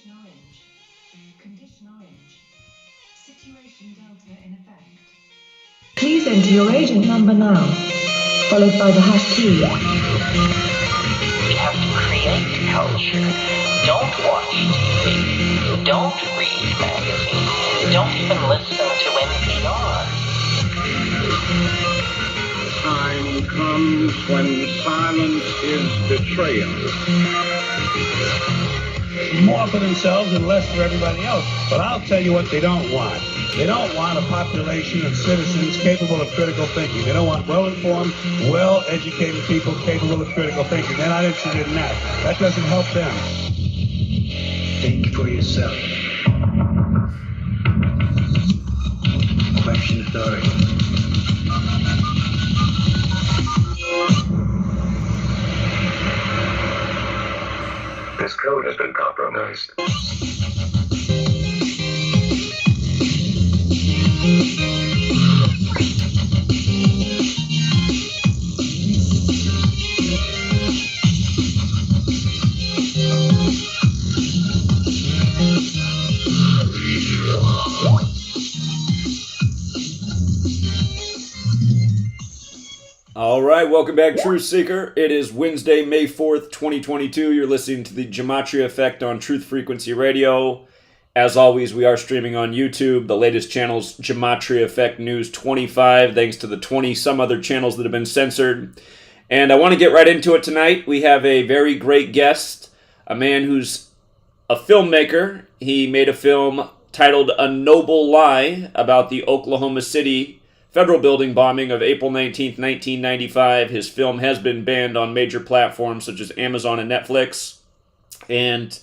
Condition orange. Condition orange. Situation delta in effect. Please enter your agent number now, followed by the hash key. We have to create culture. Don't watch TV. Don't read magazines. Don't even listen to NPR. Time comes when silence is betrayal. More for themselves and less for everybody else. But I'll tell you what they don't want. They don't want a population of citizens capable of critical thinking. They don't want well-informed, well-educated people capable of critical thinking. They're not interested in that. That doesn't help them. Think for yourself. Question authority. This code has been compromised. All right, welcome back, Truth Seeker. It is Wednesday, May 4th, 2022. You're listening to the Gematria Effect on Truth Frequency Radio. As always, we are streaming on YouTube. The latest channel's GematriaEffectNews 25, thanks to the 20-some other channels that have been censored. And I want to get right into it tonight. We have a very great guest, a man who's a filmmaker. He made a film titled A Nobile Lie about the Oklahoma City federal building bombing of April 19th, 1995. His film has been banned on major platforms such as Amazon and Netflix. And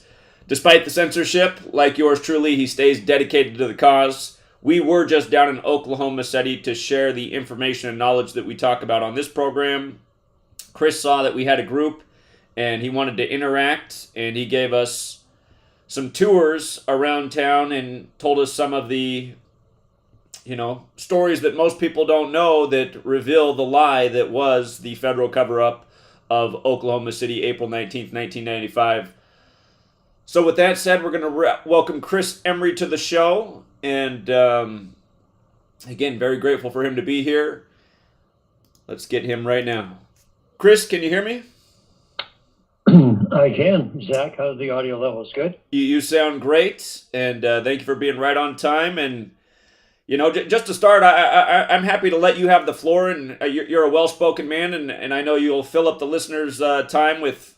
despite the censorship, like yours truly, he stays dedicated to the cause. We were just down in Oklahoma City to share the information and knowledge that we talk about on this program. Chris saw that we had a group, and he wanted to interact, and he gave us some tours around town and told us some of the stories that most people don't know that reveal the lie that was the federal cover-up of Oklahoma City, April 19th, 1995. So with that said, we're going to welcome Chris Emery to the show. And again, very grateful for him to be here. Let's get him right now. Chris, can you hear me? I can. Zach, how's the audio levels? Good? You sound great. And thank you for being right on time. And just to start, I'm happy to let you have the floor, and you're a well-spoken man, and I know you'll fill up the listeners' time with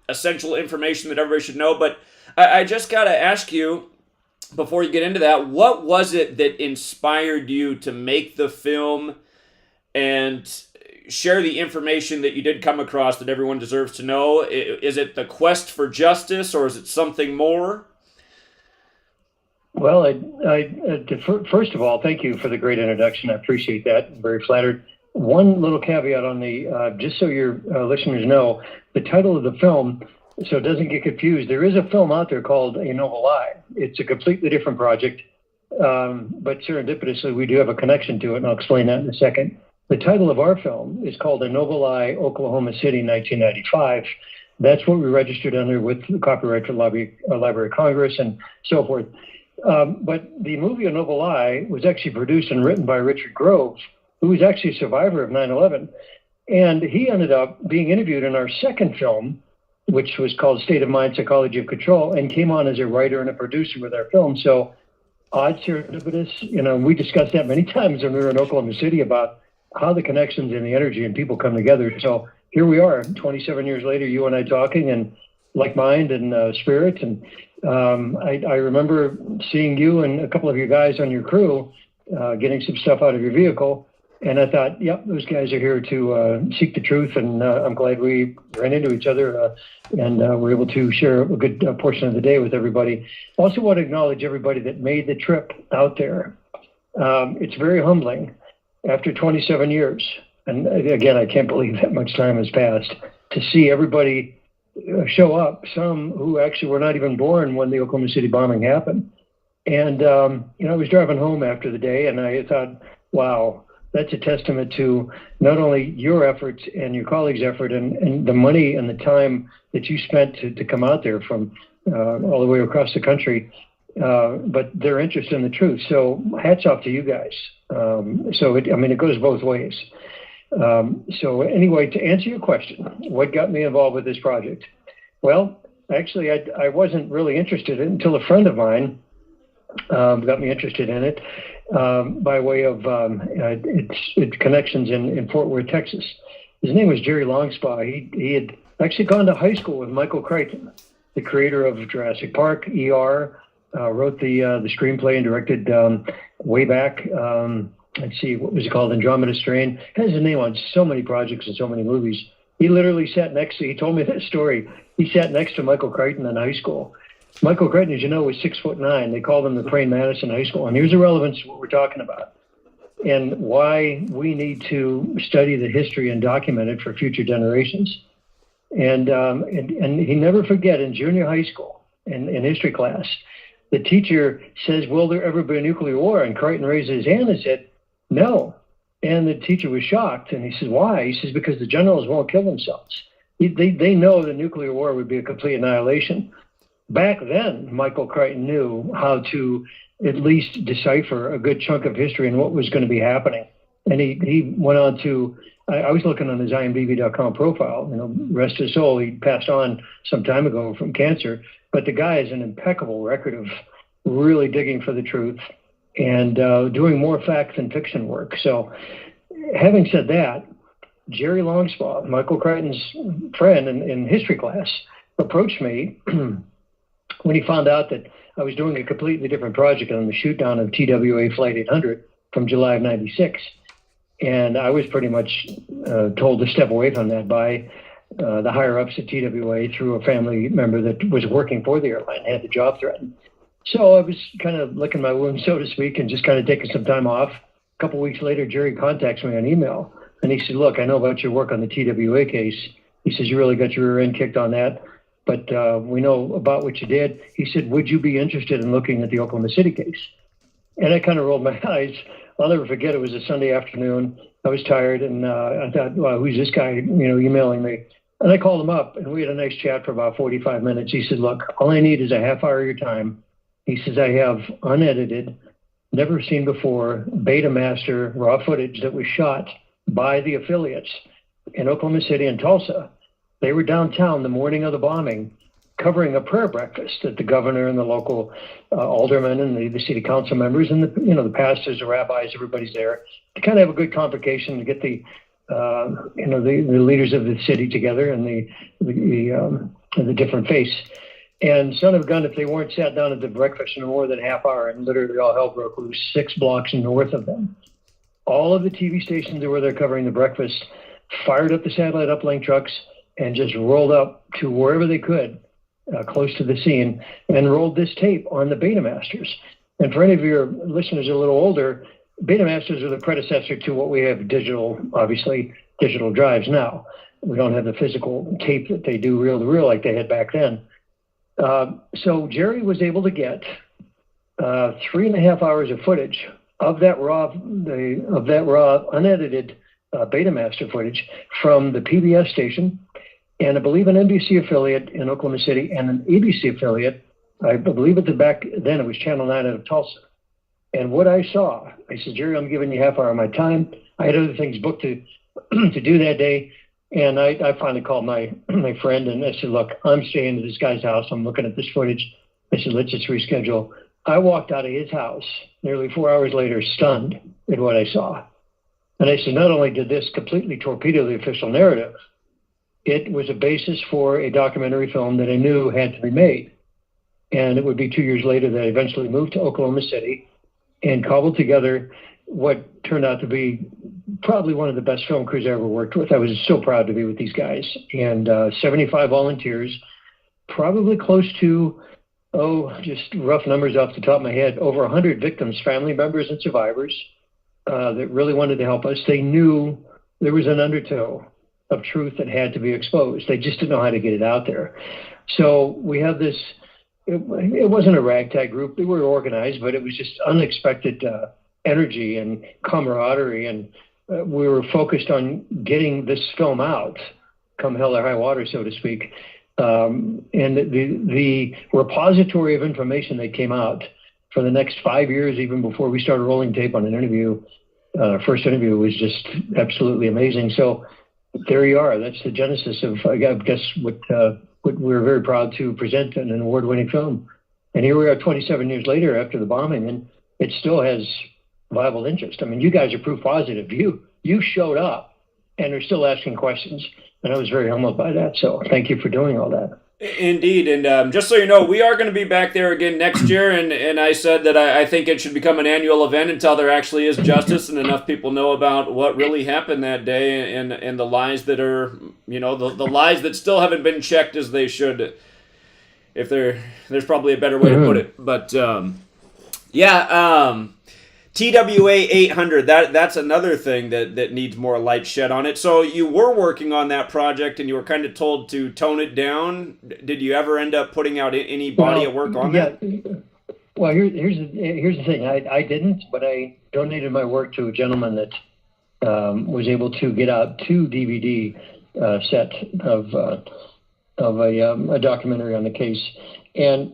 essential information that everybody should know. But I just got to ask you, before you get into that, what was it that inspired you to make the film and share the information that you did come across that everyone deserves to know? Is it the quest for justice, or is it something more? Well, first of all, thank you for the great introduction. I appreciate that. I'm very flattered. One little caveat on the, just so your listeners know, the title of the film, so it doesn't get confused, there is a film out there called A Nobile Lie. It's a completely different project, but serendipitously, we do have a connection to it, and I'll explain that in a second. The title of our film is called A Nobile Lie, Oklahoma City, 1995. That's what we registered under with the Copyright for Library of Congress and so forth. But the movie A Nobile Lie was actually produced and written by Richard Grove, who was actually a survivor of 9/11. And he ended up being interviewed in our second film, which was called State of Mind, Psychology of Control, and came on as a writer and a producer with our film. So odd serendipitous, we discussed that many times when we were in Oklahoma City about how the connections and the energy and people come together. So here we are, 27 years later, you and I talking, and like mind and spirit. And I remember seeing you and a couple of you guys on your crew getting some stuff out of your vehicle. And I thought, yep, those guys are here to seek the truth. And I'm glad we ran into each other and were able to share a good portion of the day with everybody. Also want to acknowledge everybody that made the trip out there. It's very humbling after 27 years. And again, I can't believe that much time has passed to see everybody show up, some who actually were not even born when the Oklahoma City bombing happened. And, I was driving home after the day, and I thought, wow, that's a testament to not only your efforts and your colleagues' effort and the money and the time that you spent to come out there from all the way across the country. But they're interested in the truth. So hats off to you guys. It goes both ways. So anyway, to answer your question, what got me involved with this project? Well, actually, I wasn't really interested in it until a friend of mine got me interested in it by way of its connections in Fort Worth, Texas. His name was Jerry Longspaw. He had actually gone to high school with Michael Crichton, the creator of Jurassic Park, ER, wrote the screenplay and directed way back. Let's see, what was it called? Andromeda Strain. Has his name on so many projects and so many movies. He literally he told me that story. He sat next to Michael Crichton in high school. Michael Crichton, as you know, was 6'9". They called him the praying mantis in high school. And here's the relevance to what we're talking about and why we need to study the history and document it for future generations. And he never forget, in junior high school, in history class, the teacher says, will there ever be a nuclear war? And Crichton raised his hand and said, no. And the teacher was shocked. And he says, why? He says, because the generals won't kill themselves. They know the nuclear war would be a complete annihilation. Back then, Michael Crichton knew how to at least decipher a good chunk of history and what was going to be happening. And he went on to, I was looking on his IMDb.com profile, rest his soul. He passed on some time ago from cancer. But the guy has an impeccable record of really digging for the truth and doing more fact than fiction work. So having said that, Jerry Longspaw, Michael Crichton's friend in history class, approached me when he found out that I was doing a completely different project on the shoot down of TWA Flight 800 from July of 96. And I was pretty much told to step away from that by the higher-ups at TWA through a family member that was working for the airline, had the job threatened. So I was kind of licking my wounds, so to speak, and just kind of taking some time off. A couple weeks later, Jerry contacts me on email, and he said, look, I know about your work on the TWA case. He says, you really got your rear end kicked on that, but we know about what you did. He said, would you be interested in looking at the Oklahoma City case? And I kind of rolled my eyes. I'll never forget, it was a Sunday afternoon. I was tired, and I thought, well, who's this guy, emailing me? And I called him up, and we had a nice chat for about 45 minutes. He said, look, all I need is a half hour of your time. He says, I have unedited, never seen before, beta master raw footage that was shot by the affiliates in Oklahoma City and Tulsa. They were downtown the morning of the bombing, covering a prayer breakfast that the governor and the local aldermen and the city council members and the pastors, the rabbis, everybody's there to kind of have a good convocation to get the leaders of the city together and the different faiths. And son of a gun, if they weren't sat down at the breakfast in more than a half hour, and literally all hell broke loose 6 blocks north of them. All of the TV stations that were there covering the breakfast fired up the satellite uplink trucks and just rolled up to wherever they could, close to the scene, and rolled this tape on the Betamasters. And for any of your listeners a little older, Betamasters are the predecessor to what we have digital drives now. We don't have the physical tape that they do reel to reel like they had back then. So Jerry was able to get 3.5 hours of footage of that raw unedited Betamaster footage from the PBS station, and I believe an NBC affiliate in Oklahoma City and an ABC affiliate. I believe back then it was Channel 9 out of Tulsa. And what I saw, I said, Jerry, I'm giving you half hour of my time. I had other things booked to do that day. And I finally called my friend and I said, look, I'm staying at this guy's house. I'm looking at this footage. I said, let's just reschedule. I walked out of his house nearly 4 hours later, stunned at what I saw. And I said, not only did this completely torpedo the official narrative, it was a basis for a documentary film that I knew had to be made. And it would be 2 years later that I eventually moved to Oklahoma City and cobbled together what turned out to be probably one of the best film crews I ever worked with. I was so proud to be with these guys. And 75 volunteers, probably close to, just rough numbers off the top of my head, over 100 victims, family members and survivors that really wanted to help us. They knew there was an undertow of truth that had to be exposed. They just didn't know how to get it out there. So we have this, it wasn't a ragtag group. They were organized, but it was just unexpected energy and camaraderie. And we were focused on getting this film out, come hell or high water, so to speak. And the repository of information that came out for the next 5 years, even before we started rolling tape on an interview, first interview, was just absolutely amazing. So there you are. That's the genesis of, I guess, what we're very proud to present in an award-winning film. And here we are 27 years later after the bombing, and it still has viable interest. I mean, you guys are proof positive. You showed up and are still asking questions. And I was very humbled by that. So thank you for doing all that. Indeed. And just so you know, we are going to be back there again next year. And I said that I think it should become an annual event until there actually is justice and enough people know about what really happened that day and the lies that are, the lies that still haven't been checked as they should. If there's probably a better way to put it. But, TWA 800, that's another thing that needs more light shed on it. So you were working on that project and you were kind of told to tone it down. Did you ever end up putting out any body of work on that? Well, here's the thing. I didn't, but I donated my work to a gentleman that was able to get out 2 DVD set of a documentary on the case. And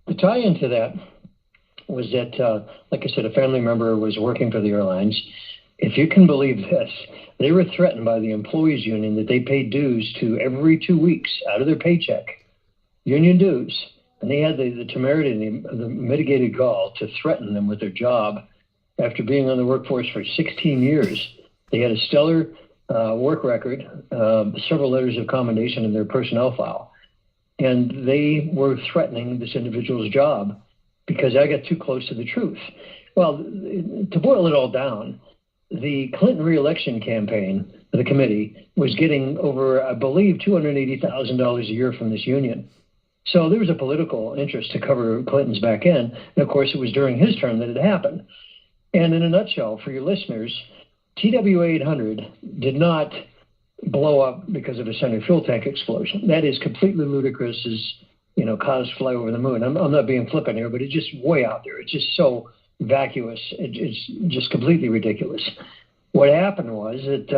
the tie-in to that was that, like I said, a family member was working for the airlines. If you can believe this, they were threatened by the employees union that they paid dues to every 2 weeks out of their paycheck, union dues. And they had the temerity and the mitigated gall to threaten them with their job after being on the workforce for 16 years. They had a stellar work record, several letters of commendation in their personnel file. And they were threatening this individual's job because I got too close to the truth. Well, to boil it all down, the Clinton re-election campaign, the committee, was getting over, I believe, $280,000 a year from this union. So there was a political interest to cover Clinton's back end. And of course, it was during his term that it happened. And in a nutshell, for your listeners, TWA 800 did not blow up because of a center fuel tank explosion. That is completely ludicrous, as cars fly over the moon. I'm not being flippant here, but it's just way out there. It's just so vacuous. It's just completely ridiculous. What happened was that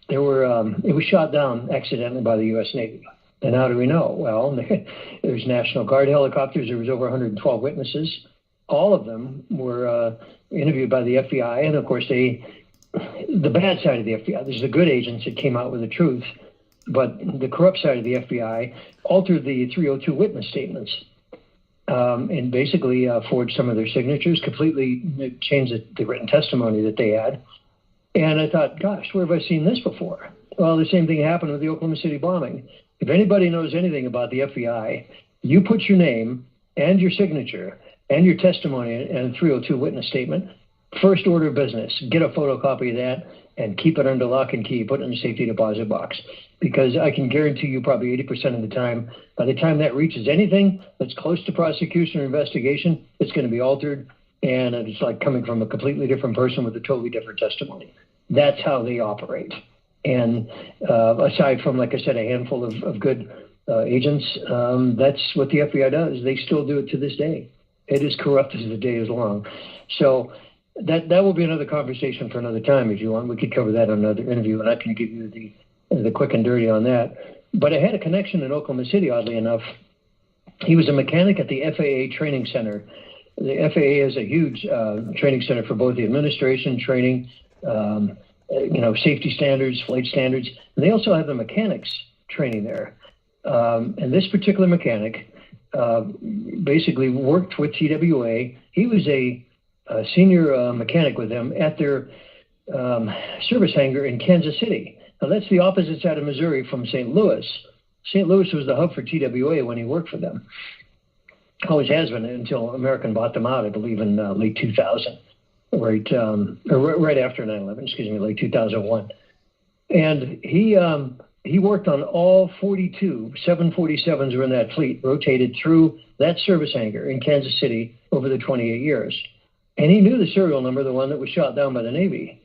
it was shot down accidentally by the U.S. Navy. And how do we know? Well, there's National Guard helicopters. There was over 112 witnesses. All of them were interviewed by the FBI. And of course, the bad side of the FBI, there's the good agents that came out with the truth. But the corrupt side of the FBI altered the 302 witness statements and basically forged some of their signatures, completely changed the written testimony that they had. And I thought, gosh, where have I seen this before? Well, the same thing happened with the Oklahoma City bombing. If anybody knows anything about the FBI, you put your name and your signature and your testimony and a 302 witness statement, first order of business, get a photocopy of that and keep it under lock and key, put it in the safety deposit box. Because I can guarantee you probably 80% of the time, by the time that reaches anything that's close to prosecution or investigation, it's going to be altered. And it's like coming from a completely different person with a totally different testimony. That's how they operate. And aside from, like I said, a handful of good agents, that's what the FBI does. They still do it to this day. It is corrupt as the day is long. So that will be another conversation for another time if you want. We could cover that on another interview, and I can give you the quick and dirty on that. But I had a connection in Oklahoma City, oddly enough. He was a mechanic at the FAA training center. The FAA is a huge training center for both the administration, training, safety standards, flight standards. And they also have the mechanics training there. And this particular mechanic basically worked with TWA. He was a senior mechanic with them at their service hangar in Kansas City. Now, that's the opposite side of Missouri from St. Louis. St. Louis was the hub for TWA when he worked for them. Always has been until American bought them out, I believe, in late 2000, right after 9/11, late 2001. And he worked on all 42 747s were in that fleet, rotated through that service hangar in Kansas City over the 28 years. And he knew the serial number, the one that was shot down by the Navy.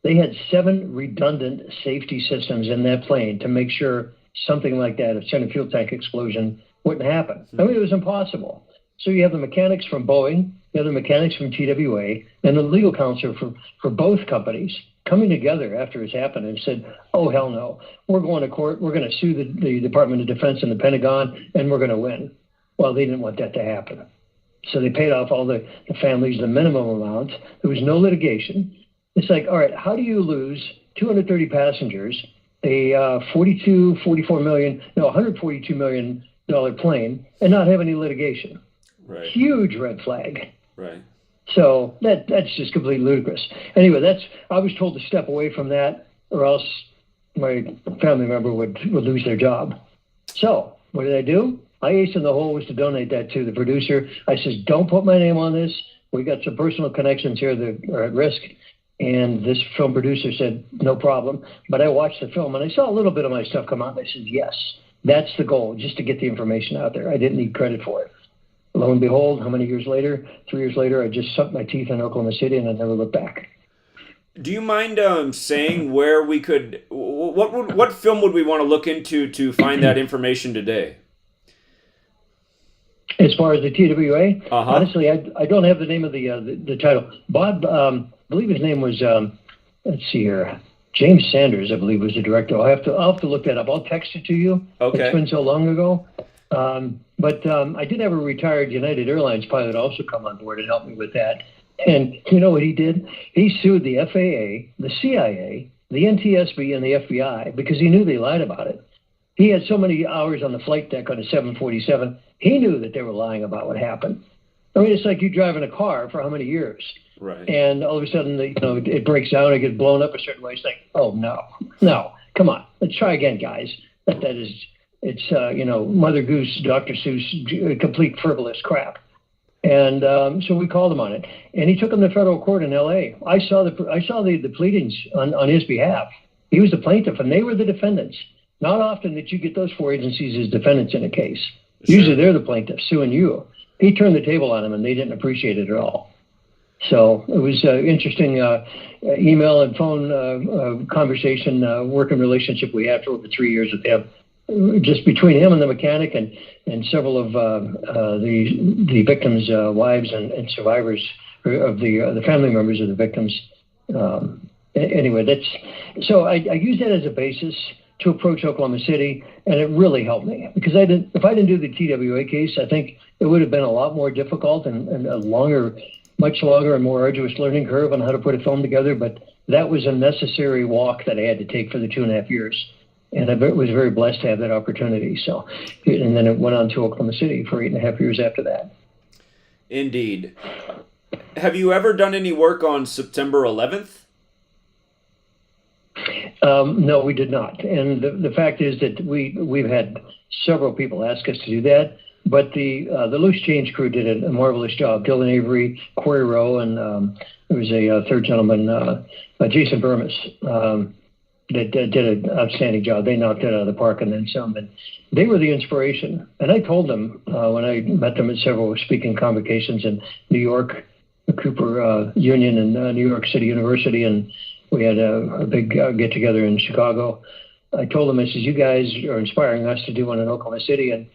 They had 7 redundant safety systems in that plane to make sure something like that, a center fuel tank explosion, wouldn't happen. I mean, it was impossible. So you have the mechanics from Boeing, you have the mechanics from TWA, and the legal counsel for both companies coming together after it's happened and said, oh, hell no, we're going to court, we're going to sue the Department of Defense and the Pentagon, and we're going to win. Well, they didn't want that to happen. So they paid off all the families the minimum amount. There was no litigation. It's like, all right, how do you lose 230 passengers, a $142 million plane, and not have any litigation? Right. Huge red flag. Right. So that's just completely ludicrous. Anyway, I was told to step away from that, or else my family member would lose their job. So what did I do? My ace in the hole was to donate that to the producer. I says, don't put my name on this. We got some personal connections here that are at risk. And this film producer said, no problem. But I watched the film and I saw a little bit of my stuff come out. And I said, yes, that's the goal, just to get the information out there. I didn't need credit for it. Lo and behold, how many years later? 3 years later, I just sunk my teeth in Oklahoma City and I never looked back. Do you mind saying where we could, what film would we want to look into to find that information today? As far as the TWA, honestly, I don't have the name of the title. Bob, I believe his name was, let's see here, James Sanders, I believe, was the director. I'll have to look that up. I'll text it to you. Okay. It's been so long ago. But I did have a retired United Airlines pilot also come on board and help me with that. And you know what he did? He sued the FAA, the CIA, the NTSB, and the FBI because he knew they lied about it. He had so many hours on the flight deck on a 747, he knew that they were lying about what happened. I mean, it's like you driving a car for how many years? Right. And all of a sudden, it breaks down, it gets blown up a certain way. It's like, oh, no, come on. Let's try again, guys. It's Mother Goose, Dr. Seuss, complete frivolous crap. And so we called him on it. And he took him to federal court in L.A. I saw the pleadings on his behalf. He was the plaintiff, and they were the defendants. Not often that you get those four agencies as defendants in a case. Sure. Usually they're the plaintiffs suing you. He turned the table on them, and they didn't appreciate it at all. So it was an interesting email and phone conversation, working relationship we had for over 3 years with him. Just between him and the mechanic and several of the victims' wives and survivors of the family members of the victims. Anyway, so I use that as a basis to approach Oklahoma City, and it really helped me because if I didn't do the TWA case, I think it would have been a lot more difficult and a much longer and more arduous learning curve on how to put a film together. But that was a necessary walk that I had to take for the 2.5 years. And I was very blessed to have that opportunity. So, and then it went on to Oklahoma City for 8.5 years after that. Indeed. Have you ever done any work on September 11th? No, we did not. And the fact is that we've had several people ask us to do that. But the Loose Change crew did a marvelous job. Dylan Avery, Corey Rowe, and there was a third gentleman, Jason Burmis. That did an outstanding job. They knocked it out of the park and then some. And they were the inspiration. And I told them when I met them at several speaking convocations in New York, the Cooper Union and New York City University, and we had a big get-together in Chicago. I told them, I says, you guys are inspiring us to do one in Oklahoma City. And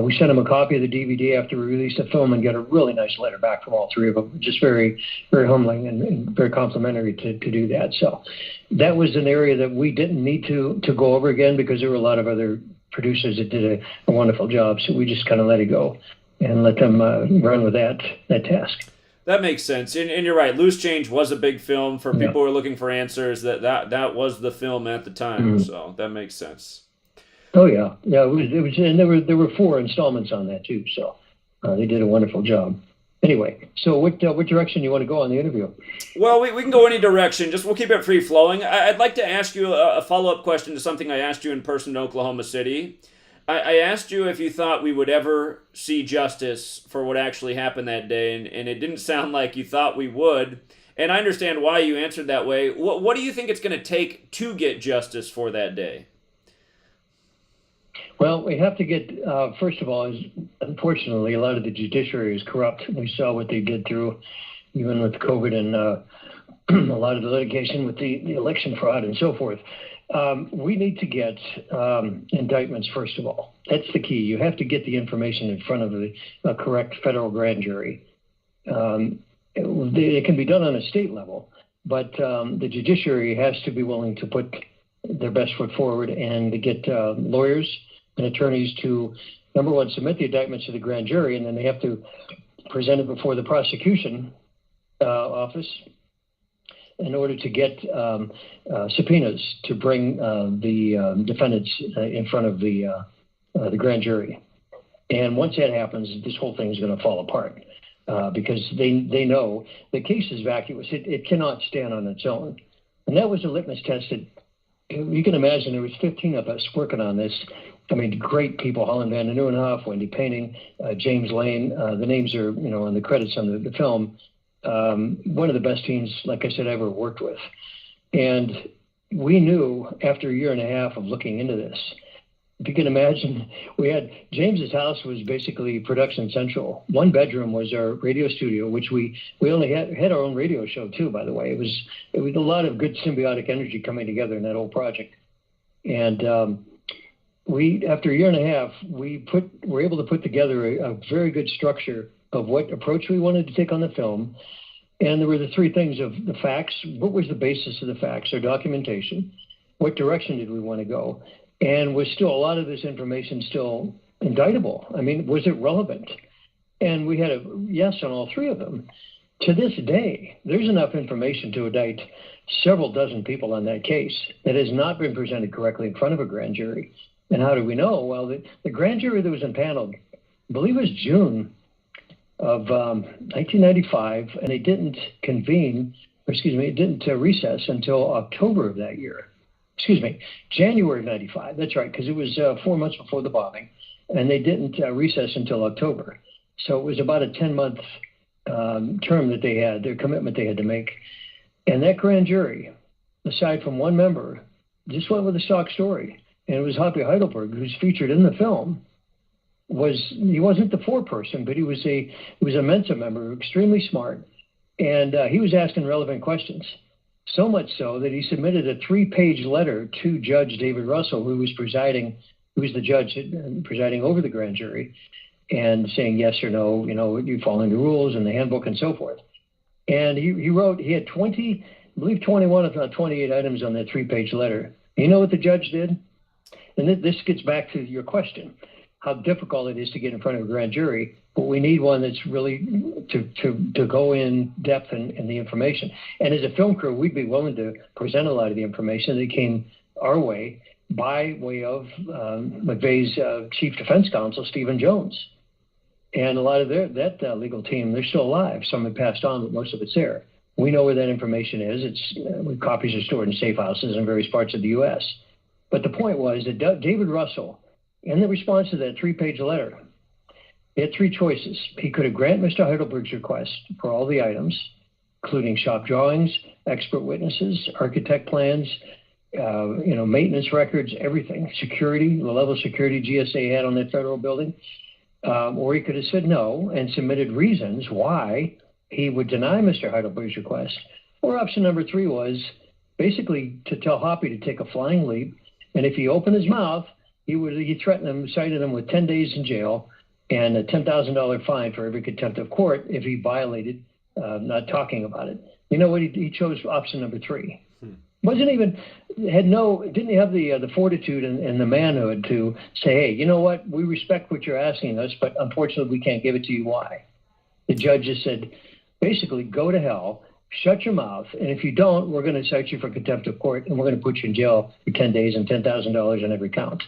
we sent them a copy of the DVD after we released the film and got a really nice letter back from all three of them. Just very, very humbling and very complimentary to do that. So that was an area that we didn't need to go over again because there were a lot of other producers that did a wonderful job. So we just kind of let it go and let them run with that task. That makes sense. And you're right. Loose Change was a big film for people who are looking for answers. That was the film at the time. Mm-hmm. So that makes sense. Oh yeah. It was, and there were 4 installments on that too. So they did a wonderful job. Anyway, so what direction you want to go on the interview? Well, we can go any direction. We'll keep it free flowing. I'd like to ask you a follow-up question to something I asked you in person in Oklahoma City. I asked you if you thought we would ever see justice for what actually happened that day, and it didn't sound like you thought we would. And I understand why you answered that way. What do you think it's going to take to get justice for that day? Well, we have to get, first of all, unfortunately, a lot of the judiciary is corrupt. We saw what they did through, even with COVID and a lot of the litigation with the election fraud and so forth. We need to get indictments, first of all. That's the key. You have to get the information in front of a correct federal grand jury. It can be done on a state level, but the judiciary has to be willing to put their best foot forward and to get lawyers and attorneys to, number one, submit the indictments to the grand jury, and then they have to present it before the prosecution office in order to get subpoenas to bring the defendants in front of the grand jury. And once that happens, this whole thing is going to fall apart because they know the case is vacuous. It cannot stand on its own. And that was a litmus test that you can imagine there was 15 of us working on this. I mean, great people, Holland Van den Nieuwenhof, Wendy Painting, James Lane. The names are, on the credits on the film. One of the best teams, like I said, I ever worked with. And we knew after a year and a half of looking into this, if you can imagine, James's house was basically production central. One bedroom was our radio studio, which we only had our own radio show too, by the way. It was a lot of good symbiotic energy coming together in that whole project. And after a year and a half, we were able to put together a very good structure of what approach we wanted to take on the film. And there were the three things of the facts. What was the basis of the facts, or documentation? What direction did we want to go? And was still a lot of this information still indictable? I mean, was it relevant? And we had a yes on all three of them. To this day, there's enough information to indict several dozen people on that case that has not been presented correctly in front of a grand jury. And how do we know? Well, the grand jury that was impaneled, I believe it was June of 1995, and they didn't recess until October of that year. January of 95. That's right, because it was 4 months before the bombing, and they didn't recess until October. So it was about a 10-month term that they had, their commitment they had to make. And that grand jury, aside from one member, just went with a stock story. And it was Hoppy Heidelberg, who's featured in the film. He wasn't the foreperson, but he was a Mensa member, extremely smart, and he was asking relevant questions. So much so that he submitted a 3-page letter to Judge David Russell, who was the judge presiding over the grand jury, and saying yes or no, you following the rules and the handbook and so forth. And he had 21, if not 28 items on that 3-page letter. You know what the judge did? And this gets back to your question, how difficult it is to get in front of a grand jury, but we need one that's really to go in depth in the information. And as a film crew, we'd be willing to present a lot of the information that came our way by way of McVeigh's chief defense counsel, Stephen Jones. And a lot of that legal team, they're still alive. Some have passed on, but most of it's there. We know where that information is. Copies are stored in safe houses in various parts of the U.S. But the point was that David Russell, in the response to that 3-page letter, he had 3 choices. He could have granted Mr. Heidelberg's request for all the items, including shop drawings, expert witnesses, architect plans, maintenance records, everything, security, the level of security GSA had on that federal building. Or he could have said no and submitted reasons why he would deny Mr. Heidelberg's request. Or option number 3 was basically to tell Hoppy to take a flying leap, and if he opened his mouth, he threatened him, cited him with 10 days in jail and a $10,000 fine for every contempt of court if he violated not talking about it. You know what? He chose option number 3. Didn't have the fortitude and the manhood to say, hey, you know what? We respect what you're asking us, but unfortunately we can't give it to you. Why? The judge just said, basically, go to hell, shut your mouth, and if you don't, we're going to cite you for contempt of court, and we're going to put you in jail for 10 days and $10,000 on every count.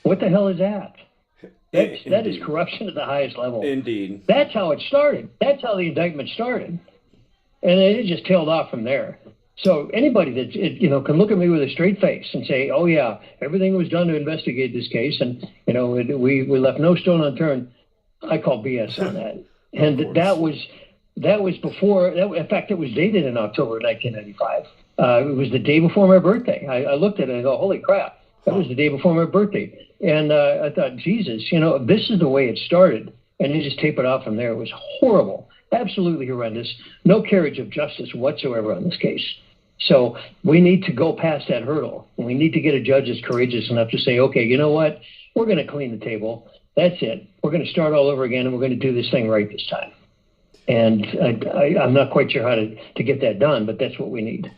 What the hell is that? That is corruption at the highest level. Indeed. That's how it started. That's how the indictment started. And it just tailed off from there. So anybody that can look at me with a straight face and say, oh, yeah, everything was done to investigate this case, and we left no stone unturned, I call BS on that. And that was before, in fact, it was dated in October 1995. It was the day before my birthday. I looked at it and I go, holy crap, that was the day before my birthday. And I thought, Jesus, this is the way it started. And you just tape it off from there. It was horrible, absolutely horrendous. No carriage of justice whatsoever on this case. So we need to go past that hurdle. We need to get a judge that's courageous enough to say, okay, you know what? We're going to clean the table. That's it. We're going to start all over again, and we're going to do this thing right this time. And I'm not quite sure how to get that done, but that's what we need.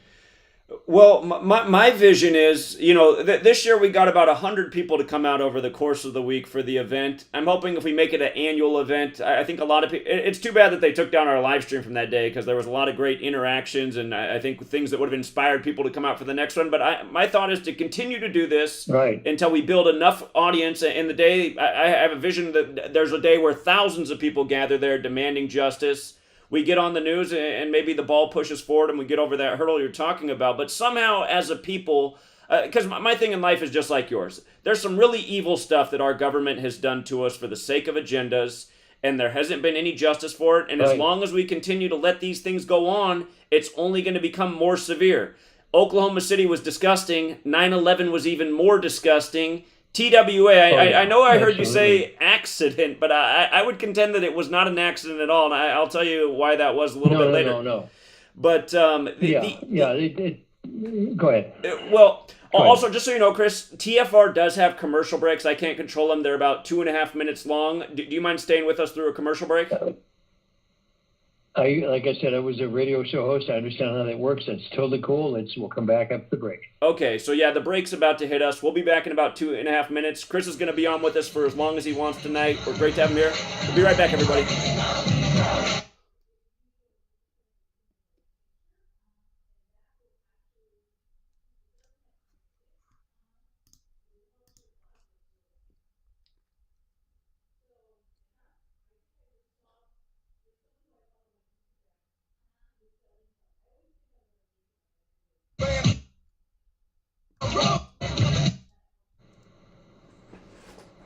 Well, my vision is, this year we got about 100 people to come out over the course of the week for the event. I'm hoping if we make it an annual event, I think a lot of people, it's too bad that they took down our live stream from that day because there was a lot of great interactions and I think things that would have inspired people to come out for the next one. But my thought is to continue to do this until we build enough audience. In the day, I have a vision that there's a day where thousands of people gather there demanding justice. We get on the news and maybe the ball pushes forward and we get over that hurdle you're talking about. But somehow as a people, because my thing in life is just like yours. There's some really evil stuff that our government has done to us for the sake of agendas, and there hasn't been any justice for it. And as long as we continue to let these things go on, it's only going to become more severe. Oklahoma City was disgusting. 9/11 was even more disgusting. TWA, I know I heard you say accident, but I would contend that it was not an accident at all, and I'll tell you why that was a little bit later. No. But go ahead. Also, just so you know, Chris, TFR does have commercial breaks. I can't control them. They're about 2.5 minutes long. Do you mind staying with us through a commercial break? Like I said, I was a radio show host. I understand how that works. That's totally cool. We'll come back after the break. Okay, so yeah, the break's about to hit us. We'll be back in about 2.5 minutes. Chris is going to be on with us for as long as he wants tonight. We're great to have him here. We'll be right back, everybody.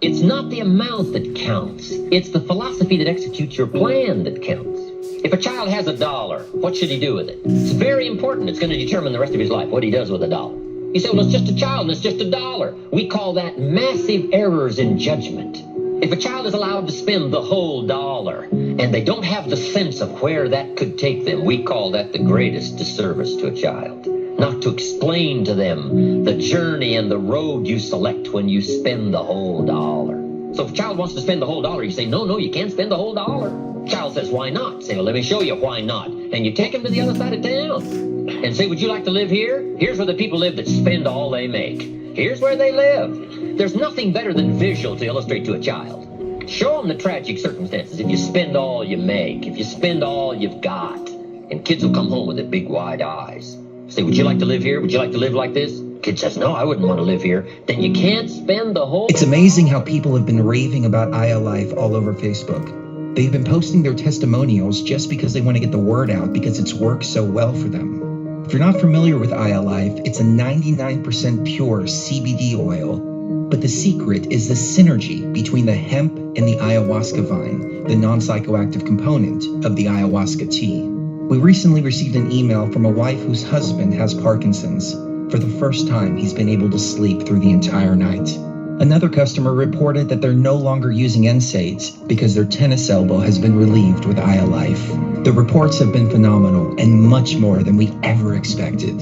It's not the amount that counts. It's the philosophy that executes your plan that counts. If a child has $1, what should he do with it? It's very important. It's going to determine the rest of his life, what he does with $1. You say, well, it's just a child and it's just $1. We call that massive errors in judgment. If a child is allowed to spend the whole $1 and they don't have the sense of where that could take them, we call that the greatest disservice to a child. Not to explain to them the journey and the road you select when you spend the whole $1. So if a child wants to spend the whole $1, you say, no, you can't spend the whole $1. Child says, why not? Say, well, let me show you why not. And you take him to the other side of town and say, would you like to live here? Here's where the people live that spend all they make. Here's where they live. There's nothing better than visual to illustrate to a child. Show them the tragic circumstances if you spend all you make, if you spend all you've got. And kids will come home with their big wide eyes. Say, would you like to live here? Would you like to live like this? Kid says, no, I wouldn't want to live here. Then you can't spend the whole... It's amazing how people have been raving about Aya Life all over Facebook. They've been posting their testimonials just because they want to get the word out because it's worked so well for them. If you're not familiar with Aya Life, it's a 99% pure CBD oil. But the secret is the synergy between the hemp and the ayahuasca vine, the non-psychoactive component of the ayahuasca tea. We recently received an email from a wife whose husband has Parkinson's. For the first time, he's been able to sleep through the entire night. Another customer reported that they're no longer using NSAIDs because their tennis elbow has been relieved with Aya Life. The reports have been phenomenal and much more than we ever expected.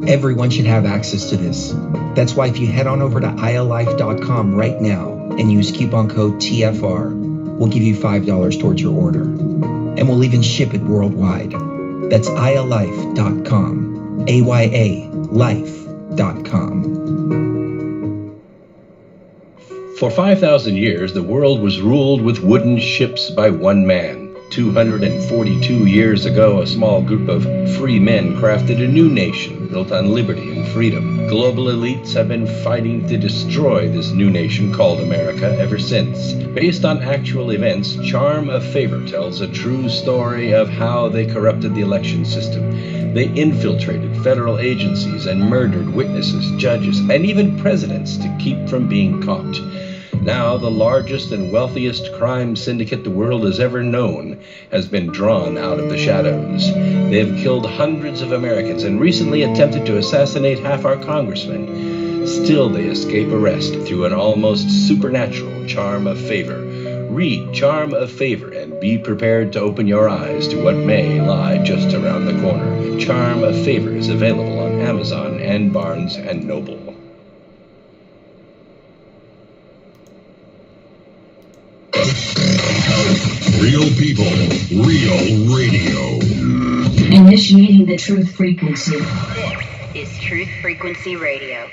Everyone should have access to this. That's why if you head on over to ayalife.com right now and use coupon code TFR, we'll give you $5 towards your order. And we'll even ship it worldwide. That's ayalife.com, ayalife.com. For 5,000 years, the world was ruled with wooden ships by one man. 242 years ago, a small group of free men crafted a new nation built on liberty and freedom. Global elites have been fighting to destroy this new nation called America ever since. Based on actual events, Charm of Favor tells a true story of how they corrupted the election system. They infiltrated federal agencies and murdered witnesses, judges, and even presidents to keep from being caught. Now, the largest and wealthiest crime syndicate the world has ever known has been drawn out of the shadows. They have killed hundreds of Americans and recently attempted to assassinate half our congressmen. Still, they escape arrest through an almost supernatural charm of favor. Read Charm of Favor and be prepared to open your eyes to what may lie just around the corner. Charm of Favor is available on Amazon and Barnes & Noble. Real people, real radio. Initiating the truth frequency. This is Truth Frequency Radio.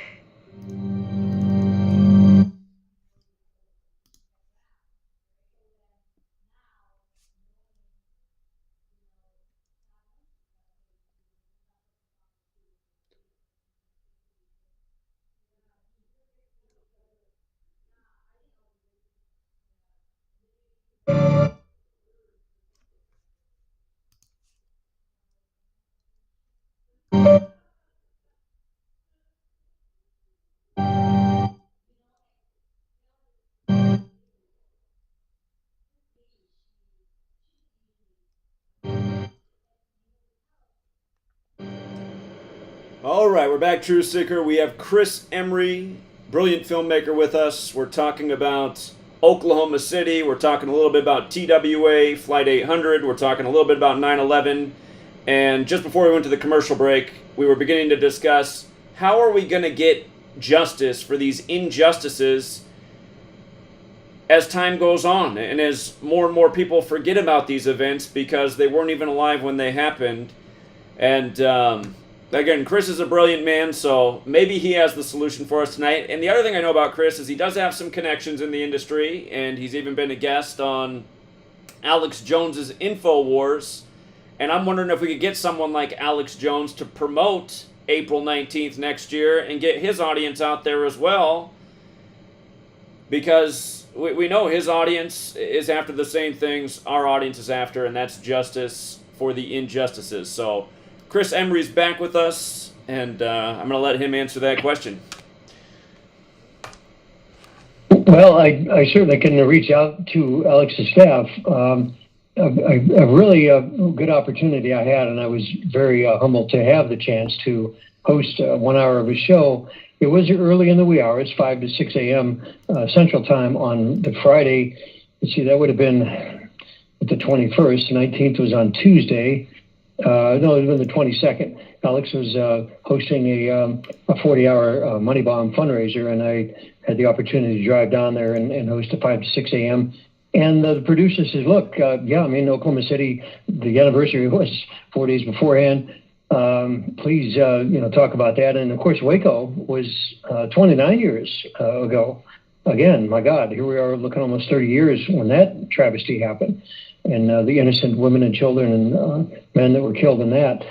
All right, we're back, Truth Seeker. We have Chris Emery, brilliant filmmaker, with us. We're talking about Oklahoma City. We're talking a little bit about TWA Flight 800. We're talking a little bit about 9/11. And just before we went to the commercial break, we were beginning to discuss how are we going to get justice for these injustices as time goes on and as more and more people forget about these events because they weren't even alive when they happened. And again, Chris is a brilliant man, so maybe he has the solution for us tonight. And the other thing I know about Chris is he does have some connections in the industry, and he's even been a guest on Alex Jones's InfoWars. And I'm wondering if we could get someone like Alex Jones to promote April 19th next year and get his audience out there as well, because we know his audience is after the same things our audience is after, and that's justice for the injustices. So Chris Emery's back with us, and I'm going to let him answer that question. Well, I certainly can reach out to Alex's staff. A really good opportunity I had, and I was very humbled to have the chance to host 1 hour of a show. It was early in the wee hours, 5 to 6 a.m. Central Time on the Friday. Let's see, that would have been the 21st. The 19th was on Tuesday. No, it would have been the 22nd. Alex was hosting a 40-hour Money Bomb fundraiser, and I had the opportunity to drive down there and host at 5 to 6 a.m. And the producer says, look, Oklahoma City, the anniversary was 4 days beforehand. Please, talk about that. And, of course, Waco was 29 years ago. Again, my God, here we are looking almost 30 years when that travesty happened. And the innocent women and children and men that were killed in that.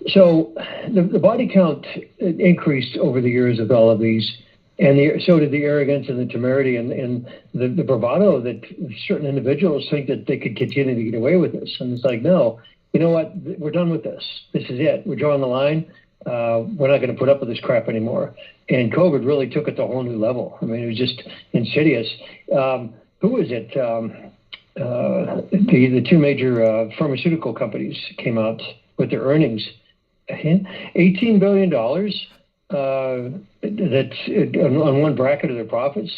So the body count increased over the years of all of these. And so did the arrogance and the temerity and the bravado that certain individuals think that they could continue to get away with this. And it's like, no, you know what? We're done with this. This is it. We're drawing the line. We're not going to put up with this crap anymore. And COVID really took it to a whole new level. I mean, it was just insidious. Who was it? The two major pharmaceutical companies came out with their earnings. $18 billion. That's on one bracket of their profits.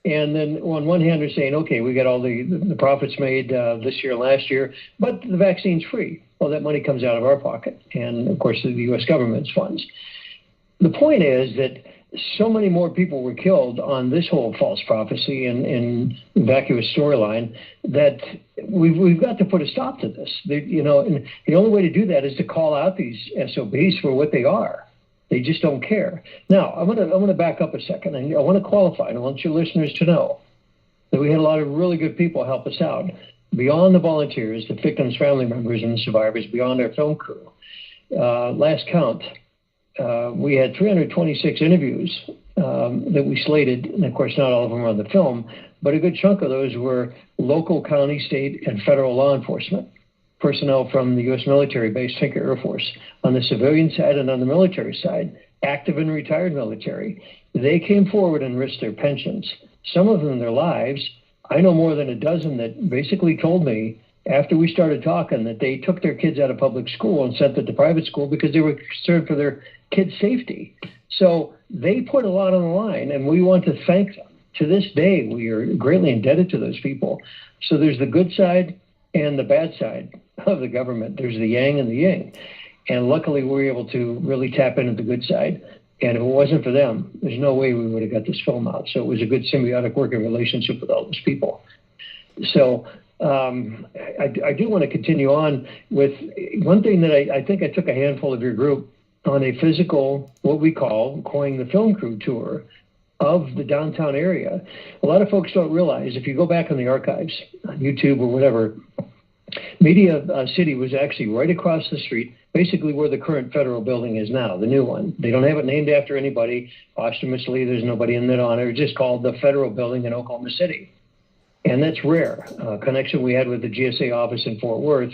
And then on one hand, they're saying, okay, we got all the profits made this year, last year, but the vaccine's free. Well, that money comes out of our pocket. And, of course, the U.S. government's funds. The point is that so many more people were killed on this whole false prophecy and vacuous storyline that we've got to put a stop to this. And the only way to do that is to call out these SOBs for what they are. They just don't care. Now, I'm going to back up a second, and I want to qualify, and I want your listeners to know that we had a lot of really good people help us out. Beyond the volunteers, the victims' family members, and the survivors, beyond our film crew. Last count, we had 326 interviews that we slated, and of course not all of them were on the film, but a good chunk of those were local, county, state, and federal law enforcement. Personnel from the U.S. military base, Tinker Air Force, on the civilian side and on the military side, active and retired military. They came forward and risked their pensions, some of them their lives. I know more than a dozen that basically told me after we started talking that they took their kids out of public school and sent them to private school because they were concerned for their kids' safety. So they put a lot on the line, and we want to thank them. To this day, we are greatly indebted to those people. So there's the good side and the bad side of the government. There's the yang and the yin. And luckily, we were able to really tap into the good side. And if it wasn't for them, there's no way we would have got this film out. So it was a good symbiotic working relationship with all those people. So I do want to continue on with one thing that I think I took a handful of your group on a physical, what we call, coining the film crew tour of the downtown area. A lot of folks don't realize, if you go back in the archives, on YouTube or whatever, Media City was actually right across the street, basically where the current federal building is now, the new one. They don't have it named after anybody. Posthumously, there's nobody in that honor. It's just called the federal building in Oklahoma City. And that's rare. A connection we had with the GSA office in Fort Worth,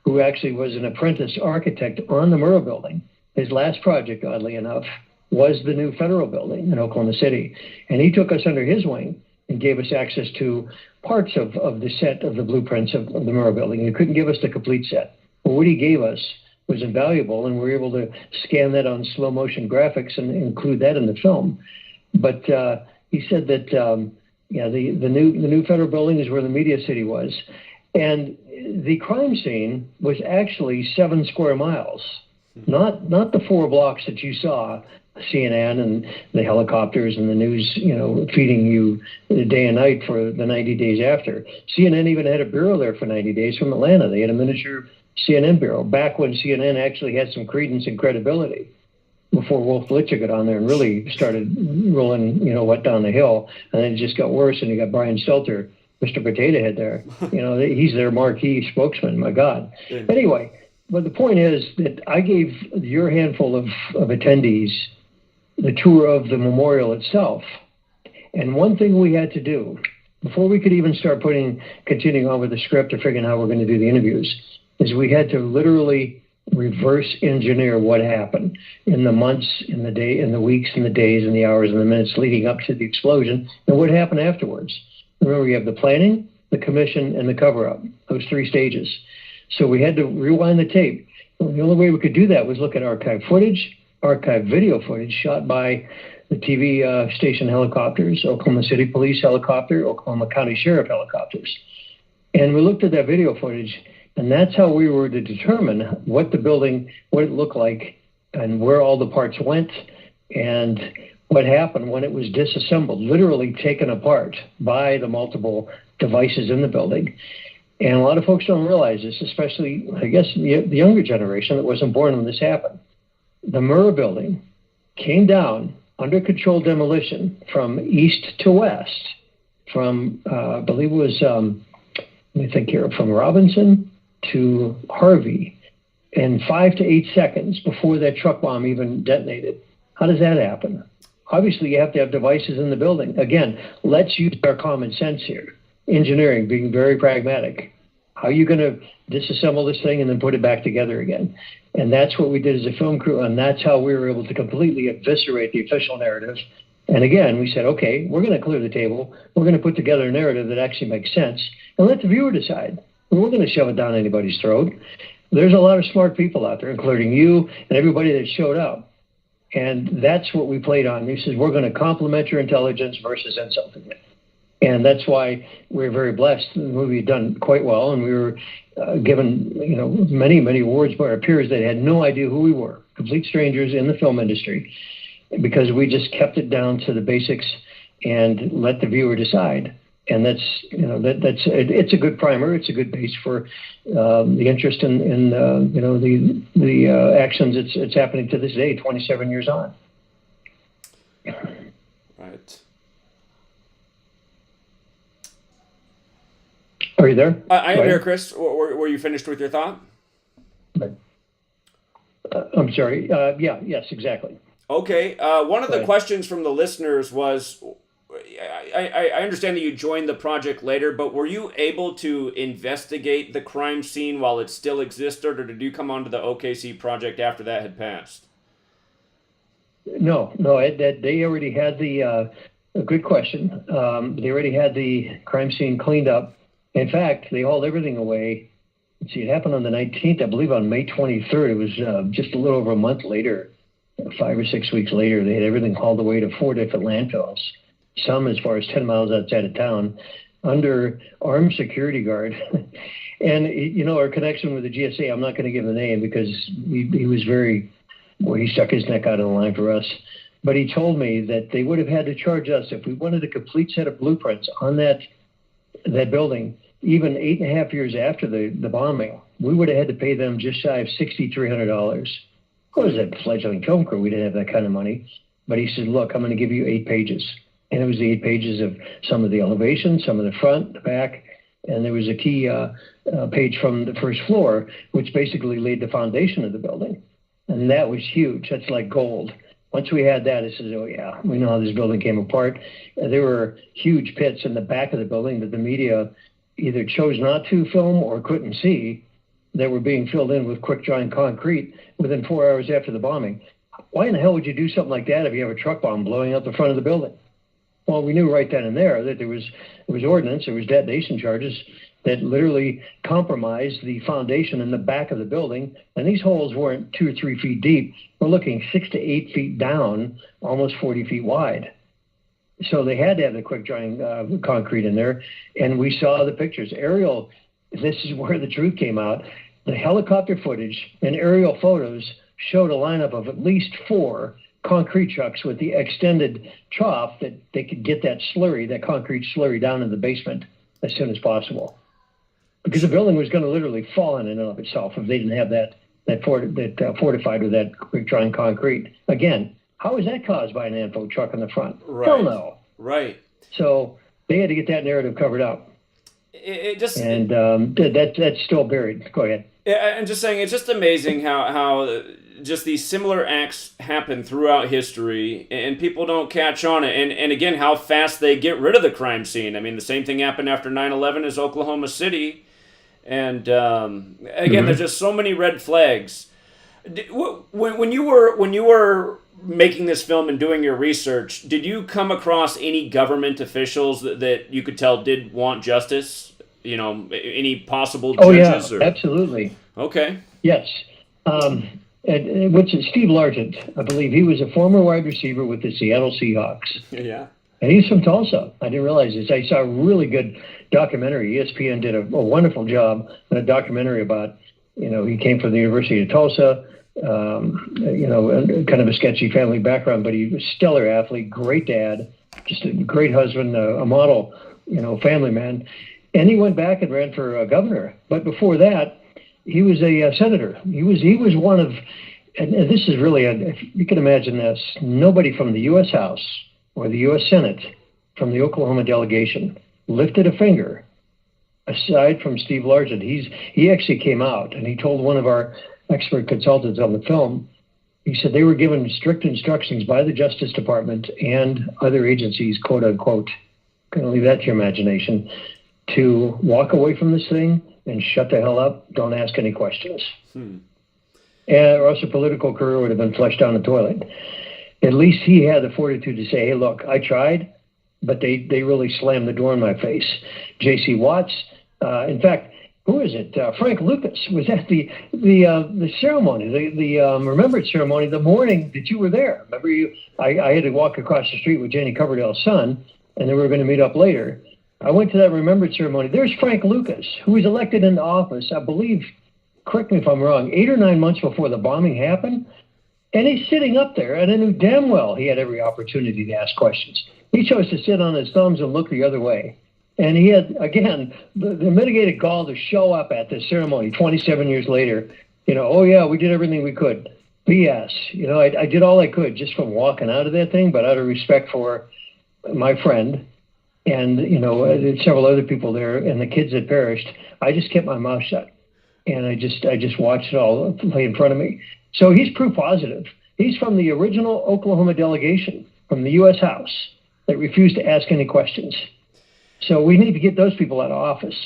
who actually was an apprentice architect on the Murrah building. His last project, oddly enough, was the new federal building in Oklahoma City. And he took us under his wing and gave us access to parts of the set of the blueprints of the Murrah building. He couldn't give us the complete set. But what he gave us was invaluable, and we were able to scan that on slow motion graphics and include that in the film. But he said that the new federal building is where the Media City was. And the crime scene was actually 7 square miles, not the 4 blocks that you saw CNN and the helicopters and the news, feeding you day and night for the 90 days after. CNN even had a bureau there for 90 days from Atlanta. They had a miniature CNN bureau back when CNN actually had some credence and credibility, before Wolf Blitzer got on there and really started rolling, down the hill. And then it just got worse, and you got Brian Stelter, Mr. Potato Head there. He's their marquee spokesman, my God. Anyway, but the point is that I gave your handful of attendees the tour of the memorial itself. And one thing we had to do, before we could even start continuing on with the script or figuring out how we're going to do the interviews, is we had to literally reverse engineer what happened in the months, in the weeks, and the days, and the hours, and the minutes leading up to the explosion, and what happened afterwards. Remember, you have the planning, the commission, and the cover-up, those 3 stages. So we had to rewind the tape. And the only way we could do that was look at archive video footage shot by the TV station helicopters, Oklahoma City Police helicopter, Oklahoma County Sheriff helicopters. And we looked at that video footage, and that's how we were to determine what the building, what it looked like, and where all the parts went, and what happened when it was disassembled, literally taken apart by the multiple devices in the building. And a lot of folks don't realize this, especially, I guess, the younger generation that wasn't born when this happened. The Murrah building came down under controlled demolition from east to west, from, I believe it was, from Robinson to Harvey in 5 to 8 seconds before that truck bomb even detonated. How does that happen? Obviously, you have to have devices in the building. Again, let's use our common sense here. Engineering, being very pragmatic. How are you going to disassemble this thing and then put it back together again? And that's what we did as a film crew, and that's how we were able to completely eviscerate the official narrative. And again, we said, okay, we're going to clear the table. We're going to put together a narrative that actually makes sense, and let the viewer decide. We're going to shove it down anybody's throat. There's a lot of smart people out there, including you and everybody that showed up. And that's what we played on. He says, we're going to compliment your intelligence versus insulting it. And that's why we're very blessed. The movie had done quite well, and we were given, many, many awards by our peers that had no idea who we were, complete strangers in the film industry, because we just kept it down to the basics and let the viewer decide. And that's it's a good primer. It's a good base for the interest in the actions. It's happening to this day, 27 years on. Right. Are you there? I am here, Chris. Were you finished with your thought? I'm sorry. Yes, exactly. Okay. One of the questions from the listeners was, I understand that you joined the project later, but were you able to investigate the crime scene while it still existed, or did you come onto the OKC project after that had passed? No. They already had a good question. They already had the crime scene cleaned up. In fact, they hauled everything away. Let's see, it happened on the 19th, I believe on May 23rd. It was just a little over a month later, 5 or 6 weeks later. They had everything hauled away to 4 different landfills, some as far as 10 miles outside of town, under armed security guard. And, our connection with the GSA, I'm not going to give the name because he was he stuck his neck out of the line for us. But he told me that they would have had to charge us if we wanted a complete set of blueprints on that building. even 8.5 years after the bombing, we would have had to pay them just shy of $6,300. What was that fledgling film crew? We didn't have that kind of money. But he said, look, I'm going to give you 8 pages. And it was the 8 pages of some of the elevations, some of the front, the back, and there was a key page from the first floor, which basically laid the foundation of the building. And that was huge. That's like gold. Once we had that, it says, oh, yeah, we know how this building came apart. There were huge pits in the back of the building that the media either chose not to film or couldn't see that were being filled in with quick-drying concrete within 4 hours after the bombing. Why in the hell would you do something like that if you have a truck bomb blowing up the front of the building? Well, we knew right then and there that there was ordnance, there was detonation charges that literally compromised the foundation in the back of the building. And these holes weren't 2 or 3 feet deep. We're looking 6 to 8 feet down, almost 40 feet wide. So they had to have the quick-drying concrete in there. And we saw the pictures. Aerial, this is where the truth came out. The helicopter footage and aerial photos showed a lineup of at least 4 concrete trucks with the extended trough that they could get that slurry, that concrete slurry, down in the basement as soon as possible. Because the building was going to literally fall in and of itself if they didn't have that fortified with that quick-drying concrete. Again, how is that caused by an ANFO truck in the front? Right. Hell no. Right. So they had to get that narrative covered up. That's still buried. Go ahead. I'm just saying, it's just amazing how just these similar acts happen throughout history, and people don't catch on it. And again, how fast they get rid of the crime scene. I mean, the same thing happened after 9/11 as Oklahoma City. And again, there's just so many red flags. When you were making this film and doing your research, did you come across any government officials that you could tell did want justice? You know, any possible judges? Oh, yeah, absolutely. Okay. Yes. What's it? Steve Largent, I believe. He was a former wide receiver with the Seattle Seahawks. Yeah. And he's from Tulsa. I didn't realize this. I saw a really good documentary. ESPN did a wonderful job in a documentary about, he came from the University of Tulsa, kind of a sketchy family background, but he was a stellar athlete, great dad, just a great husband, a model, family man. And he went back and ran for governor. But before that, he was a senator. He was one of, and this is really, if you can imagine this, nobody from the U.S. House or the U.S. Senate from the Oklahoma delegation lifted a finger aside from Steve Largent. He actually came out and he told one of our expert consultants on the film, he said they were given strict instructions by the Justice Department and other agencies, quote unquote, going to leave that to your imagination, to walk away from this thing and shut the hell up. Don't ask any questions. Or else a political career would have been flushed down the toilet. At least he had the fortitude to say, hey, look, I tried, but they really slammed the door in my face. J.C. Watts, in fact, who is it? Frank Lucas was at the ceremony, the remembrance ceremony, the morning that you were there. Remember, I had to walk across the street with Janie Coverdale's son, and then we were going to meet up later. I went to that remembrance ceremony. There's Frank Lucas, who was elected into office, I believe, correct me if I'm wrong, 8 or 9 months before the bombing happened. And he's sitting up there, and I knew damn well he had every opportunity to ask questions. He chose to sit on his thumbs and look the other way. And he had, again, the mitigated gall to show up at this ceremony 27 years later. Oh, yeah, we did everything we could. BS. I did all I could just from walking out of that thing, but out of respect for my friend and, several other people there and the kids that perished, I just kept my mouth shut. And I just watched it all play in front of me. So he's proof positive. He's from the original Oklahoma delegation from the U.S. House that refused to ask any questions. So we need to get those people out of office.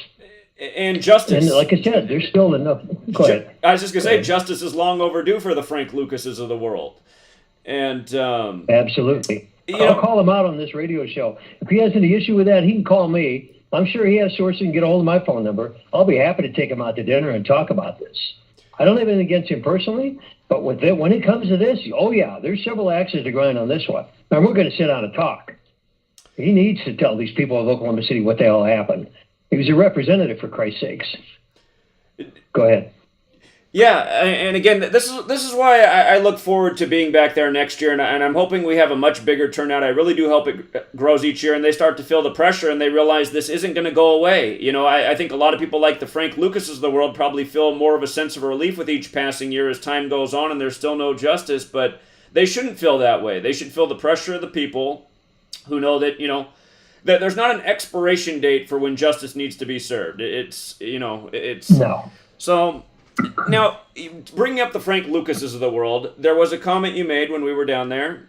And justice. And like I said, there's still enough. Go ahead. I was just going to say, justice is long overdue for the Frank Lucases of the world. And absolutely. I'll call him out on this radio show. If he has any issue with that, he can call me. I'm sure he has sources and get a hold of my phone number. I'll be happy to take him out to dinner and talk about this. I don't have anything against him personally, but when it comes to this, oh yeah, there's several axes to grind on this one. And we're going to sit down and talk. He needs to tell these people of Oklahoma City what the hell happened. He was a representative, for Christ's sakes. Go ahead. Yeah, and again, this is why I look forward to being back there next year, and I'm hoping we have a much bigger turnout. I really do hope it grows each year, and they start to feel the pressure, and they realize this isn't going to go away. You know, I think a lot of people like the Frank Lucases of the world probably feel more of a sense of relief with each passing year as time goes on, and there's still no justice, but they shouldn't feel that way. They should feel the pressure of the people who know that, that there's not an expiration date for when justice needs to be served. It's No. So... Now, bringing up the Frank Lucases of the world, there was a comment you made when we were down there,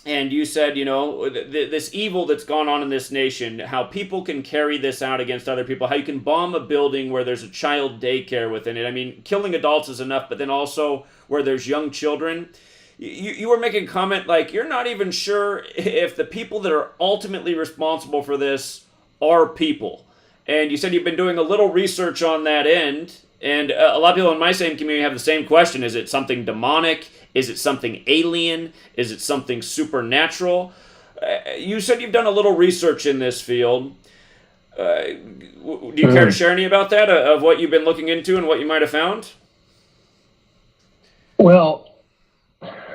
and you said, this evil that's gone on in this nation, how people can carry this out against other people, how you can bomb a building where there's a child daycare within it. I mean, killing adults is enough, but then also where there's young children. You were making a comment like, you're not even sure if the people that are ultimately responsible for this are people. And you said you've been doing a little research on that end. And a lot of people in my same community have the same question. Is it something demonic? Is it something alien? Is it something supernatural? You said you've done a little research in this field. Do you care to share any about that, of what you've been looking into and what you might have found? Well,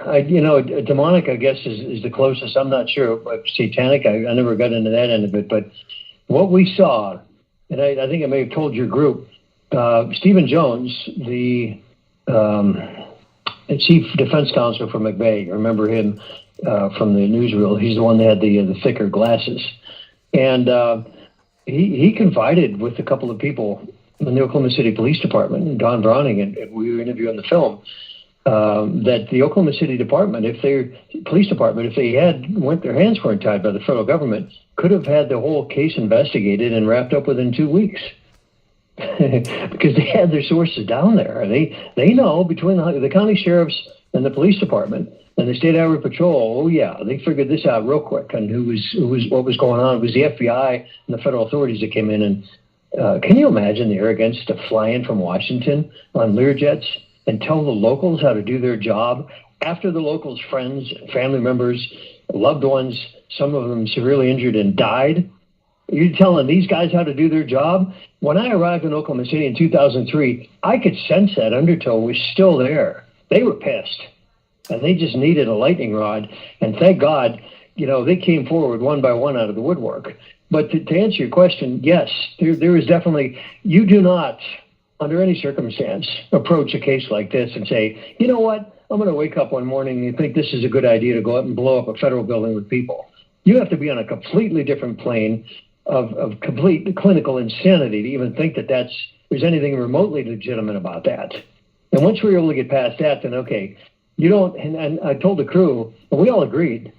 demonic, I guess, is the closest. I'm not sure. Satanic, I never got into that end of it. But what we saw, and I think I may have told your group, Stephen Jones, the chief defense counsel for McVeigh, remember him from the newsreel? He's the one that had the thicker glasses. And he confided with a couple of people in the Oklahoma City Police Department, Don Browning, and we were interviewing the film, that the Oklahoma City police department, if they their hands weren't tied by the federal government, could have had the whole case investigated and wrapped up within 2 weeks. Because they had their sources down there. They know between the county sheriffs and the police department and the state highway patrol. Oh yeah, they figured this out real quick on what was going on. It was the FBI and the federal authorities that came in. And can you imagine the arrogance to fly in from Washington on Learjets and tell the locals how to do their job after the locals' friends, family members, loved ones, some of them severely injured and died? You're telling these guys how to do their job? When I arrived in Oklahoma City in 2003, I could sense that undertow was still there. They were pissed, and they just needed a lightning rod. And thank God, they came forward one by one out of the woodwork. But to answer your question, yes, there is definitely, you do not, under any circumstance, approach a case like this and say, you know what, I'm going to wake up one morning and think this is a good idea to go out and blow up a federal building with people. You have to be on a completely different plane of complete clinical insanity to even think that there's anything remotely legitimate about that. And once we were able to get past that, then okay, you don't, and I told the crew, and we all agreed,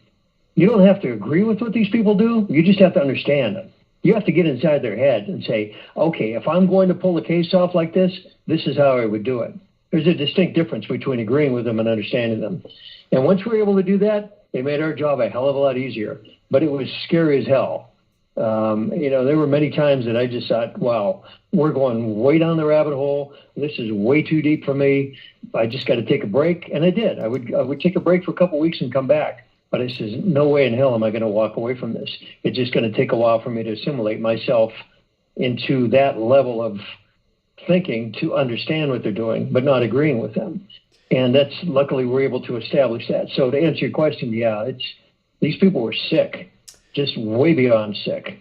you don't have to agree with what these people do, you just have to understand them. You have to get inside their head and say, okay, if I'm going to pull a case off like this is how I would do it. There's a distinct difference between agreeing with them and understanding them. And once we were able to do that, they made our job a hell of a lot easier. But it was scary as hell. There were many times that I just thought, wow, we're going way down the rabbit hole. This is way too deep for me. I just got to take a break. And I did. I would take a break for a couple of weeks and come back. But I said, no way in hell am I going to walk away from this. It's just going to take a while for me to assimilate myself into that level of thinking to understand what they're doing, but not agreeing with them. And that's, luckily, we're able to establish that. So to answer your question, yeah, these people were sick. Just way beyond sick.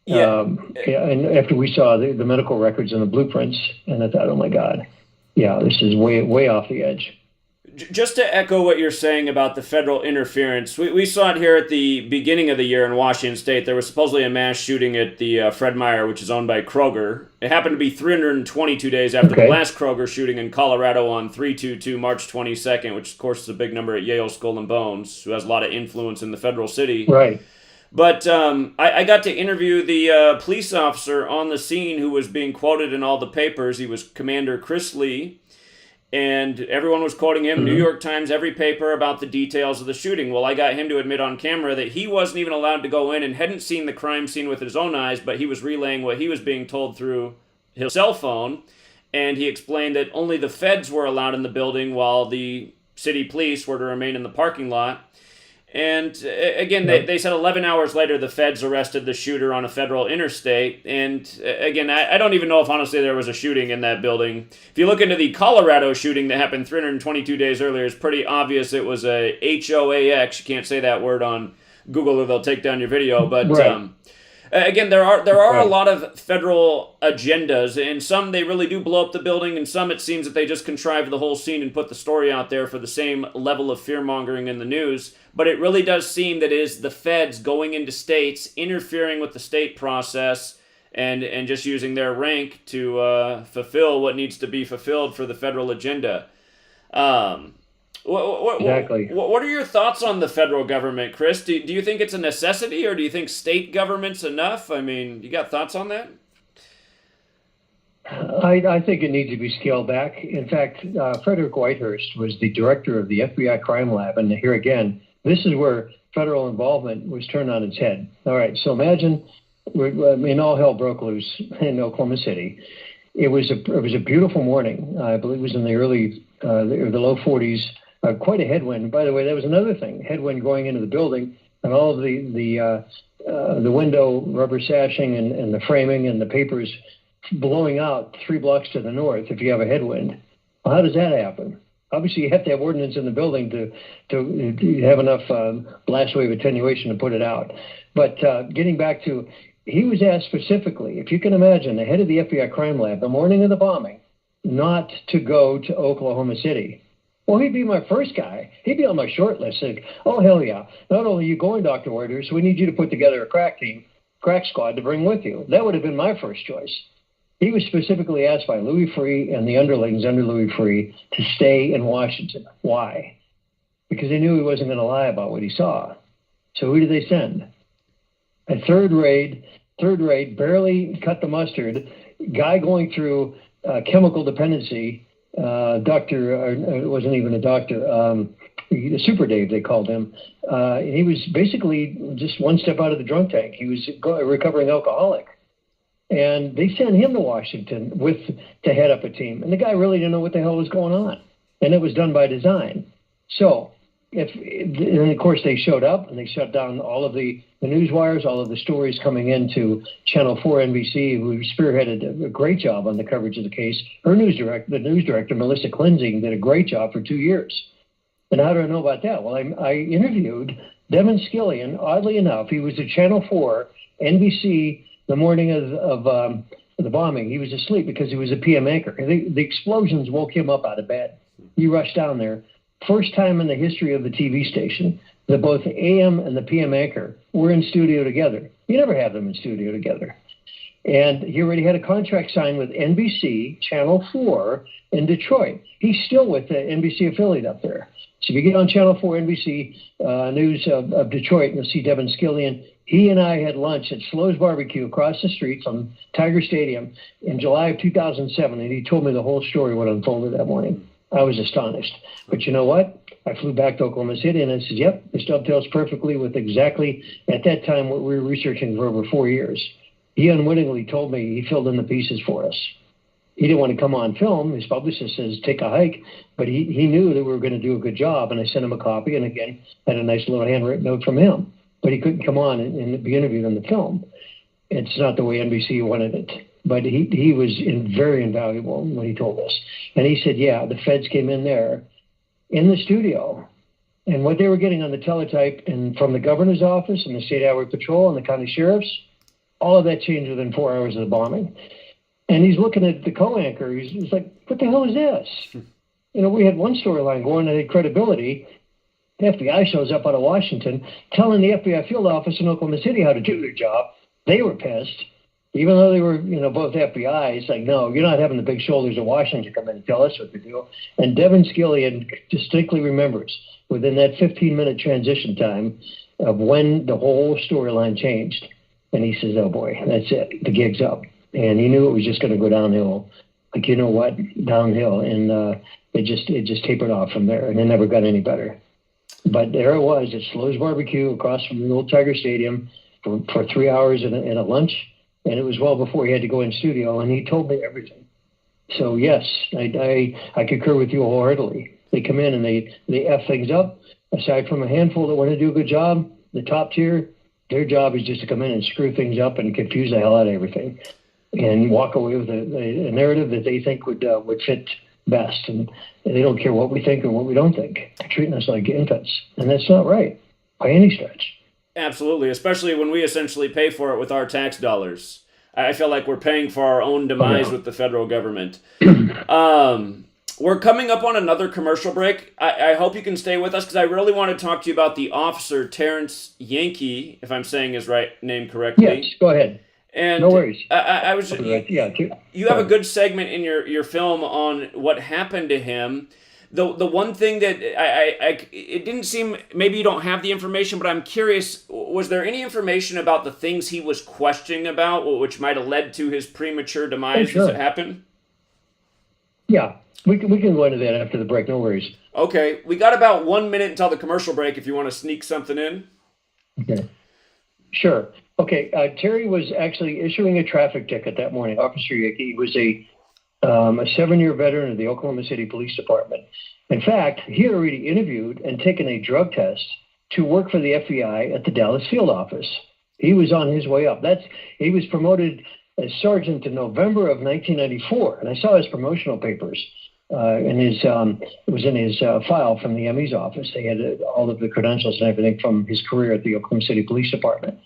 Yeah. And after we saw the medical records and the blueprints, and I thought, oh my God, yeah, this is way off the edge. Just to echo what you're saying about the federal interference, we saw it here at the beginning of the year in Washington State. There was supposedly a mass shooting at the Fred Meyer, which is owned by Kroger. It happened to be 322 days after the last Kroger shooting in Colorado on 3/22, March 22nd, which of course is a big number at Yale Skull and Bones, who has a lot of influence in the federal city. Right. But I got to interview the police officer on the scene who was being quoted in all the papers. He was Commander Chris Lee. And everyone was quoting him, New York Times, every paper about the details of the shooting. Well, I got him to admit on camera that he wasn't even allowed to go in and hadn't seen the crime scene with his own eyes, but he was relaying what he was being told through his cell phone. And he explained that only the feds were allowed in the building while the city police were to remain in the parking lot. And again, they said 11 hours later, the feds arrested the shooter on a federal interstate. And again, I don't even know if honestly there was a shooting in that building. If you look into the Colorado shooting that happened 322 days earlier, it's pretty obvious it was a HOAX. You can't say that word on Google or they'll take down your video. But again, there are a lot of federal agendas, and some they really do blow up the building, and some it seems that they just contrive the whole scene and put the story out there for the same level of fear-mongering in the news. But it really does seem that it is the feds going into states, interfering with the state process, and just using their rank to fulfill what needs to be fulfilled for the federal agenda. Exactly. What are your thoughts on the federal government, Chris? Do you think it's a necessity, or do you think state government's enough? I mean, you got thoughts on that? I think it needs to be scaled back. In fact, Frederick Whitehurst was the director of the FBI crime lab. And here again, this is where federal involvement was turned on its head. All right, so imagine all hell broke loose in Oklahoma City. It was a beautiful morning. I believe it was in the the low 40s. Quite a headwind. By the way, that was another thing. Headwind going into the building, and all of the window rubber sashing and the framing and the papers blowing out 3 blocks to the north if you have a headwind. Well, how does that happen? Obviously, you have to have ordnance in the building to have enough blast wave attenuation to put it out. But getting back to, he was asked specifically, if you can imagine, the head of the FBI crime lab, the morning of the bombing, not to go to Oklahoma City. Well, he'd be my first guy. He'd be on my short list. Like, oh, hell yeah. Not only are you going, Dr. Whitehurst, we need you to put together a crack squad to bring with you. That would have been my first choice. He was specifically asked by Louis Freeh and the underlings under Louis Freeh to stay in Washington. Why? Because they knew he wasn't going to lie about what he saw. So who did they send? A third rate, barely cut the mustard, guy going through chemical dependency, it wasn't even a doctor, Super Dave, they called him. He was basically just one step out of the drunk tank. He was a recovering alcoholic. And they sent him to Washington to head up a team. And the guy really didn't know what the hell was going on. And it was done by design. So, and of course they showed up and they shut down all of the news wires, all of the stories coming into Channel 4 NBC, who spearheaded a great job on the coverage of the case. The news director, Melissa Klinzing, did a great job for 2 years. And how do I know about that? Well, I interviewed Devin Scillian. Oddly enough, he was at Channel 4 NBC the morning of the bombing. He was asleep because he was a PM anchor. The explosions woke him up out of bed. He rushed down there. First time in the history of the TV station that both AM and the PM anchor were in studio together. You never have them in studio together. And he already had a contract signed with NBC, Channel 4 in Detroit. He's still with the NBC affiliate up there. So if you get on Channel 4 NBC News of Detroit, and you'll see Devin Scillian. He and I had lunch at Slo's Barbecue across the street from Tiger Stadium in July of 2007, and he told me the whole story, what unfolded that morning. I was astonished. But you know what? I flew back to Oklahoma City, and I said, yep, this dovetails perfectly with exactly, at that time, what we were researching for over 4 years. He unwittingly told me he filled in the pieces for us. He didn't want to come on film. His publicist says, take a hike. But he knew that we were going to do a good job, and I sent him a copy, and again, had a nice little handwritten note from him. But he couldn't come on and be interviewed on the film. It's not the way NBC wanted it. But he was very invaluable in what he told us. And he said, yeah, the feds came in there in the studio. And what they were getting on the teletype and from the governor's office and the state highway patrol and the county sheriffs, all of that changed within 4 hours of the bombing. And he's looking at the co-anchor. He's like, what the hell is this? You know, we had one storyline going that had credibility. The FBI shows up out of Washington telling the FBI field office in Oklahoma City how to do their job. They were pissed. Even though they were, both FBI, it's like, no, you're not having the big shoulders of Washington come in and tell us what to do. And Devin Scillian distinctly remembers within that 15-minute transition time of when the whole storyline changed. And he says, oh boy, that's it. The gig's up. And he knew it was just going to go downhill. Like, you know what? Downhill. And it just tapered off from there. And it never got any better. But there it was at Slo's Barbecue across from the old Tiger Stadium for 3 hours and a lunch. And it was well before he had to go in studio, and he told me everything. So, yes, I concur with you wholeheartedly. They come in and they F things up. aside from a handful that want to do a good job, the top tier, their job is just to come in and screw things up and confuse the hell out of everything and walk away with a narrative that they think would fit best. And they don't care what we think or what we don't think. They're treating us like infants. And that's not right by any stretch. Absolutely, especially when we essentially pay for it with our tax dollars. I feel like we're paying for our own demise with the federal government. We're coming up on another commercial break. I hope you can stay with us because I really want to talk to you about the officer, Terence Yeakey, if I'm saying his name correctly. Yes, go ahead. And no worries. I was. You have a good segment in your film on what happened to him. The one thing that it didn't seem, maybe you don't have the information, but I'm curious, was there any information about the things he was questioning about, which might have led to his premature demise? Sure. Does it happen? Yeah, we can go into that after the break, no worries. Okay, we got about 1 minute until the commercial break if you want to sneak something in. Okay, sure. Okay, Terry was actually issuing a traffic ticket that morning. Officer Yeakey was a 7-year veteran of the Oklahoma City Police Department. In fact, he had already interviewed and taken a drug test to work for the FBI at the Dallas field office. He was on his way up. He was promoted as sergeant in November of 1994, and I saw his promotional papers. It was in his file from the ME's office. They had all of the credentials and everything from his career at the Oklahoma City Police Department.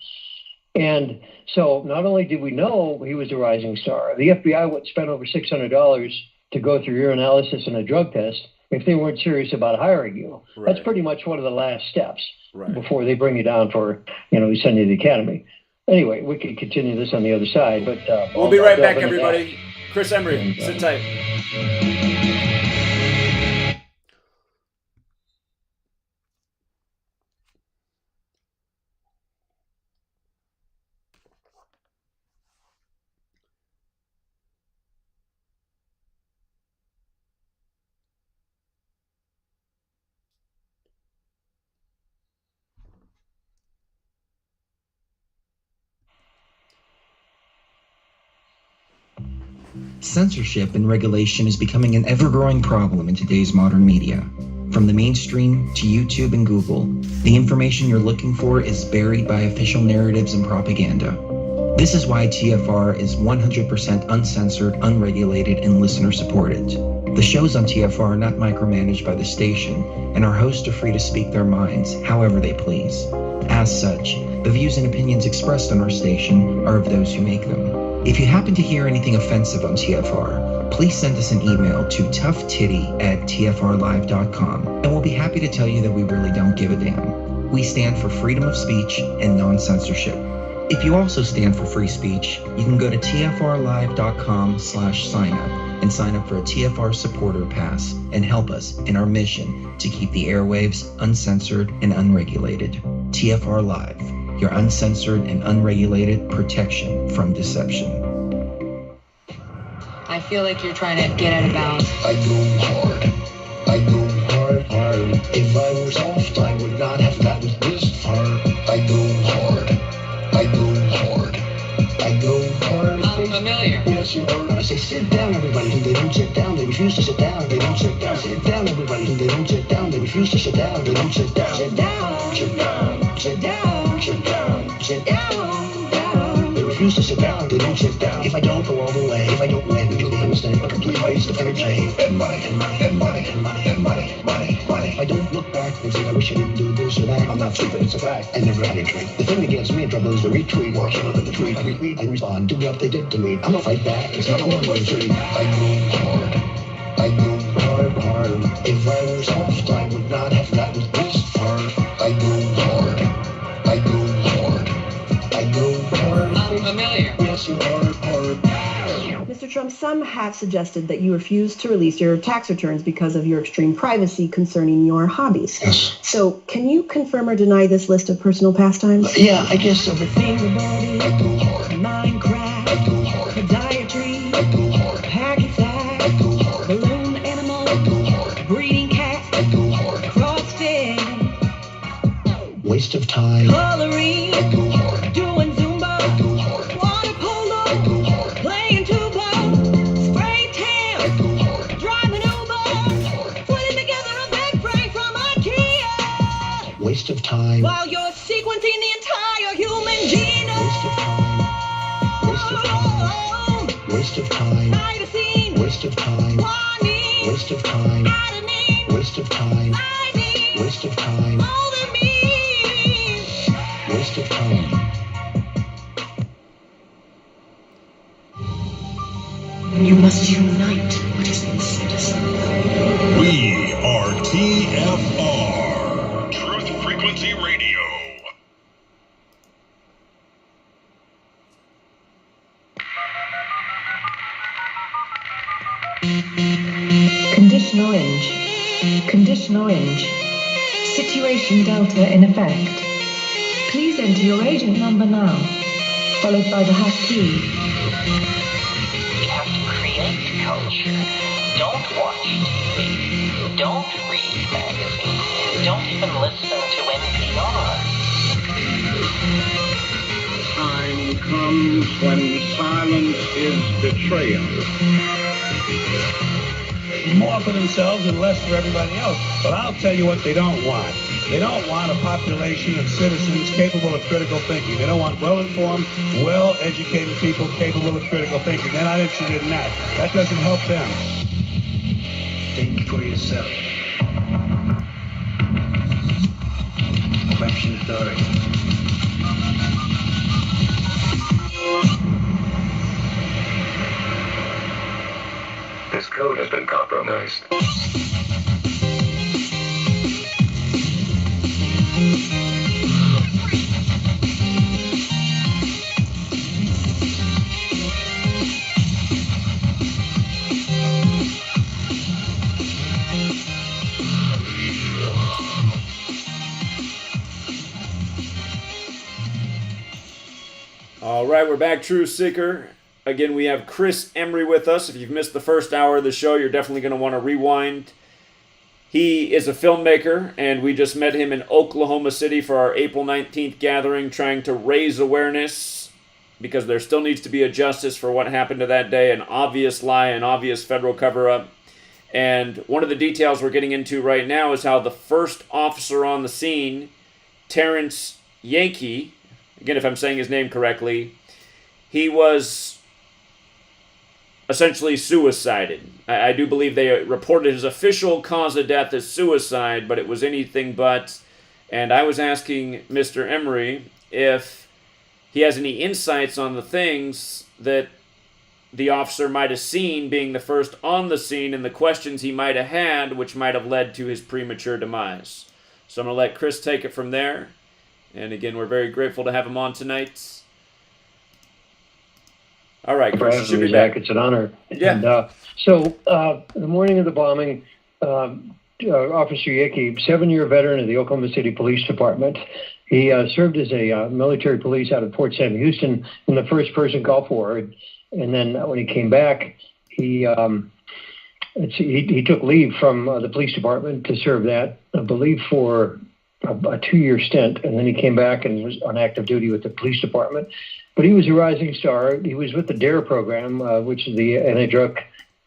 And so not only did we know he was a rising star, the FBI would spend over $600 to go through your analysis and a drug test if they weren't serious about hiring you. Right. That's pretty much one of the last steps before they bring you down for, send you to the academy. Anyway, we can continue this on the other side, but we'll be right back, everybody. Chris Emery, sit tight. Censorship and regulation is becoming an ever-growing problem in today's modern media. From the mainstream to YouTube and Google, the information you're looking for is buried by official narratives and propaganda. This is why TFR is 100% uncensored, unregulated, and listener-supported. The shows on TFR are not micromanaged by the station, and our hosts are free to speak their minds however they please. As such, the views and opinions expressed on our station are of those who make them. If you happen to hear anything offensive on TFR, please send us an email to toughtitty@tfrlive.com, and we'll be happy to tell you that we really don't give a damn. We stand for freedom of speech and non-censorship. If you also stand for free speech, you can go to tfrlive.com/signup and sign up for a TFR supporter pass and help us in our mission to keep the airwaves uncensored and unregulated. TFR Live, your uncensored and unregulated protection from deception. I feel like you're trying to get out of bounds. I go hard. I go hard. If I were soft, I would not have gotten this far. I go hard. I go hard. I go hard. I'm familiar. Yes, you are. I say, sit down, everybody. And they don't sit down. They refuse to sit down. They don't sit down. Sit down, everybody. And they don't sit down. They refuse to sit down. They don't sit down. Sit down. Sit down. Sit down. Sit down. Sit down. They refuse to sit down. They don't sit down. If I don't go all the way, if I don't win, it'll be a mistake. A complete waste of energy and money and money and money and money and money. I don't look back and say I wish I didn't do this or that. I'm not stupid, it's a fact. I never had a drink. The thing that gets me in trouble is the retweet or killer than the tweet. I retweet and respond to what they did to me. I'm gonna fight back. It's not a one-way street. I go hard. I go hard. If I were soft, I would not have gotten this far. I go hard. I go hard. I go hard. I'm familiar. Yes, you are hard. Mr. Trump, some have suggested that you refused to release your tax returns because of your extreme privacy concerning your hobbies. Yes. So, can you confirm or deny this list of personal pastimes? Yeah, I guess so. Fingerbody, I go hard. Minecraft, I go hard. Podiatry, I go hard. hacky sack, I go hard. balloon animal, I go hard. breeding cats, I go hard. CrossFit, Waste of time. coloring, I go hard. doing Zumba, I go hard. water polo, I go hard. playing tuba, spray tan, I go hard. driving Uber, I go hard. putting together a big frame from IKEA. of time, waste of time, waste of time, waste of time, waste of time, waste of time. You must unite what is inside us. We are TFR, Truth Frequency Radio. Condition orange. Condition orange. Situation Delta in effect. Please enter your agent number now, followed by the hash key. You have to create culture. Don't watch TV. Don't read magazines. Don't even listen to NPR. Time comes when silence is betrayal. More for themselves and less for everybody else. But I'll tell you what they don't want. They don't want a population of citizens capable of critical thinking. They don't want well-informed, well-educated people capable of critical thinking. They're not interested in that. That doesn't help them. Think for yourself. Question authority. This code has been compromised. All right, we're back, Truth Seeker. Again, we have Chris Emery with us. If you've missed the first hour of the show, you're definitely going to want to rewind. He is a filmmaker, and we just met him in Oklahoma City for our April 19th gathering, trying to raise awareness because there still needs to be a justice for what happened to that day, an obvious lie, an obvious federal cover-up. And one of the details we're getting into right now is how the first officer on the scene, Terence Yeakey, again, if I'm saying his name correctly, he was essentially suicided. I do believe they reported his official cause of death as suicide, but it was anything but. And I was asking Mr. Emery if he has any insights on the things that the officer might have seen being the first on the scene and the questions he might have had, which might have led to his premature demise. So I'm going to let Chris take it from there. And again, we're very grateful to have him on tonight. All right, Chris, you should be back. It's an honor. Yeah. And, the morning of the bombing, Officer Yeakey, 7-year veteran of the Oklahoma City Police Department, he served as a military police out of Fort Sam Houston in the First Persian Gulf War. And then when he came back, he took leave from the police department to serve that, I believe, for a 2-year stint. And then he came back and was on active duty with the police department. But he was a rising star. He was with the DARE program, which is the anti-drug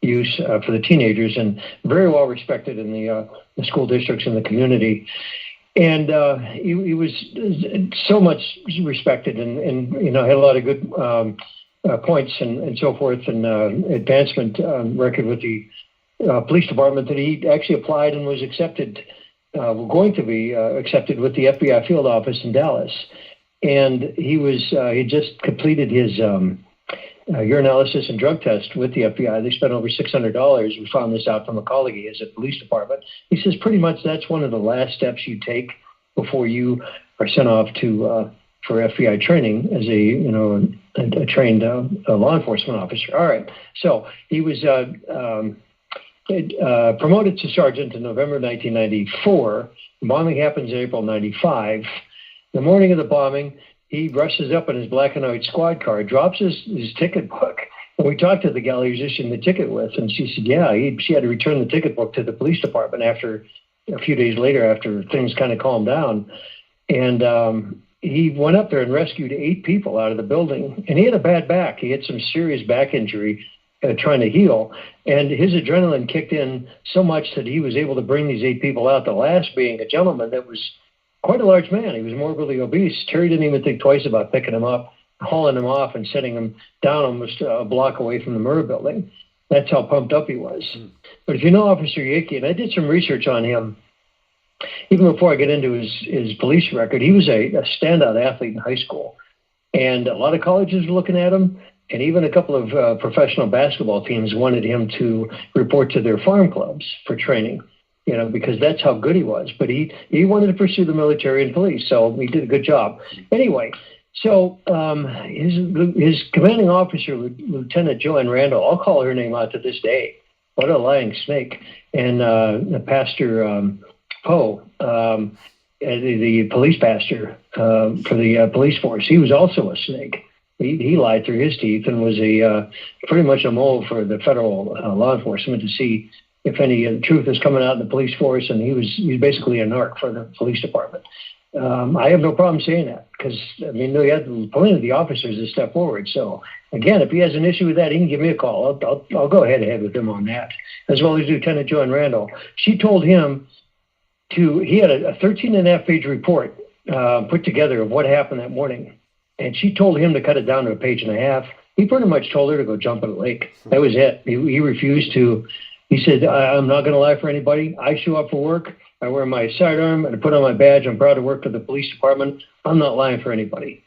use for the teenagers, and very well respected in the school districts and the community. And he was so much respected and had a lot of good points and so forth, and advancement record with the police department, that he actually applied and was accepted, going to be accepted with the FBI field office in Dallas. And he just completed his urinalysis and drug test with the FBI. They spent over $600. We found this out from a colleague he has at the police department. He says pretty much that's one of the last steps you take before you are sent off to for FBI training as a trained law enforcement officer. All right. So he was promoted to sergeant in November 1994. The bombing happens in April 95. The morning of the bombing, he rushes up in his black and white squad car, drops his ticket book. And we talked to the gal he was issuing the ticket with, and she said, she had to return the ticket book to the police department after a few days later, after things kind of calmed down. And he went up there and rescued 8 people out of the building. And he had a bad back. He had some serious back injury trying to heal. And his adrenaline kicked in so much that he was able to bring these 8 people out, the last being a gentleman that was quite a large man. He was morbidly obese. Terry didn't even think twice about picking him up. hauling him off and setting him down almost a block away from the murder building. That's how pumped up he was. But if you know Officer Yeakey, and I did some research on him, even before I get into his police record, he was a standout athlete in high school. And a lot of colleges were looking at him, and even a couple of professional basketball teams wanted him to report to their farm clubs for training, because that's how good he was. But he wanted to pursue the military and police, so he did a good job. Anyway, so his commanding officer, Lieutenant Joanne Randall, I'll call her name out to this day. What a lying snake. And Pastor Poe, the police pastor for the police force, he was also a snake. He lied through his teeth and was pretty much a mole for the federal law enforcement to see if any truth is coming out in the police force, and he was basically a narc for the police department. I have no problem saying that because, he had plenty of the officers to step forward. So, again, if he has an issue with that, he can give me a call. I'll go head-to-head with him on that, as well as Lieutenant Joanne Randall. She told him he had a 13.5-page report put together of what happened that morning, and she told him to cut it down to a page and a half. He pretty much told her to go jump in a lake. That was it. He refused to. He said, I'm not going to lie for anybody. I show up for work. I wear my sidearm and I put on my badge. I'm proud to work for the police department. I'm not lying for anybody.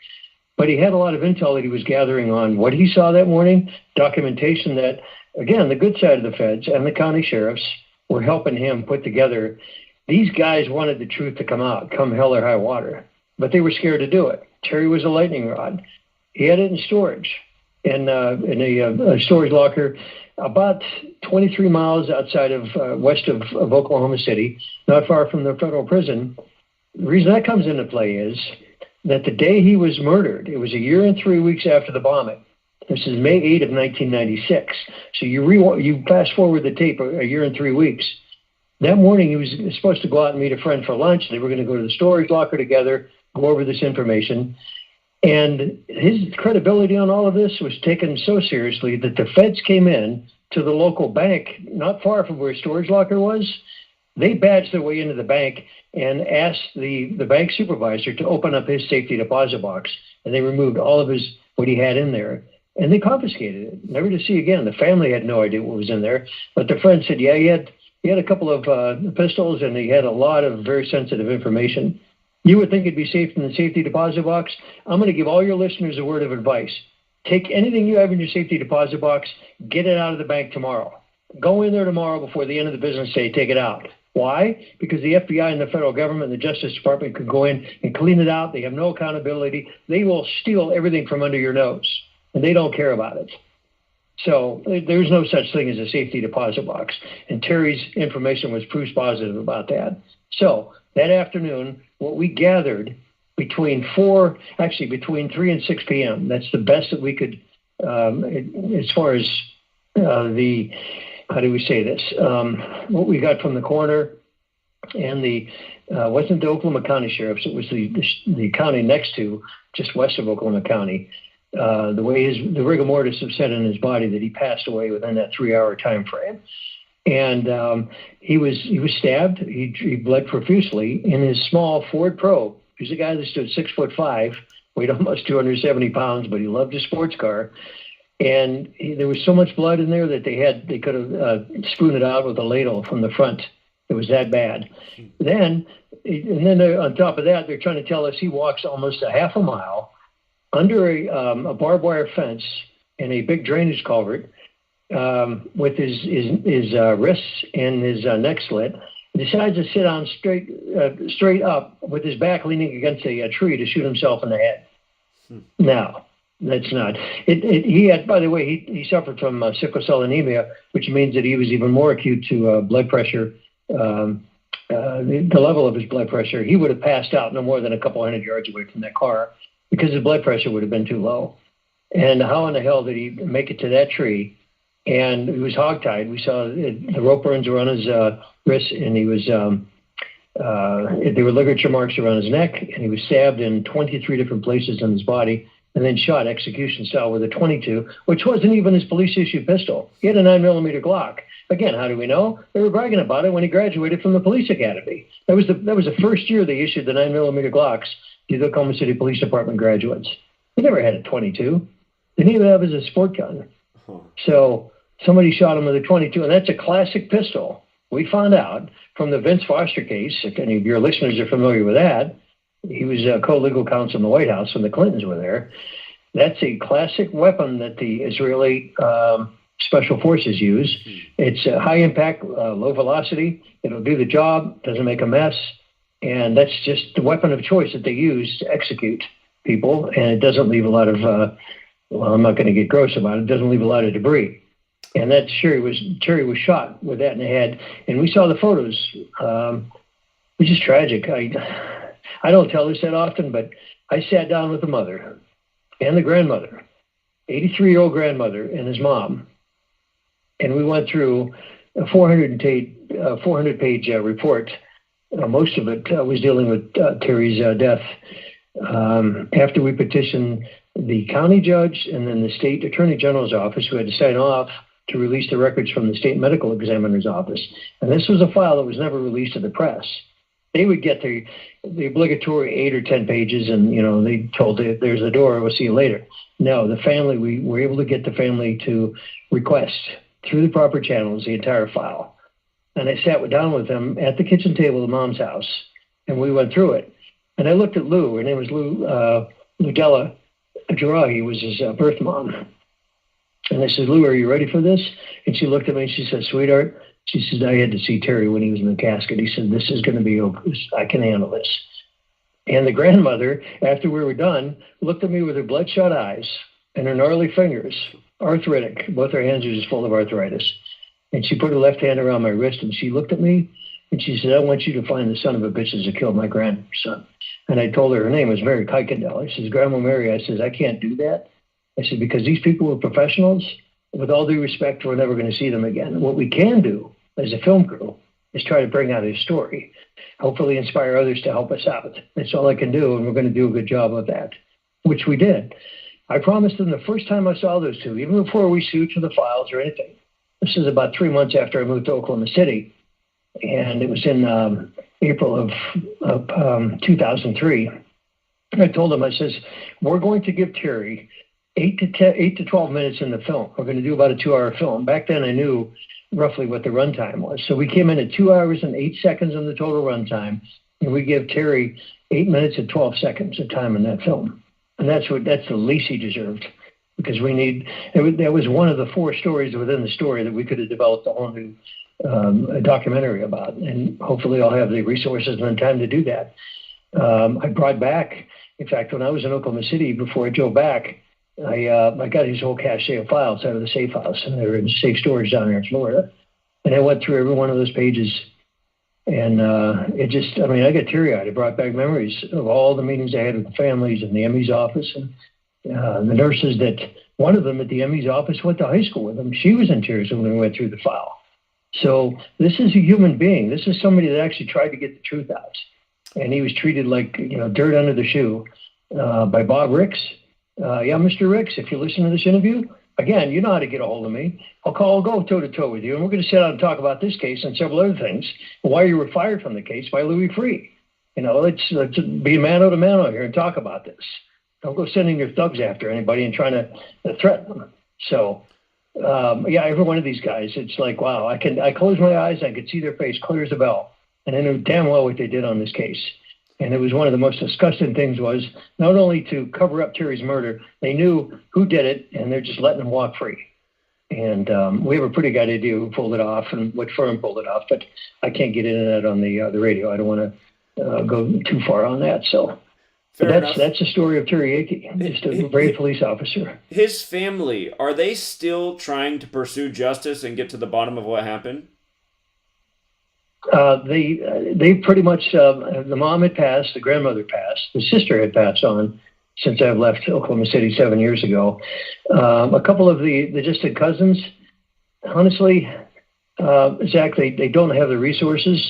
But he had a lot of intel that he was gathering on what he saw that morning, documentation that, again, the good side of the feds and the county sheriffs were helping him put together. These guys wanted the truth to come out, come hell or high water, but they were scared to do it. Terry was a lightning rod. He had it in storage in a storage locker about 23 miles outside of west of Oklahoma City, not far from the federal prison. The reason that comes into play is that the day he was murdered, it was a year and 3 weeks after the bombing. This is May 8 of 1996. So you fast forward the tape a year and 3 weeks. That morning, he was supposed to go out and meet a friend for lunch. They were going to go to the storage locker together, go over this information. And his credibility on all of this was taken so seriously that the feds came in to the local bank, not far from where his storage locker was. They badged their way into the bank and asked the bank supervisor to open up his safety deposit box. And they removed all of what he had in there. And they confiscated it, never to see again. The family had no idea what was in there. But the friend said, yeah, he had a couple of pistols, and he had a lot of very sensitive information. You would think it'd be safe in the safety deposit box. I'm going to give all your listeners a word of advice. Take anything you have in your safety deposit box, get it out of the bank tomorrow. Go in there tomorrow before the end of the business day, take it out. Why? Because the FBI and the federal government and the Justice Department could go in and clean it out. They have no accountability. They will steal everything from under your nose, and they don't care about it. So there's no such thing as a safety deposit box. And Terry's information was proof positive about that. So that afternoon, what we gathered between 3 and 6 p.m., that's the best that we could, as far as how do we say this? What we got from the coroner and wasn't the Oklahoma County Sheriff's, it was the county next to, just west of Oklahoma County. The way the rigor mortis have set in his body that he passed away within that 3-hour time frame. And he was stabbed. He bled profusely in his small Ford Probe. He's a guy that stood 6'5", weighed almost 270 pounds, but he loved his sports car. And there was so much blood in there that they could have spooned it out with a ladle from the front. It was that bad. Then on top of that, they're trying to tell us he walks almost a half a mile under a barbed wire fence in a big drainage culvert with his wrists and his neck slit. He decides to sit down straight up with his back leaning against a tree to shoot himself in the head. Now, that's not. He had, by the way, he suffered from sickle cell anemia, which means that he was even more acute to blood pressure. The level of his blood pressure, he would have passed out no more than a couple hundred yards away from that car because his blood pressure would have been too low. And how in the hell did he make it to that tree? And he was hogtied. We saw the rope burns were on his wrists, and he was there were ligature marks around his neck, and he was stabbed in 23 different places on his body, and then shot execution style with a .22, which wasn't even his police-issued pistol. He had a 9mm Glock. Again, how do we know? They were bragging about it when he graduated from the police academy. That was the first year they issued the 9mm Glocks to the Oklahoma City Police Department graduates. He never had a 22. Didn't even have it as a sport gun. So somebody shot him with a 22, and that's a classic pistol. We found out from the Vince Foster case, if any of your listeners are familiar with that, he was co-legal counsel in the White House when the Clintons were there. That's a classic weapon that the Israeli Special Forces use. It's high impact, low velocity. It'll do the job, doesn't make a mess. And that's just the weapon of choice that they use to execute people. And it doesn't leave a lot of, well, I'm not going to get gross about it. It doesn't leave a lot of debris. And that Terry was shot with that in the head. And we saw the photos. Which is tragic. I don't tell this that often, but I sat down with the mother and the grandmother, 83-year-old grandmother and his mom, and we went through a 400-page report. Most of it was dealing with Terry's death. After we petitioned the county judge and then the state attorney general's office, who had to sign off to release the records from the state medical examiner's office. And this was a file that was never released to the press. They would get the obligatory 8 or 10 pages, and they told it, there's the door, we'll see you later. No, the family, we were able to get the family to request through the proper channels the entire file. And I sat down with them at the kitchen table of Mom's house, and we went through it. And I looked at Lou. Her name was Ludella Jarahi, was his birth mom. And I said, Lou, are you ready for this? And she looked at me and she said, sweetheart, she said, I had to see Terry when he was in the casket. He said, this is going to be okay. I can handle this. And the grandmother, after we were done, looked at me with her bloodshot eyes and her gnarly fingers, arthritic. Both her hands were just full of arthritis. And she put her left hand around my wrist and she looked at me and she said, I want you to find the son of a bitches that killed my grandson. And I told her name was Mary Kuykendall. I says, Grandma Mary, I says, I can't do that. I said, because these people were professionals. With all due respect, we're never going to see them again. What we can do as a film crew is try to bring out his story, hopefully inspire others to help us out. That's all I can do, and we're going to do a good job of that, which we did. I promised them the first time I saw those two, even before we sued for the files or anything. This is about 3 months after I moved to Oklahoma City, and it was in April of 2003. I told them, I says, we're going to give Terry 8 to 12 minutes in the film. We're going to do about a 2-hour film. Back then, I knew roughly what the runtime was. So we came in at 2 hours and 8 seconds on the total runtime, and we gave Terry 8 minutes and 12 seconds of time in that film. And that's the least he deserved, because that was one of the 4 stories within the story that we could have developed a whole new documentary about. And hopefully I'll have the resources and the time to do that. I brought back, in fact, when I was in Oklahoma City, before I drove back, I got his whole cache of files out of the safe house, and they were in safe storage down there in Florida. And I went through every one of those pages, and I got teary-eyed. It brought back memories of all the meetings I had with the families in the Emmy's office, and the nurses that, one of them at the Emmy's office went to high school with them. She was in tears when we went through the file. So this is a human being. This is somebody that actually tried to get the truth out. And he was treated like, dirt under the shoe by Bob Ricks. Yeah, Mr. Ricks, if you listen to this interview, again, you know how to get a hold of me. I'll go toe-to-toe with you, and we're going to sit down and talk about this case and several other things. Why you were fired from the case by Louis Freeh. Let's be mano to mano here and talk about this. Don't go sending your thugs after anybody and trying to threaten them. So, every one of these guys, it's like, wow, I closed my eyes, I could see their face clear as a bell, and I knew damn well what they did on this case. And it was one of the most disgusting things was not only to cover up Terry's murder, they knew who did it, and they're just letting him walk free. And we have a pretty good idea who pulled it off and what firm pulled it off, but I can't get into that on the radio. I don't want to go too far on that. So that's the story of Terry Yeakey, just a brave police officer. His family, are they still trying to pursue justice and get to the bottom of what happened? They pretty much, the mom had passed, the grandmother passed, the sister had passed on since I've left Oklahoma City 7 years ago. A couple of the distant cousins, honestly, Zach, they don't have the resources,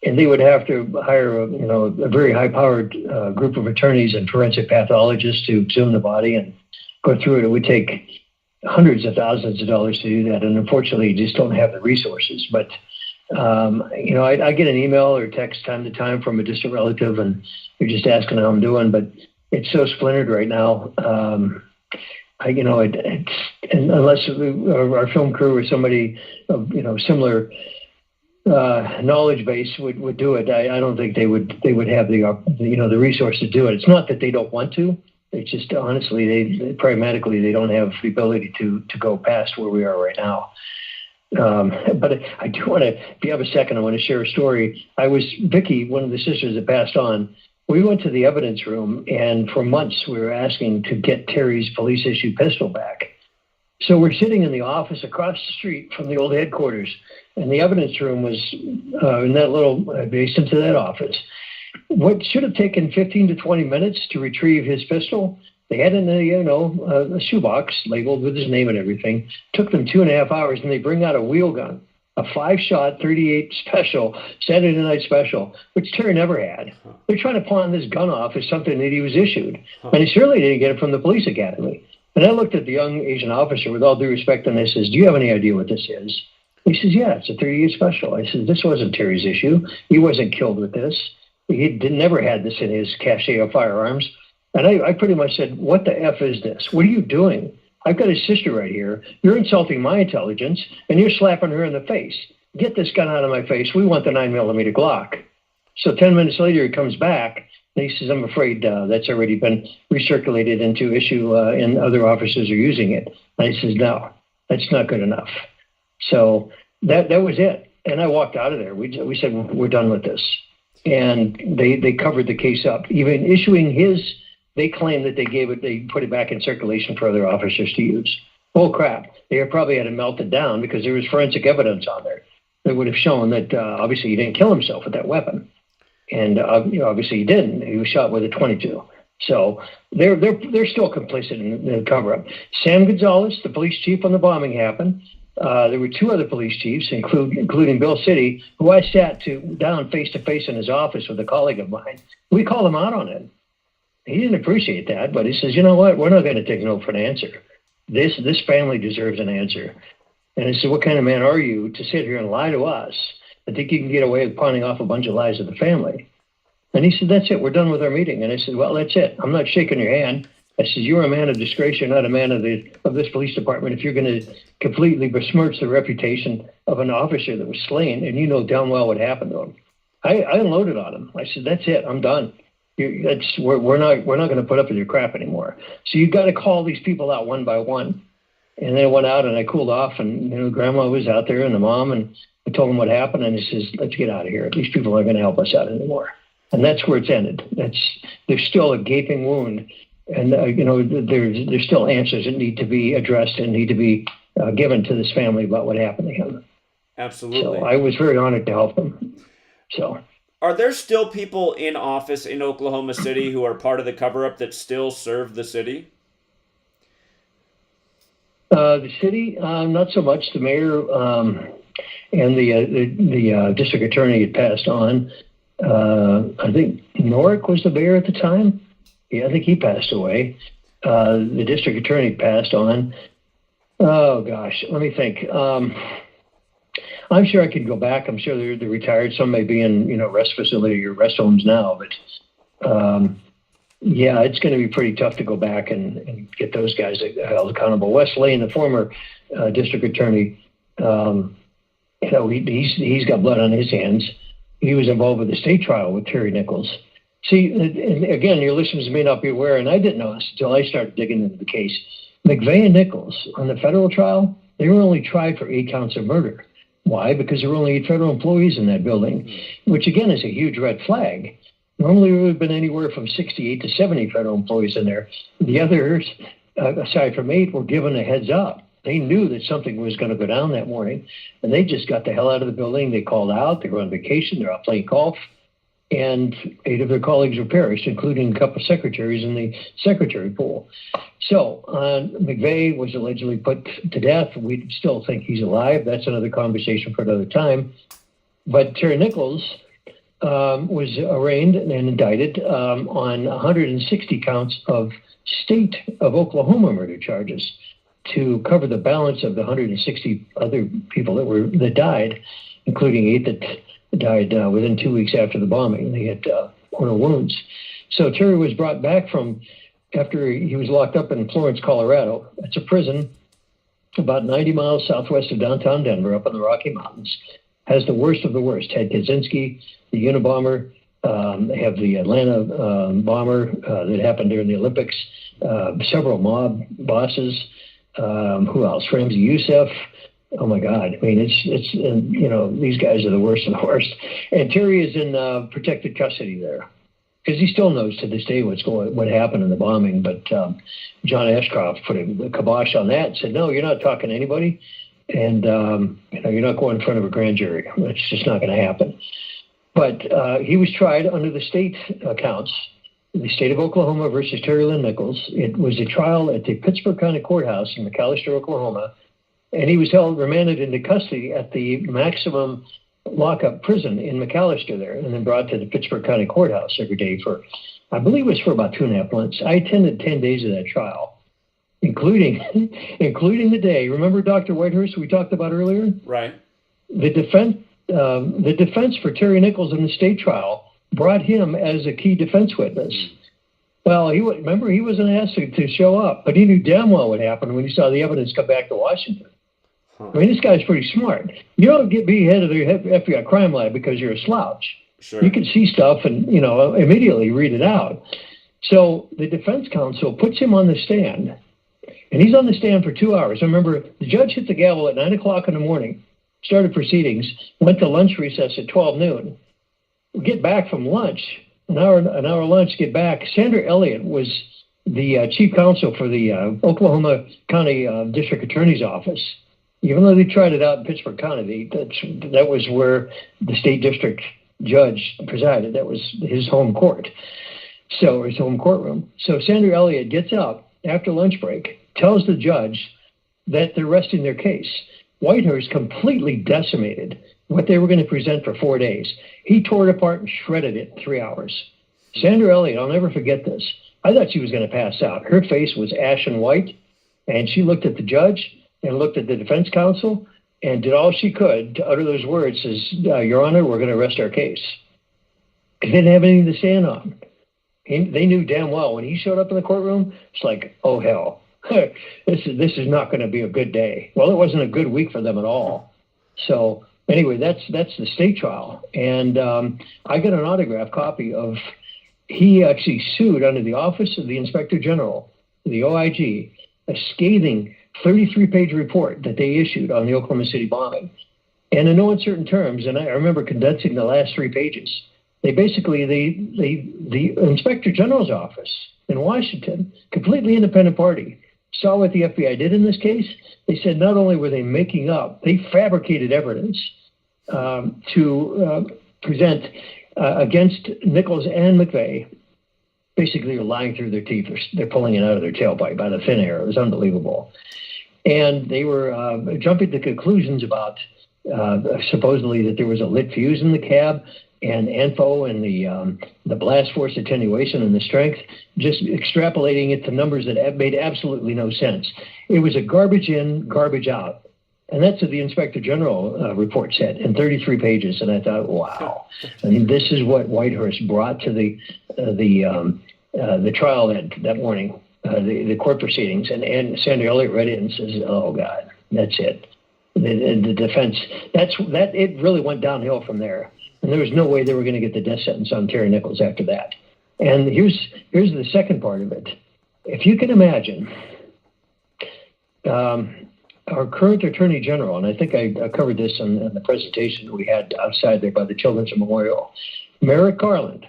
and they would have to hire a very high-powered group of attorneys and forensic pathologists to exhume the body and go through it. It would take hundreds of thousands of dollars to do that, and unfortunately, you just don't have the resources. But I get an email or text time to time from a distant relative, and they're just asking how I'm doing. But it's so splintered right now. Unless our film crew or somebody of similar knowledge base would do it, I don't think they would have the resource to do it. It's not that they don't want to. It's just honestly, pragmatically, they don't have the ability to go past where we are right now. But I do want to, if you have a second, I want to share a story. Vicky, one of the sisters that passed on, we went to the evidence room, and for months we were asking to get Terry's police-issued pistol back. So we're sitting in the office across the street from the old headquarters, and the evidence room was in that little basement to that office. What should have taken 15 to 20 minutes to retrieve his pistol, they had in a shoebox labeled with his name and everything. Took them 2.5 hours, and they bring out a wheel gun, a 5-shot 38 special, Saturday night special, which Terry never had. They're trying to pawn this gun off as something that he was issued, and he certainly didn't get it from the police academy. And I looked at the young Asian officer with all due respect, and I says, "Do you have any idea what this is?" He says, "Yeah, it's a 38 special." I said, "This wasn't Terry's issue. He wasn't killed with this. He never had this in his cache of firearms." And I pretty much said, "What the F is this? What are you doing? I've got his sister right here. You're insulting my intelligence, and you're slapping her in the face. Get this gun out of my face. We want the 9mm Glock." So 10 minutes later, he comes back, and he says, "I'm afraid that's already been recirculated into issue, and other officers are using it." And I says, "No, that's not good enough." So that was it. And I walked out of there. We said, "We're done with this." And they covered the case up. Even issuing his, they claim that they put it back in circulation for other officers to use. Oh, crap. They probably had it melted down because there was forensic evidence on there that would have shown that obviously he didn't kill himself with that weapon. And obviously he didn't. He was shot with a .22. So they're still complicit in the cover-up. Sam Gonzalez, the police chief when the bombing happened, there were 2 other police chiefs, including Bill City, who I sat down face-to-face in his office with a colleague of mine. We called him out on it. He didn't appreciate that, but he says, "You know what? We're not going to take no for an answer. This family deserves an answer." And I said, "What kind of man are you to sit here and lie to us? I think you can get away with pawning off a bunch of lies of the family." And he said, "That's it. We're done with our meeting." And I said, "Well, that's it. I'm not shaking your hand." I said, "You're a man of disgrace. You're not a man of this police department. If you're going to completely besmirch the reputation of an officer that was slain, and you know damn well what happened to him." I unloaded on him. I said, "That's it. I'm done. We're not going to put up with your crap anymore. So you've got to call these people out one by one." And then I went out and I cooled off, and Grandma was out there and the mom, and I told them what happened, and he says, "Let's get out of here. These people aren't going to help us out anymore." And that's where it's ended. There's still a gaping wound, and there's still answers that need to be addressed and need to be given to this family about what happened to him. Absolutely. So I was very honored to help them. So. Are there still people in office in Oklahoma City who are part of the cover-up that still serve the city? The city, not so much. The mayor and the district attorney had passed on. I think Norick was the mayor at the time. Yeah, I think he passed away. The district attorney passed on. Oh, gosh, let me think. I'm sure I could go back. I'm sure they're retired. Some may be in, rest facility or rest homes now. But, yeah, it's going to be pretty tough to go back and get those guys held accountable. Wes Lane, the former district attorney, he's got blood on his hands. He was involved with the state trial with Terry Nichols. See, and again, your listeners may not be aware, and I didn't know this until I started digging into the case. McVeigh and Nichols, on the federal trial, they were only tried for 8 counts of murder. Why? Because there were only 8 federal employees in that building, which again is a huge red flag. Normally there would have been anywhere from 68 to 70 federal employees in there. The others, aside from 8, were given a heads up. They knew that something was going to go down that morning, and they just got the hell out of the building. They called out. They were on vacation. They're out playing golf. And 8 of their colleagues were perished, including a couple of secretaries in the secretary pool. So McVeigh was allegedly put to death. We still think he's alive. That's another conversation for another time. But Terry Nichols was arraigned and indicted on 160 counts of state of Oklahoma murder charges to cover the balance of the 160 other people that died, including 8 that died within 2 weeks after the bombing. They had mortal wounds. So Terry was brought back after he was locked up in Florence, Colorado. It's a prison about 90 miles southwest of downtown Denver, up in the Rocky Mountains. Has the worst of the worst. Ted Kaczynski, the Unabomber. They have the Atlanta bomber that happened during the Olympics. Several mob bosses. Who else? Ramzi Youssef. Oh my God! I mean, it's these guys are the worst of the worst. And Terry is in protected custody there because he still knows to this day what happened in the bombing. But John Ashcroft put a kibosh on that and said, "No, you're not talking to anybody, and you're not going in front of a grand jury. It's just not going to happen." But he was tried under the state accounts. The state of Oklahoma versus Terry Lynn Nichols. It was a trial at the Pittsburgh County Courthouse in McAlester, Oklahoma, and he was remanded into custody at the maximum lockup prison in McAlester there, and then brought to the Pittsburgh County Courthouse every day for, I believe it was for about 2.5 months. I attended 10 days of that trial, including the day. Remember Dr. Whitehurst we talked about earlier? Right. The defense for Terry Nichols in the state trial brought him as a key defense witness. Well, he wasn't asked to show up, but he knew damn well what happened when he saw the evidence come back to Washington. I mean, this guy's pretty smart. You don't be head of the FBI crime lab because you're a slouch. Sure. You can see stuff and, immediately read it out. So the defense counsel puts him on the stand, and he's on the stand for 2 hours. I remember the judge hit the gavel at 9 o'clock in the morning, started proceedings, went to lunch recess at 12 noon. We get back from lunch, an hour lunch, get back. Sandra Elliott was the chief counsel for the Oklahoma County District Attorney's Office. Even though they tried it out in Pittsburgh County, that was where the state district judge presided. That was his home court, his home courtroom. So Sandra Elliott gets up after lunch break, tells the judge that they're resting their case. Whitehurst completely decimated what they were going to present for 4 days. He tore it apart and shredded it in 3 hours. Sandra Elliott, I'll never forget this. I thought she was going to pass out. Her face was ashen white, and she looked at the judge and looked at the defense counsel and did all she could to utter those words as, Your Honor, we're going to rest our case. Because they didn't have anything to stand on. They knew damn well when he showed up in the courtroom, it's like, oh, hell, this is not going to be a good day. Well, it wasn't a good week for them at all. So anyway, that's the state trial. And I got an autographed copy of, he actually sued under the Office of the Inspector General, the OIG, a scathing 33-page report that they issued on the Oklahoma City bombing. And in no uncertain terms, and I remember condensing the last 3 pages, the Inspector General's office in Washington, completely independent party, saw what the FBI did in this case. They said not only were they making up, they fabricated evidence to present against Nichols and McVeigh. Basically, they're lying through their teeth. They're pulling it out of their tailpipe, out of thin air. It was unbelievable. And they were jumping to conclusions about supposedly that there was a lit fuse in the cab and ANFO and the blast force attenuation and the strength, just extrapolating it to numbers that made absolutely no sense. It was a garbage in, garbage out. And that's what the Inspector General report said in 33 pages. And I thought, wow. I mean, this is what Whitehurst brought to the trial that morning, the court proceedings. And Sandra Elliott read it and says, oh, God, that's it. The defense, it really went downhill from there. And there was no way they were going to get the death sentence on Terry Nichols after that. And here's the second part of it. If you can imagine, our current Attorney General, and I think I covered this in the presentation that we had outside there by the Children's Memorial, Merrick Garland,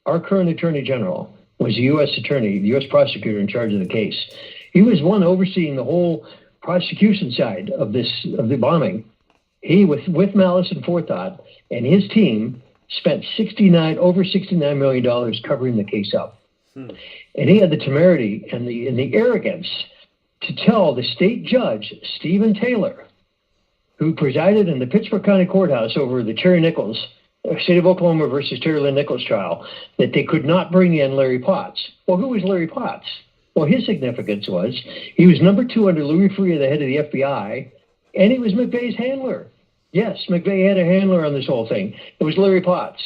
our current Attorney General, was the U.S. Attorney, the U.S. prosecutor in charge of the case. He was one overseeing the whole prosecution side of the bombing. He, with malice and forethought, and his team spent over $69 million covering the case up. And he had the temerity and the arrogance to tell the state judge, Stephen Taylor, who presided in the Pittsburgh County Courthouse over the Terry Nichols, State of Oklahoma versus Terry Lynn Nichols trial, that they could not bring in Larry Potts. Well, who was Larry Potts? Well, his significance was he was number 2 under Louis Freeh, the head of the FBI, and he was McVeigh's handler. Yes, McVeigh had a handler on this whole thing. It was Larry Potts.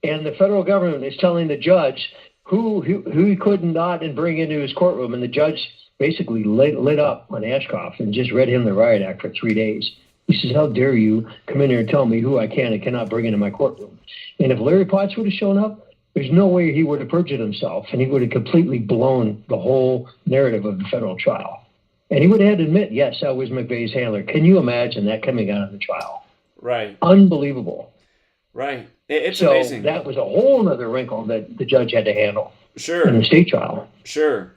And the federal government is telling the judge, who he could not and bring into his courtroom. And the judge basically lit up on Ashcroft and just read him the riot act for 3 days. He says, how dare you come in here and tell me who I can and cannot bring into my courtroom? And if Larry Potts would have shown up, there's no way he would have perjured himself, and he would have completely blown the whole narrative of the federal trial. And he would have had to admit, yes, I was McVeigh's handler. Can you imagine that coming out of the trial? Right. Unbelievable. Right. It's amazing. That was a whole other wrinkle that the judge had to handle. Sure. In the state trial. Sure.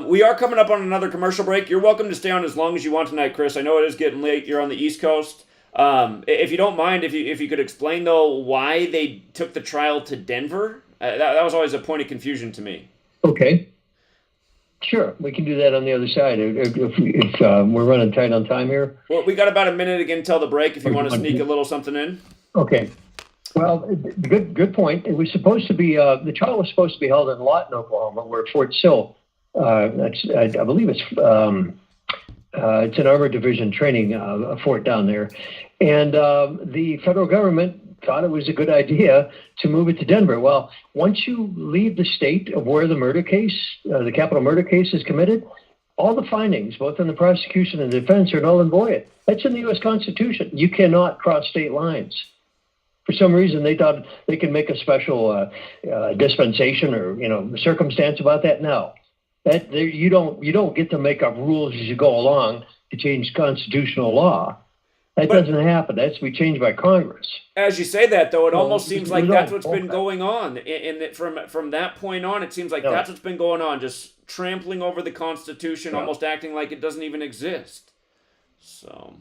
We are coming up on another commercial break. You're welcome to stay on as long as you want tonight, Chris. I know it is getting late. You're on the East Coast. If you don't mind, if you could explain, though, why they took the trial to Denver. That was always a point of confusion to me. Okay. Sure. We can do that on the other side. If we're running tight on time here. Well, we got about a minute again until the break if you want to sneak a little something in. Okay. Well, good point. It was supposed to be, the trial was supposed to be held in Lawton, Oklahoma, where Fort Sill, I believe it's an Armored Division training fort down there. And the federal government thought it was a good idea to move it to Denver. Well, once you leave the state of where the murder case, the capital murder case is committed, all the findings, both in the prosecution and the defense, are null and void. That's in the U.S. Constitution. You cannot cross state lines. For some reason, they thought they could make a special dispensation or circumstance about that. No, that you don't get to make up rules as you go along to change constitutional law. That doesn't happen. That has to be changed by Congress. As you say that, though, it almost seems like that's what's been going on. From that point on, it seems like that's what's been going on, just trampling over the Constitution, almost acting like it doesn't even exist. So.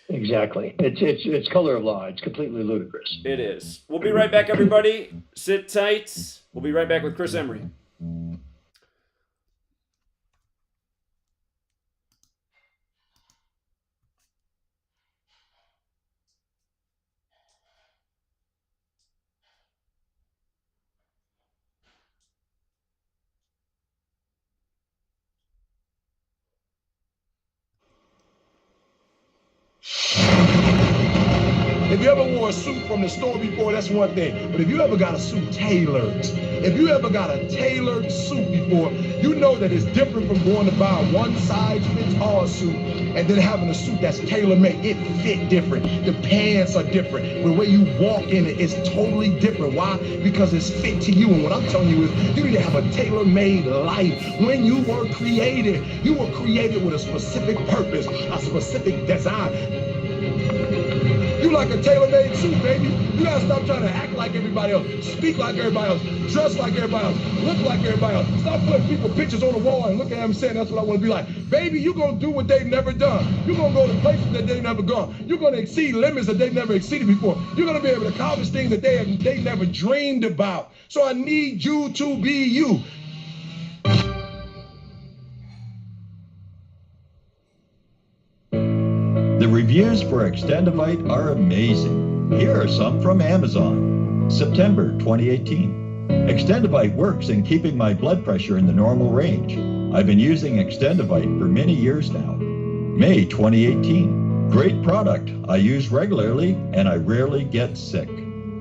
Exactly. It's color of law. It's completely ludicrous. It is. We'll be right back, everybody. Sit tight. We'll be right back with Chris Emery. If you ever wore a suit from the store before, that's one thing. But if you ever got a suit tailored, if you ever got a tailored suit before, you know that it's different from going to buy a one-size-fits-all suit and then having a suit that's tailor-made. It fit different. The pants are different. The way you walk in it is totally different. Why? Because it's fit to you. And what I'm telling you is you need to have a tailor-made life. When you were created with a specific purpose, a specific design. You like a tailor-made suit, baby. You gotta stop trying to act like everybody else, speak like everybody else, dress like everybody else, look like everybody else. Stop putting people pictures on the wall and looking at them and saying that's what I want to be like. Baby, you're gonna do what they've never done. You're gonna go to places that they've never gone. You're gonna exceed limits that they've never exceeded before. You're gonna be able to accomplish things that they never dreamed about. So I need you to be you. The reviews for Extendivite are amazing. Here are some from Amazon. September 2018. Extendivite works in keeping my blood pressure in the normal range. I've been using Extendivite for many years now. May 2018. Great product. I use regularly and I rarely get sick.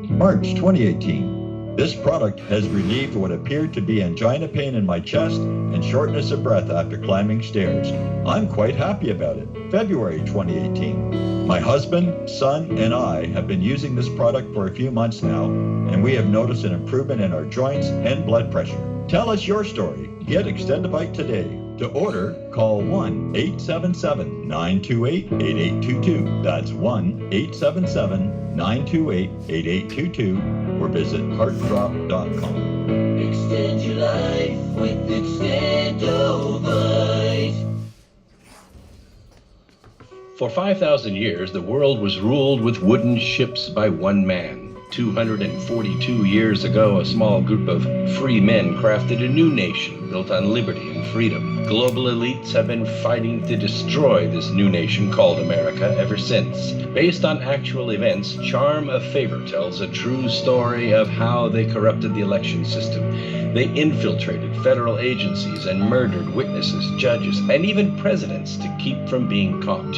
March 2018. This product has relieved what appeared to be angina pain in my chest and shortness of breath after climbing stairs. I'm quite happy about it. February 2018. My husband, son, and I have been using this product for a few months now, and we have noticed an improvement in our joints and blood pressure. Tell us your story. Get Extendivite today. To order, call 1-877-928-8822. That's 1-877-928-8822 or visit heartdrop.com. Extend your life with Extendivite. For 5,000 years, the world was ruled with wooden ships by one man. 242 years ago, a small group of free men crafted a new nation built on liberty and freedom. Global elites have been fighting to destroy this new nation called America ever since. Based on actual events, Charm of Favor tells a true story of how they corrupted the election system. They infiltrated federal agencies and murdered witnesses, judges, and even presidents to keep from being caught.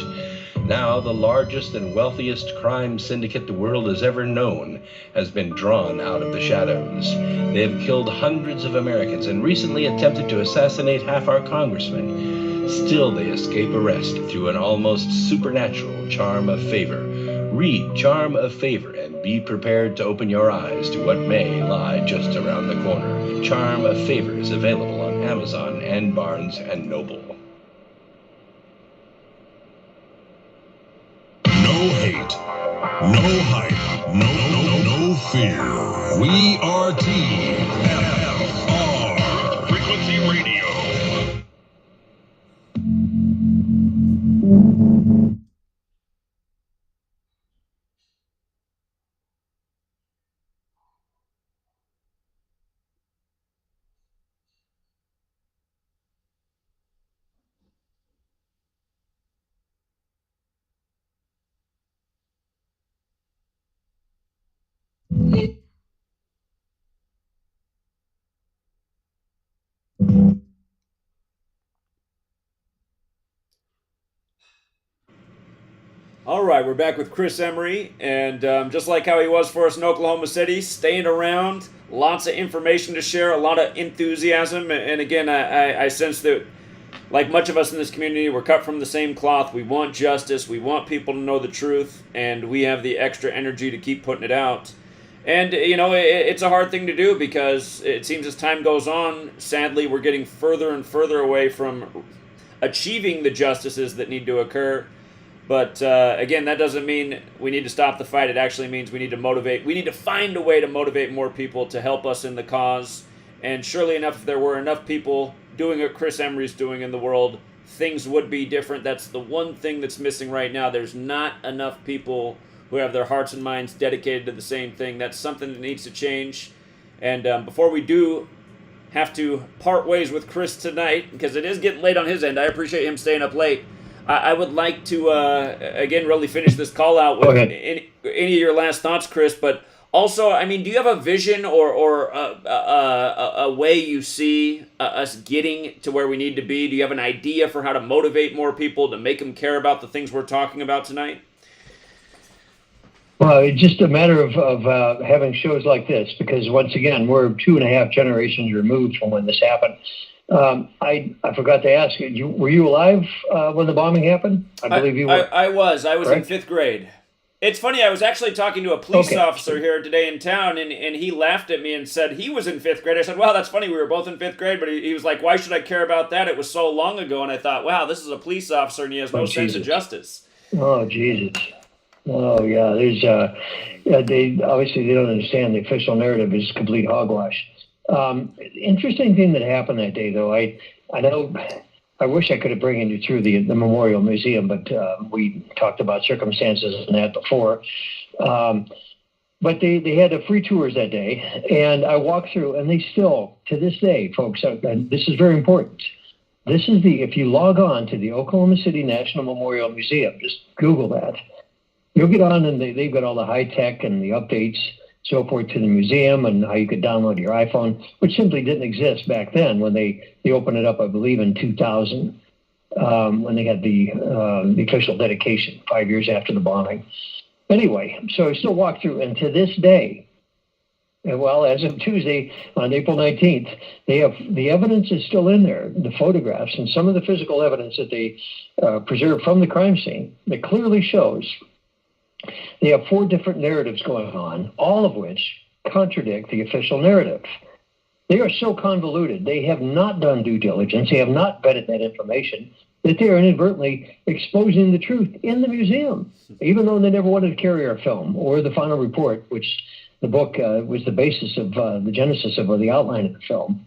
Now, the largest and wealthiest crime syndicate the world has ever known has been drawn out of the shadows. They have killed hundreds of Americans and recently attempted to assassinate half our congressmen. Still, they escape arrest through an almost supernatural charm of favor. Read Charm of Favor and be prepared to open your eyes to what may lie just around the corner. Charm of Favor is available on Amazon and Barnes & Noble. No hate, no hype, no fear. We are TFR Frequency Radio. All right, we're back with Chris Emery, and just like how he was for us in Oklahoma City, staying around, lots of information to share, a lot of enthusiasm, and again, I sense that, like much of us in this community, we're cut from the same cloth. We want justice, we want people to know the truth, and we have the extra energy to keep putting it out. And, you know, it's a hard thing to do because it seems as time goes on, sadly, we're getting further and further away from achieving the justices that need to occur. But, again, that doesn't mean we need to stop the fight. It actually means we need to motivate. We need to find a way to motivate more people to help us in the cause. And surely enough, if there were enough people doing what Chris Emery's doing in the world, things would be different. That's the one thing that's missing right now. There's not enough people who have their hearts and minds dedicated to the same thing. That's something that needs to change. And before we do have to part ways with Chris tonight, because it is getting late on his end, I appreciate him staying up late. I would like to, again, really finish this call out with any of your last thoughts, Chris. But also, I mean, do you have a vision or a way you see us getting to where we need to be? Do you have an idea for how to motivate more people, to make them care about the things we're talking about tonight? Well, it's just a matter of having shows like this, because once again, we're 2.5 generations removed from when this happened. I forgot to ask you, were you alive when the bombing happened? I believe you were. I was Correct? in 5th grade. It's funny, I was actually talking to a police officer here today in town, and he laughed at me and said he was in 5th grade. I said, wow, that's funny, we were both in 5th grade, but he was like, why should I care about that? It was so long ago, and I thought, wow, this is a police officer, and he has no sense of justice. Oh, Jesus. Oh, yeah, there's, they obviously they don't understand the official narrative is complete hogwash. Interesting thing that happened that day, though. I know. I wish I could have brought you through the Memorial Museum, but we talked about circumstances and that before. But they had free tours that day, and I walked through, and they still, to this day, folks, and this is very important. This is if you log on to the Oklahoma City National Memorial Museum, just Google that. You'll get on, and they've got all the high tech and the updates, so forth, to the museum, and how you could download your iPhone, which simply didn't exist back then when they opened it up, I believe, in 2000, when they had the official dedication 5 years after the bombing. Anyway, so I still walk through, and to this day, well, as of Tuesday, on April 19th, they have the evidence is still in there, the photographs and some of the physical evidence that they preserved from the crime scene that clearly shows they have 4 different narratives going on, all of which contradict the official narrative. They are so convoluted. They have not done due diligence. They have not vetted that information, that they are inadvertently exposing the truth in the museum, even though they never wanted to carry our film or the final report, which the book was the basis of the genesis of the outline of the film.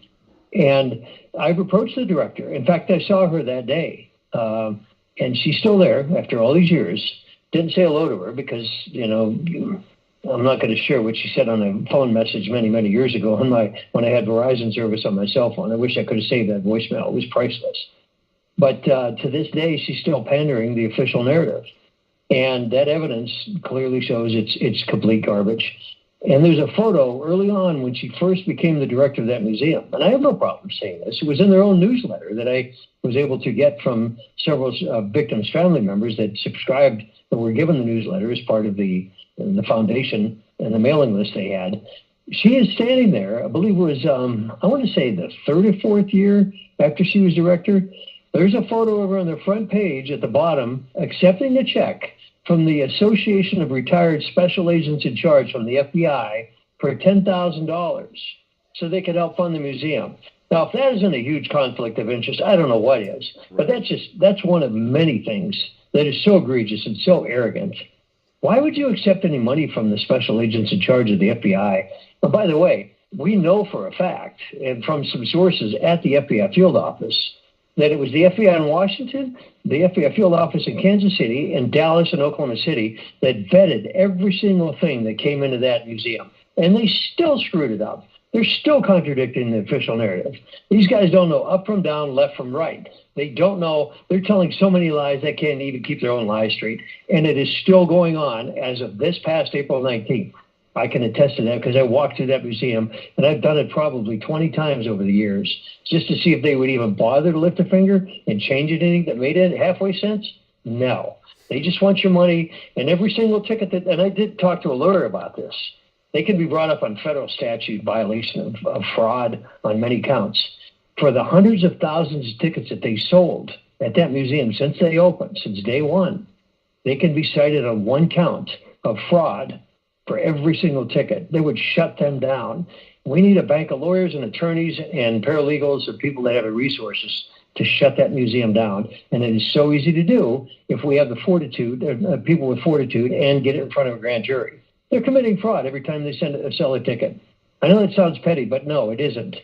And I've approached the director. In fact, I saw her that day, and she's still there after all these years. Didn't say hello to her because, you know, I'm not going to share what she said on a phone message many, many years ago when I had Verizon service on my cell phone. I wish I could have saved that voicemail. It was priceless. But to this day, she's still pandering the official narrative. And that evidence clearly shows it's complete garbage. And there's a photo early on when she first became the director of that museum. And I have no problem saying this. It was in their own newsletter that I was able to get from several victims' family members that subscribed, that were given the newsletter as part of the foundation and the mailing list they had. She is standing there, I believe it was, I want to say the third or fourth year after she was director. There's a photo of her on the front page at the bottom accepting a check from the Association of Retired Special Agents in Charge from the FBI for $10,000 so they could help fund the museum. Now, if that isn't a huge conflict of interest, I don't know what is. But that's one of many things that is so egregious and so arrogant. Why would you accept any money from the special agents in charge of the FBI? But by the way, we know for a fact, and from some sources at the FBI field office, that it was the FBI in Washington, the FBI field office in Kansas City, and Dallas and Oklahoma City that vetted every single thing that came into that museum. And they still screwed it up. They're still contradicting the official narrative. These guys don't know up from down, left from right. They don't know. They're telling so many lies they can't even keep their own lies straight. And it is still going on as of this past April 19th. I can attest to that because I walked through that museum, and I've done it probably 20 times over the years just to see if they would even bother to lift a finger and change anything that made it halfway sense. No. They just want your money, and every single ticket that, and I did talk to a lawyer about this, they can be brought up on federal statute violation of fraud on many counts. For the hundreds of thousands of tickets that they sold at that museum since they opened, since day one, they can be cited on one count of fraud for every single ticket. They would shut them down. We need a bank of lawyers and attorneys and paralegals and people that have the resources to shut that museum down. And it is so easy to do if we have the fortitude, people with fortitude, and get it in front of a grand jury. They're committing fraud every time they sell a ticket. I know that sounds petty, but no, it isn't.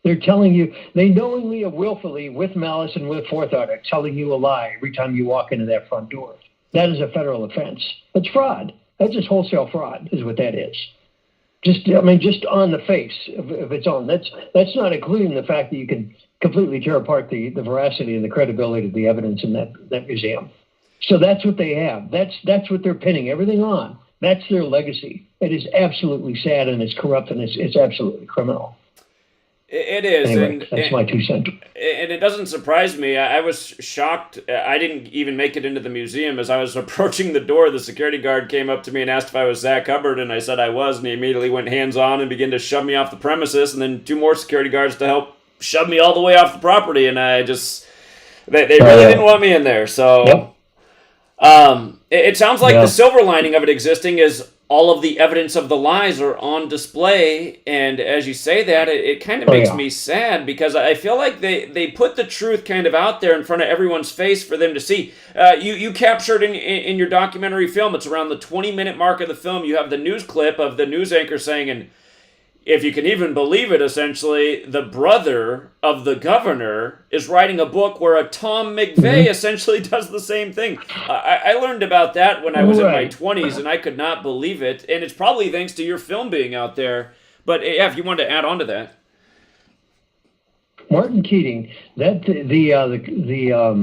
They're telling you, they knowingly or willfully, with malice and with forethought, are telling you a lie every time you walk into that front door. That is a federal offense. It's fraud. That's just wholesale fraud, is what that is. Just on the face of its own. That's not including the fact that you can completely tear apart the veracity and the credibility of the evidence in that museum. So that's what they have. That's what they're pinning everything on. That's their legacy. It is absolutely sad, and it's corrupt, and it's absolutely criminal. It is. Anyway, that's my 2 cents. And it doesn't surprise me. I was shocked. I didn't even make it into the museum. As I was approaching the door, the security guard came up to me and asked if I was Zach Hubbard, and I said I was, and he immediately went hands-on and began to shove me off the premises, and then 2 more security guards to help shove me all the way off the property, and I just... They really didn't want me in there, so... Yep. It sounds like the silver lining of it existing is all of the evidence of the lies are on display, and as you say that, it kind of makes me sad because I feel like they put the truth kind of out there in front of everyone's face for them to see. You captured in your documentary film, it's around the 20-minute mark of the film, you have the news clip of the news anchor saying, and if you can even believe it, essentially, the brother of the governor is writing a book where a Tom McVeigh essentially does the same thing. I learned about that when I was in my 20s, and I could not believe it. And it's probably thanks to your film being out there. But yeah, if you wanted to add on to that. Martin Keating, that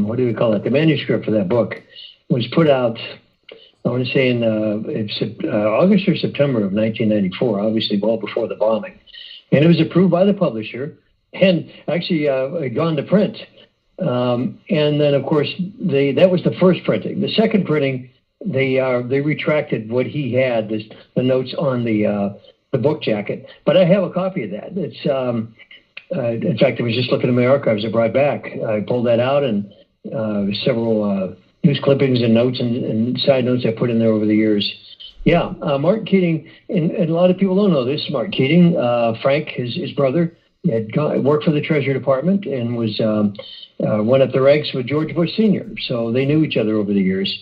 what do we call it? The manuscript for that book was put out, I want to say in August or September of 1994, obviously well before the bombing. And it was approved by the publisher and actually gone to print. And then, of course, that was the first printing. The second printing, they retracted what he had, the notes on the book jacket. But I have a copy of that. It's in fact, I was just looking at my archives I brought back. I pulled that out and several news clippings and notes and side notes I put in there over the years. Yeah, Martin Keating, and a lot of people don't know this, Martin Keating, Frank, his brother, had worked for the Treasury Department and was went up the ranks with George Bush Sr., so they knew each other over the years.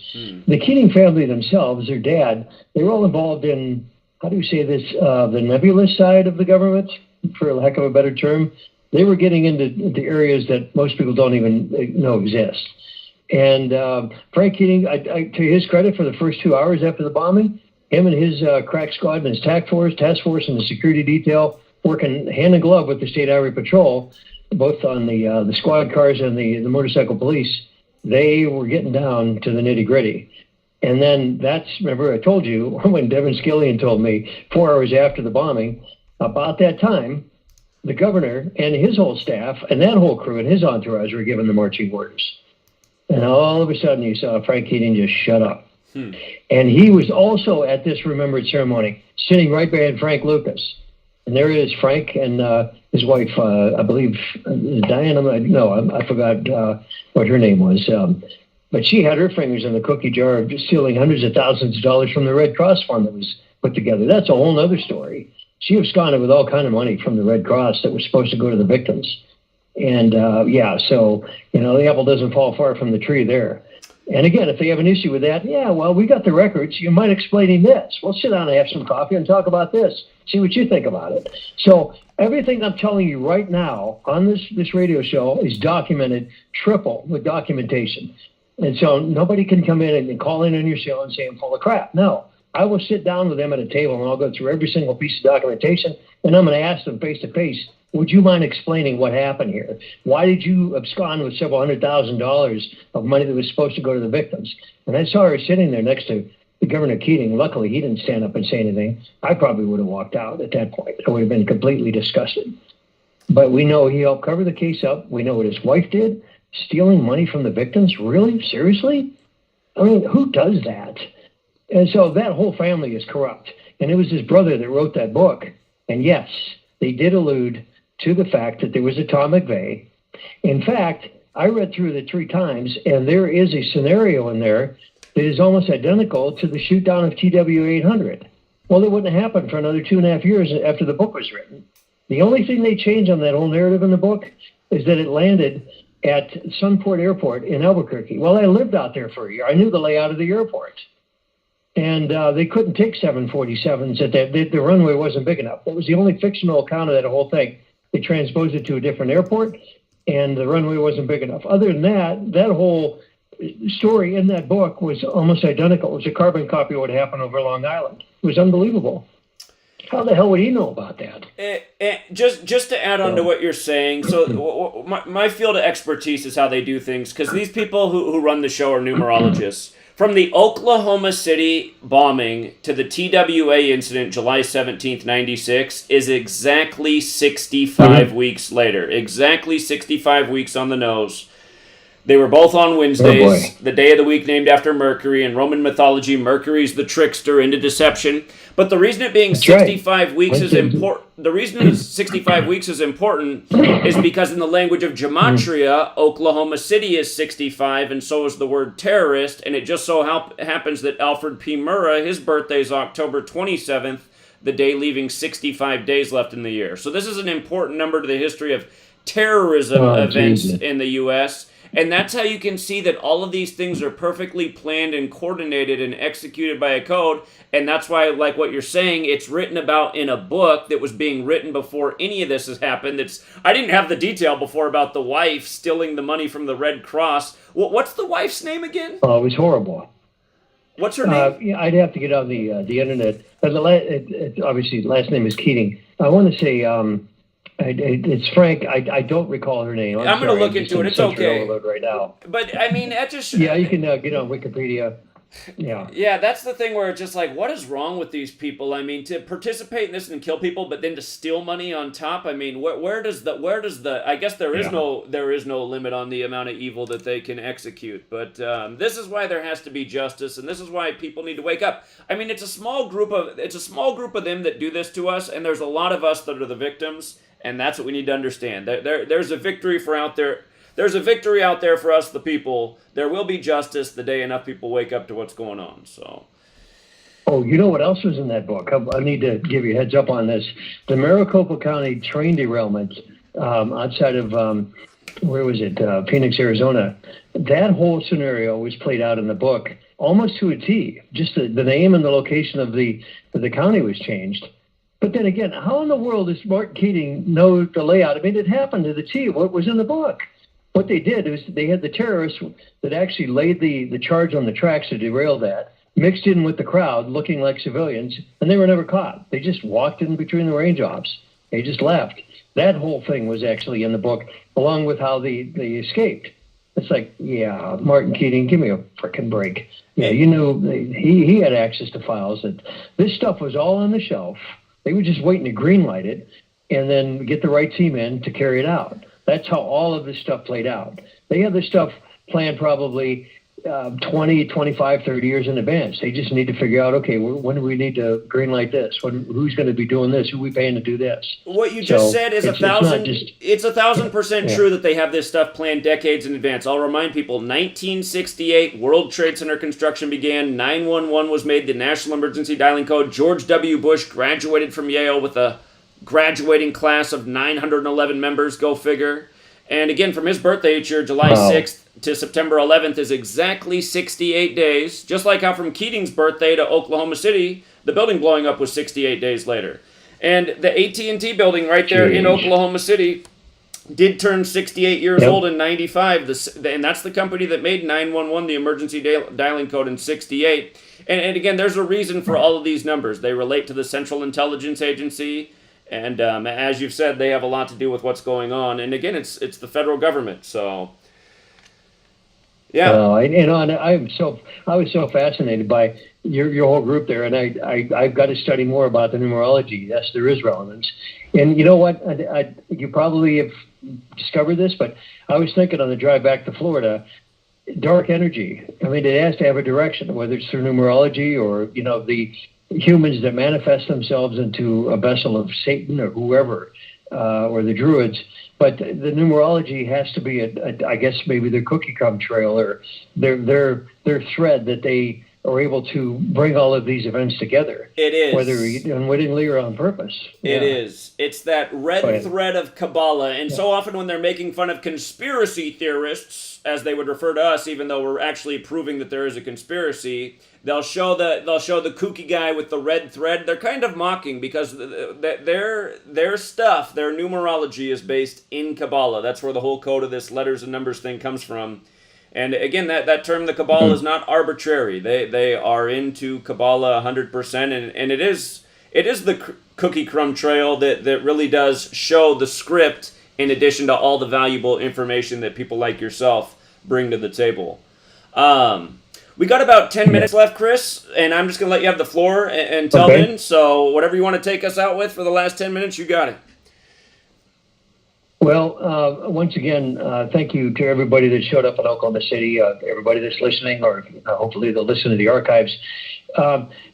The Keating family themselves, their dad, they were all involved in, how do you say this, the nebulous side of the government, for lack of a better term. They were getting into areas that most people don't even know exist. And Frank Keating, to his credit, for the first 2 hours after the bombing, him and his crack squad and his task force and the security detail working hand in glove with the State Highway Patrol, both on the squad cars and the motorcycle police, they were getting down to the nitty gritty. And then remember I told you when Devin Skillian told me 4 hours after the bombing, about that time, the governor and his whole staff and that whole crew and his entourage were given the marching orders. And all of a sudden you saw Frank Keating just shut up. And he was also at this remembered ceremony, sitting right behind Frank Lucas. And there is Frank and his wife, I believe, Diane. I forgot what her name was. But she had her fingers in the cookie jar of stealing hundreds of thousands of dollars from the Red Cross fund that was put together. That's a whole other story. She absconded with all kind of money from the Red Cross that was supposed to go to the victims. And so, the apple doesn't fall far from the tree there. And again, if they have an issue with that, we got the records. You mind explaining this? We'll sit down and have some coffee and talk about this. See what you think about it. So everything I'm telling you right now on this radio show is documented triple with documentation. And so nobody can come in and call in on your show and say I'm full of crap. No, I will sit down with them at a table and I'll go through every single piece of documentation and I'm going to ask them face to face, would you mind explaining what happened here? Why did you abscond with several $100,000 of money that was supposed to go to the victims? And I saw her sitting there next to the Governor Keating. Luckily, he didn't stand up and say anything. I probably would have walked out at that point. I would have been completely disgusted. But we know he helped cover the case up. We know what his wife did. Stealing money from the victims? Really? Seriously? I mean, who does that? And so that whole family is corrupt. And it was his brother that wrote that book. And yes, they did allude to the fact that there was Tom McVeigh. In fact, I read through it 3 times, and there is a scenario in there that is almost identical to the shoot down of TWA 800. Well, it wouldn't have happened for another 2.5 years after the book was written. The only thing they changed on that whole narrative in the book is that it landed at Sunport Airport in Albuquerque. Well, I lived out there for a year. I knew the layout of the airport. And they couldn't take 747s. The runway wasn't big enough. That was the only fictional account of that whole thing. They transposed it to a different airport, and the runway wasn't big enough. Other than that, that whole story in that book was almost identical. It was a carbon copy of what happened over Long Island. It was unbelievable. How the hell would he know about that? Just to add on to what you're saying, so my field of expertise is how they do things, because these people who run the show are numerologists. From the Oklahoma City bombing to the TWA incident, July 17th, 96, is exactly 65 weeks later. Exactly 65 weeks on the nose. They were both on Wednesdays, the day of the week named after Mercury. In Roman mythology, Mercury's the trickster into deception. But the reason it being 65 weeks is important. The reason 65 weeks is important is because in the language of Gematria, Oklahoma City is 65, and so is the word terrorist. And it just so happens that Alfred P. Murrah, his birthday is October 27th, the day leaving 65 days left in the year. So this is an important number to the history of terrorism events in the U.S., and that's how you can see that all of these things are perfectly planned and coordinated and executed by a code. And that's why, like what you're saying, it's written about in a book that was being written before any of this has happened. I didn't have the detail before about the wife stealing the money from the Red Cross. What's the wife's name again? Oh, it was horrible. What's her name? I'd have to get on the internet. But obviously, the last name is Keating. I want to say... it's Frank. I don't recall her name. I'm going to look into it. It's okay. Overload right now. But I mean, that just you can get on Wikipedia. Yeah, that's the thing where it's just like, what is wrong with these people? I mean, to participate in this and kill people, but then to steal money on top. I mean, where does the? I guess there is no limit on the amount of evil that they can execute. But this is why there has to be justice, and this is why people need to wake up. I mean, it's a small group of them that do this to us, and there's a lot of us that are the victims. And that's what we need to understand. There's a victory out there. There's a victory out there for us, the people. There will be justice the day enough people wake up to what's going on. So. Oh, you know what else was in that book? I need to give you a heads up on this. The Maricopa County train derailment outside of, Phoenix, Arizona. That whole scenario was played out in the book almost to a T. Just the name and the location of the county was changed. But then again, how in the world does Mark Keating know the layout? I mean, it happened to the T. What was in the book? What they did is they had the terrorists that actually laid the charge on the tracks to derail that, mixed in with the crowd looking like civilians, and they were never caught. They just walked in between the raindrops. They just left. That whole thing was actually in the book, along with how they escaped. It's like, yeah, Martin Keating, give me a frickin' break. Yeah, you knew he had access to files. That this stuff was all on the shelf. They were just waiting to greenlight it and then get the right team in to carry it out. That's how all of this stuff played out. They had this stuff planned probably 20, 25, 30 years in advance. They just need to figure out, okay, when do we need to greenlight this? Who's going to be doing this? Who are we paying to do this? What you just said is it's 1,000% true that they have this stuff planned decades in advance. I'll remind people, 1968, World Trade Center construction began. 911 was made the national emergency dialing code. George W. Bush graduated from Yale with a graduating class of 911 members, go figure. And again, from his birthday each year, July 6th to September 11th is exactly 68 days. Just like how from Keating's birthday to Oklahoma City, the building blowing up was 68 days later. And the AT&T building right there in Oklahoma City did turn 68 years old in 95. And that's the company that made 911, the emergency dialing code, in 68. And again, there's a reason for all of these numbers. They relate to the Central Intelligence Agency. And as you've said, they have a lot to do with what's going on. And again, it's the federal government. So, yeah. I was so fascinated by your whole group there, and I've got to study more about the numerology. Yes, there is relevance. And you know what? You probably have discovered this, but I was thinking on the drive back to Florida, dark energy. I mean, it has to have a direction, whether it's through numerology or the humans that manifest themselves into a vessel of Satan or whoever, or the Druids. But the numerology has to be, I guess, maybe their cookie crumb trail or their thread that they are able to bring all of these events together. It is. Whether unwittingly or on purpose. It is. It's that red thread of Kabbalah. And so often when they're making fun of conspiracy theorists, as they would refer to us, even though we're actually proving that there is a conspiracy, they'll show the kooky guy with the red thread. They're kind of mocking because their stuff, their numerology is based in Kabbalah. That's where the whole code of this letters and numbers thing comes from. And again, that term, the Kabbalah, is not arbitrary. They are into Kabbalah 100%, and it is the cookie crumb trail that really does show the script in addition to all the valuable information that people like yourself bring to the table. We got about 10 minutes left, Chris, and I'm just going to let you have the floor until then. So whatever you want to take us out with for the last 10 minutes, you got it. Well, once again, thank you to everybody that showed up in Oklahoma City, everybody that's listening, or hopefully they'll listen to the archives.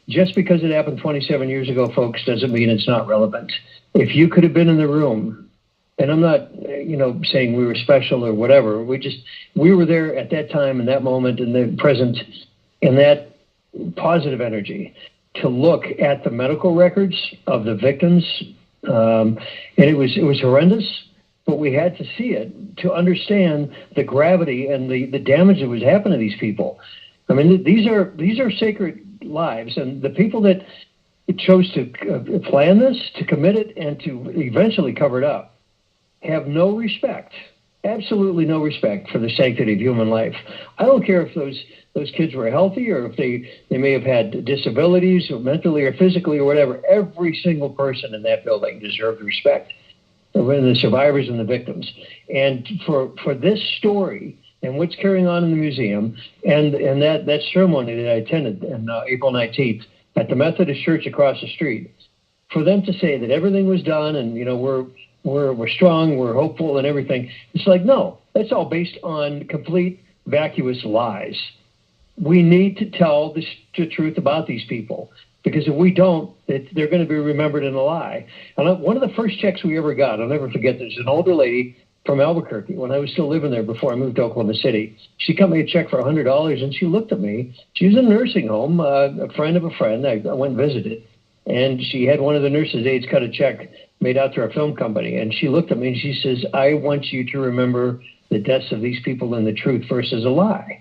Just because it happened 27 years ago, folks, doesn't mean it's not relevant. If you could have been in the room, and I'm not, saying we were special or whatever, we were there at that time, in that moment, in the present, in that positive energy, to look at the medical records of the victims, and it was horrendous. But we had to see it to understand the gravity and the damage that was happening to these people. I mean, these are sacred lives, and the people that chose to plan this, to commit it, and to eventually cover it up, have no respect, absolutely no respect for the sanctity of human life. I don't care if those kids were healthy or if they may have had disabilities, or mentally or physically or whatever. Every single person in that building deserved respect. The survivors and the victims. And for this story and what's carrying on in the museum and that ceremony that I attended on April 19th at the Methodist Church across the street, for them to say that everything was done and we're strong, we're hopeful and everything, it's like, no, that's all based on complete vacuous lies. We need to tell the truth about these people. Because if we don't, they're going to be remembered in a lie. And one of the first checks we ever got, I'll never forget, there's an older lady from Albuquerque, when I was still living there before I moved to Oklahoma City. She cut me a check for $100, and she looked at me. She was in a nursing home, a friend of a friend. I went and visited. And she had one of the nurses' aides cut a check made out to our film company. And she looked at me, and she says, I want you to remember the deaths of these people and the truth versus a lie.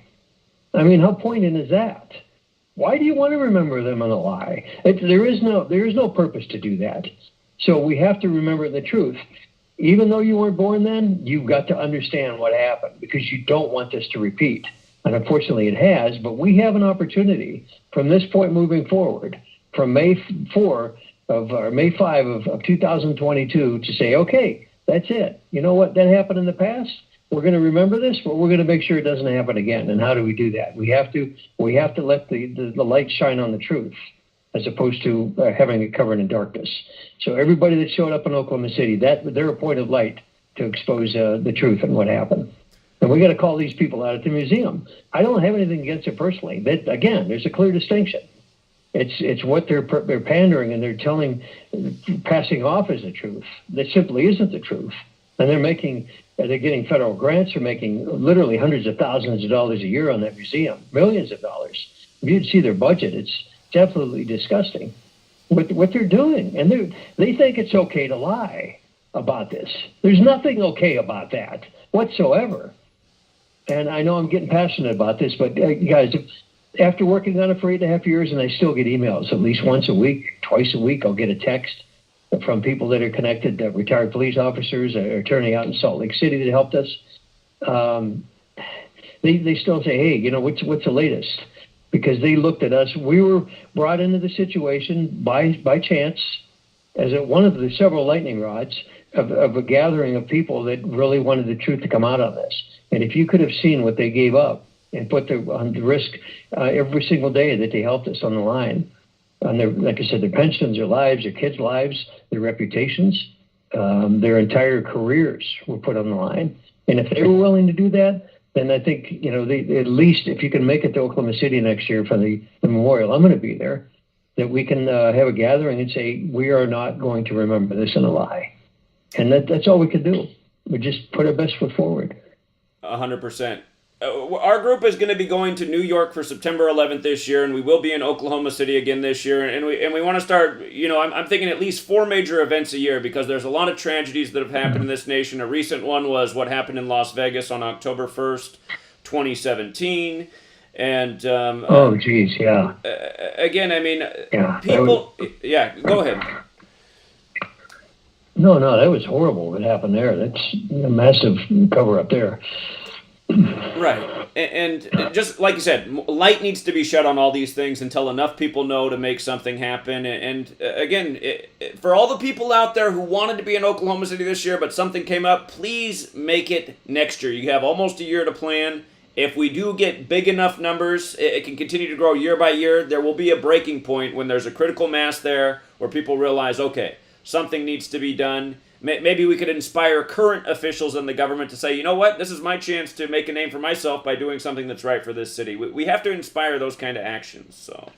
I mean, how poignant is that? Why do you want to remember them in a lie? There is no purpose to do that. So we have to remember the truth. Even though you weren't born then, you've got to understand what happened because you don't want this to repeat. And unfortunately it has, but we have an opportunity from this point moving forward, from May 5 of 2022 to say, okay, that's it. You know what? That happened in the past. we're going to remember this, but we're going to make sure it doesn't happen again. And how do we do that? We have to let the light shine on the truth, as opposed to having it covered in darkness. So everybody that showed up in Oklahoma City, they're a point of light to expose the truth and what happened. And we got to call these people out at the museum. I don't have anything against it personally. Again, there's a clear distinction. It's what they're pandering and they're passing off as the truth. That simply isn't the truth. And they're getting federal grants. They're making literally hundreds of thousands of dollars a year on that museum, millions of dollars. If you'd see their budget, it's absolutely disgusting what they're doing. And they think it's okay to lie about this. There's nothing okay about that whatsoever. And I know I'm getting passionate about this, but guys, after working on it for 8.5 years, and I still get emails at least once a week, twice a week, I'll get a text from people that are connected, retired police officers, an attorney out in Salt Lake City that helped us. They still say, hey, what's the latest? Because they looked at us. We were brought into the situation by chance as one of the several lightning rods of a gathering of people that really wanted the truth to come out on this. And if you could have seen what they gave up and put on the risk every single day that they helped us on the line, on like I said, their pensions, their lives, their kids' lives, their reputations, their entire careers were put on the line. And if they were willing to do that, then I think, at least if you can make it to Oklahoma City next year for the memorial, I'm going to be there, that we can have a gathering and say, we are not going to remember this in a lie. And that's all we can do. We just put our best foot forward. 100%. Our group is going to be going to New York for September 11th this year, and we will be in Oklahoma City again this year. And we want to start, I'm thinking at least 4 major events a year, because there's a lot of tragedies that have happened in this nation. A recent one was what happened in Las Vegas on October 1st, 2017. And oh, geez, yeah. Again, I mean, people. Yeah, go ahead. No, that was horrible what happened there. That's a massive cover up there. Right. And just like you said, light needs to be shed on all these things until enough people know to make something happen. And again, for all the people out there who wanted to be in Oklahoma City this year, but something came up, please make it next year. You have almost a year to plan. If we do get big enough numbers, it can continue to grow year by year. There will be a breaking point when there's a critical mass there where people realize, okay, something needs to be done. Maybe we could inspire current officials in the government to say, you know what, this is my chance to make a name for myself by doing something that's right for this city. We have to inspire those kind of actions. So,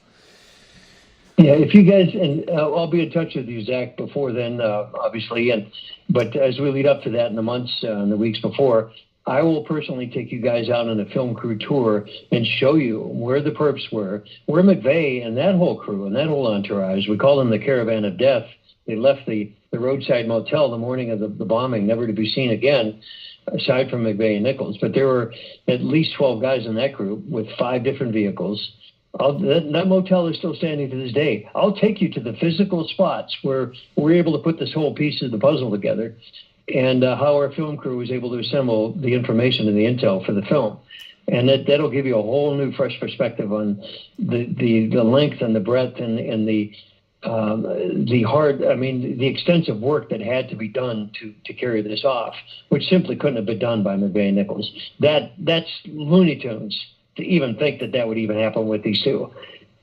yeah, if you guys, and I'll be in touch with you, Zach, before then, obviously. But as we lead up to that in the months and the weeks before, I will personally take you guys out on a film crew tour and show you where the perps were, where McVeigh and that whole crew and that whole entourage, we call them the Caravan of Death. They left the roadside motel the morning of the bombing, never to be seen again, aside from McVeigh and Nichols. But there were at least 12 guys in that group with 5 different vehicles. That motel is still standing to this day. I'll take you to the physical spots where we're able to put this whole piece of the puzzle together, and how our film crew was able to assemble the information and the intel for the film. And that'll give you a whole new, fresh perspective on the length and the breadth and the extensive work that had to be done to carry this off, which simply couldn't have been done by McVeigh and Nichols. That's Looney Tunes to even think that would even happen with these two.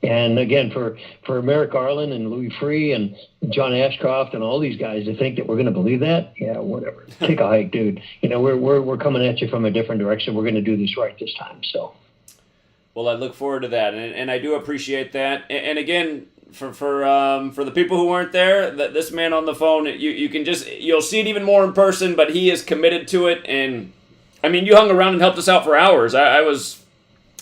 And again, for Merrick Garland and Louis Free and John Ashcroft and all these guys to think that we're going to believe that, yeah, whatever. Take a hike, dude. We're coming at you from a different direction. We're going to do this right this time. So, well, I look forward to that, and I do appreciate that. And again, for the people who weren't there, this man on the phone, you'll see it even more in person, but he is committed to it. And I mean, you hung around and helped us out for hours. I was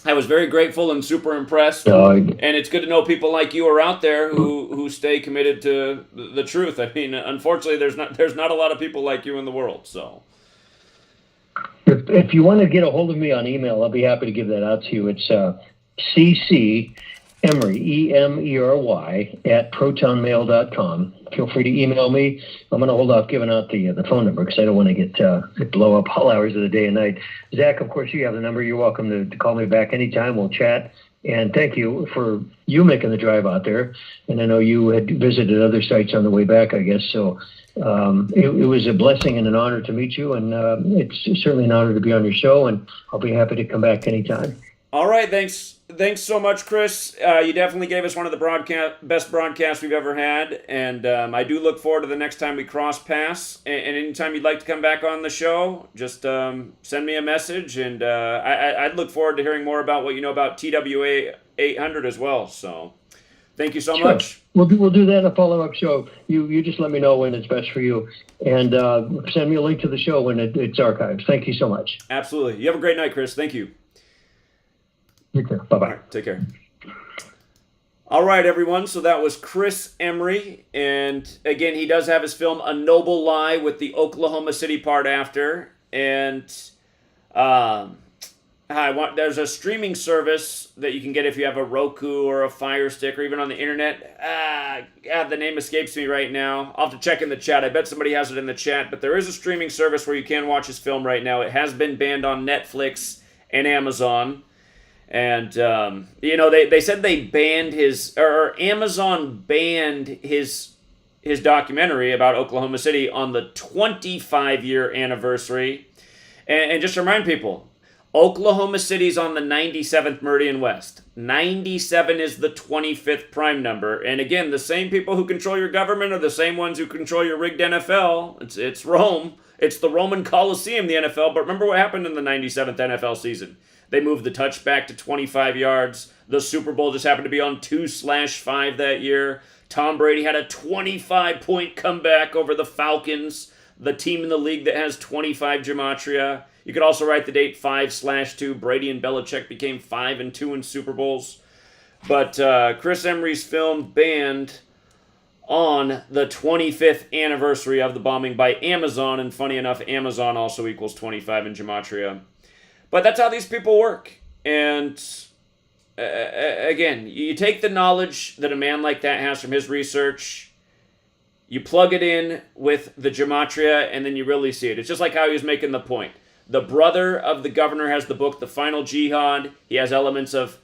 very grateful and super impressed. And it's good to know people like you are out there who stay committed to the truth. I mean, unfortunately, there's not a lot of people like you in the world. So, if you want to get a hold of me on email, I'll be happy to give that out to you. It's CC Emery, EMERY, at protonmail.com. Feel free to email me. I'm going to hold off giving out the phone number because I don't want to get blow up all hours of the day and night. Zach, of course, you have the number. You're welcome to call me back anytime. We'll chat. And thank you for you making the drive out there. And I know you had visited other sites on the way back, I guess. So it was a blessing and an honor to meet you. And it's certainly an honor to be on your show. And I'll be happy to come back anytime. All right. Thanks so much, Chris. You definitely gave us one of the best broadcasts we've ever had. And I do look forward to the next time we cross paths. And anytime you'd like to come back on the show, just send me a message. And I'd look forward to hearing more about what you know about TWA 800 as well. So thank you so much. We'll do that in a follow-up show. You just let me know when it's best for you. And send me a link to the show when it's archived. Thank you so much. Absolutely. You have a great night, Chris. Thank you. You too. Bye-bye. Right, take care. All right, everyone. So that was Chris Emery. And again, he does have his film A Nobile Lie with the Oklahoma City part after. And there's a streaming service that you can get if you have a Roku or a Fire Stick or even on the internet. The name escapes me right now. I'll have to check in the chat. I bet somebody has it in the chat. But there is a streaming service where you can watch his film right now. It has been banned on Netflix and Amazon. And, they said they banned Amazon banned his documentary about Oklahoma City on the 25-year anniversary. And just to remind people, Oklahoma City's on the 97th Meridian West. 97 is the 25th prime number. And again, the same people who control your government are the same ones who control your rigged NFL. It's Rome. It's the Roman Coliseum, the NFL. But remember what happened in the 97th NFL season. They moved the touch back to 25 yards. The Super Bowl just happened to be on 2/5 that year. Tom Brady had a 25-point comeback over the Falcons, the team in the league that has 25 gematria. You could also write the date 5/2. Brady and Belichick became 5-2 in Super Bowls. But Chris Emery's film banned on the 25th anniversary of the bombing by Amazon. And funny enough, Amazon also equals 25 in gematria. But that's how these people work. And again, you take the knowledge that a man like that has from his research, you plug it in with the gematria, and then you really see it. It's just like how he was making the point. The brother of the governor has the book, The Final Jihad. He has elements of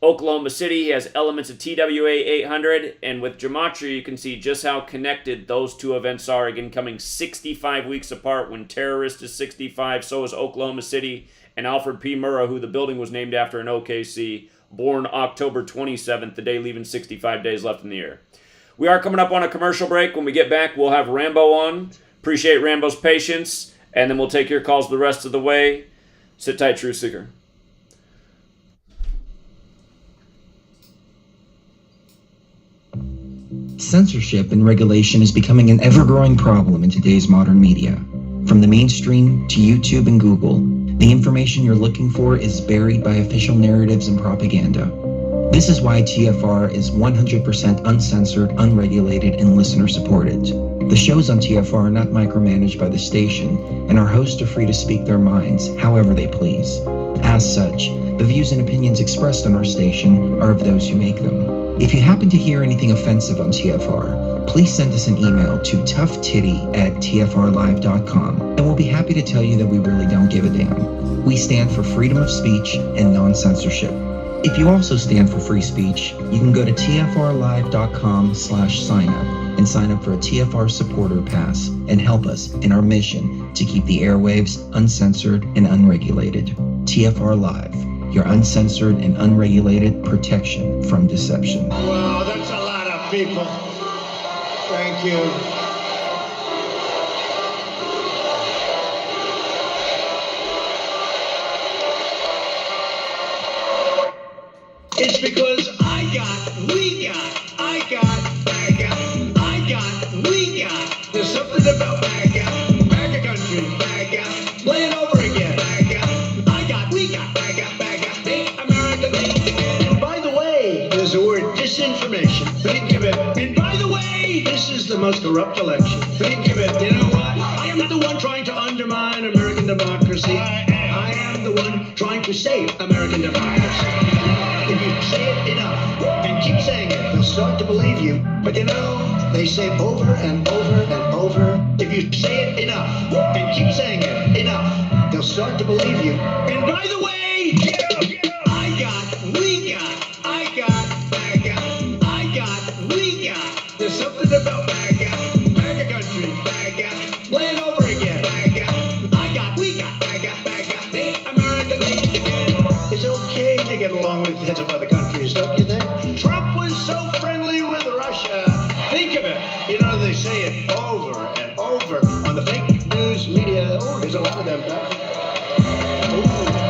Oklahoma City. He has elements of TWA 800. And with gematria, you can see just how connected those two events are. Again, coming 65 weeks apart. When terrorist is 65, so is Oklahoma City. And Alfred P. Murrah, who the building was named after in OKC, born October 27th, the day leaving 65 days left in the year. We are coming up on a commercial break. When we get back, we'll have Rambo on. Appreciate Rambo's patience, and then we'll take your calls the rest of the way. Sit tight, Truth Seeker. Censorship and regulation is becoming an ever-growing problem in today's modern media. From the mainstream to YouTube and Google, the information you're looking for is buried by official narratives and propaganda. This is why TFR is 100% uncensored, unregulated, and listener-supported. The shows on TFR are not micromanaged by the station, and our hosts are free to speak their minds however they please. As such, the views and opinions expressed on our station are of those who make them. If you happen to hear anything offensive on TFR, please send us an email to toughtitty@tfrlive.com, and we'll be happy to tell you that we really don't give a damn. We stand for freedom of speech and non-censorship. If you also stand for free speech, you can go to tfrlive.com/signup and sign up for a TFR supporter pass and help us in our mission to keep the airwaves uncensored and unregulated. TFR Live, your uncensored and unregulated protection from deception. Wow, that's a lot of people. Thank you. It's because we got. There's something about MAGA country, MAGA, playing over again, MAGA, we got, make America great again. And by the way, there's the word disinformation. Think of it. And by the way, this is the most corrupt election. Think of it. You know what? I am not the one trying to undermine American democracy. I am the one trying to save American democracy. If you say it enough and keep saying it, they'll start to believe you. But you know, they say over and over and over. If you say it enough and keep saying it enough, they'll start to believe you. And by the way, we got about MAGA country, MAGA, playing over again, MAGA, I got, we got, MAGA, make America great again. It's okay to get along with the heads of other countries, don't you think? Trump was so friendly with Russia. Think of it. You know, they say it over and over on the fake news media. Oh, there's a lot of them.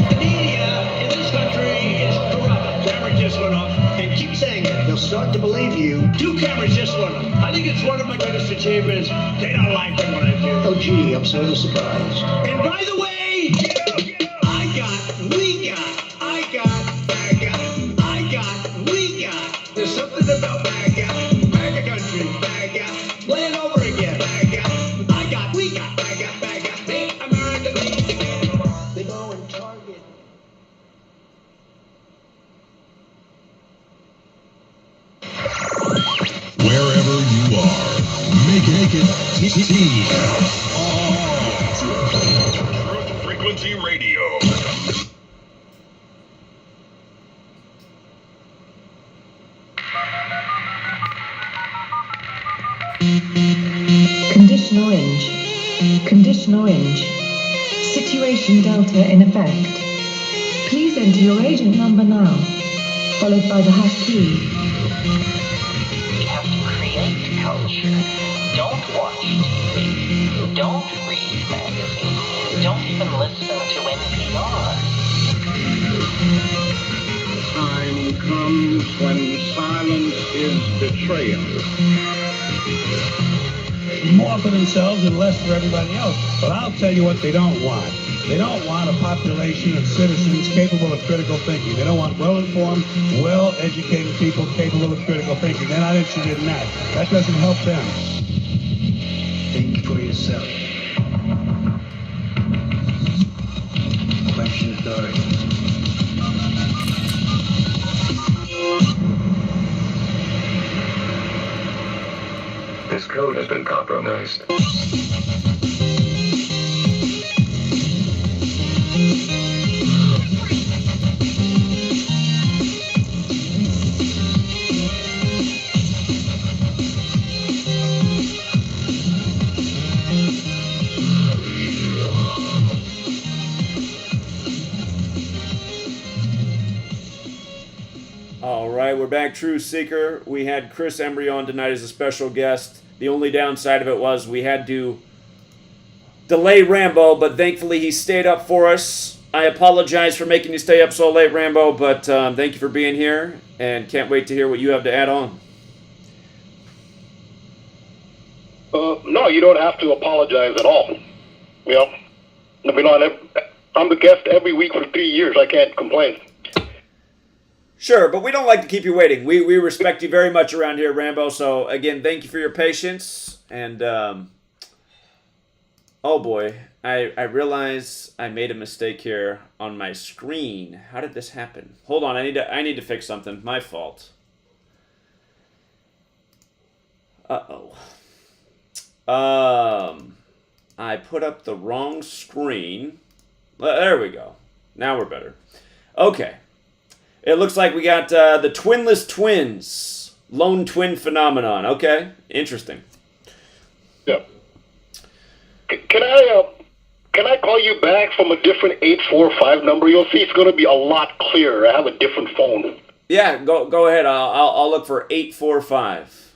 The media in this country is corrupt. Cameron just went off. And keep saying it. They'll start to believe you. 2 cameras just went off. I think it's one of my greatest achievements. They don't like it when I do. Oh, gee, I'm so surprised. And by the way, I got, we got, I got, we got. There's something about MAGA country, MAGA, playing over again, MAGA, I got, we got, MAGA, make America great again. They go and target. Wherever you are, make it Truth Frequency Radio. Condition orange. Condition orange. Situation Delta in effect. Please enter your agent number now, followed by the hash key. We have to create culture. Don't watch TV. Don't read magazines. Don't even listen to NPR. Time comes when silence is betrayal. More for themselves and less for everybody else. But I'll tell you what they don't want. They don't want a population of citizens capable of critical thinking. They don't want well-informed, well-educated people capable of critical thinking. They're not interested in that. That doesn't help them. Think for yourself. Question authority. This code has been compromised. All right, we're back, Truth Seeker. We had Chris Emery on tonight as a special guest. The only downside of it was we had to delay Rambo, but thankfully he stayed up for us. I apologize for making you stay up so late, Rambo, but thank you for being here, and can't wait to hear what you have to add on. No, you don't have to apologize at all. You know, I mean, I'm the guest every week for 3 years. I can't complain. Sure, but we don't like to keep you waiting. We respect you very much around here, Rambo. So, again, thank you for your patience. And, oh boy, I realize I made a mistake here on my screen. How did this happen? Hold on, I need to fix something. My fault. Uh-oh. I put up the wrong screen. There we go. Now we're better. Okay. It looks like we got the Twinless Twins. Lone twin phenomenon. Okay. Interesting. Yeah. Can I call you back from a different 845 number? You'll see it's going to be a lot clearer. I have a different phone. Yeah, go ahead. I'll look for 845.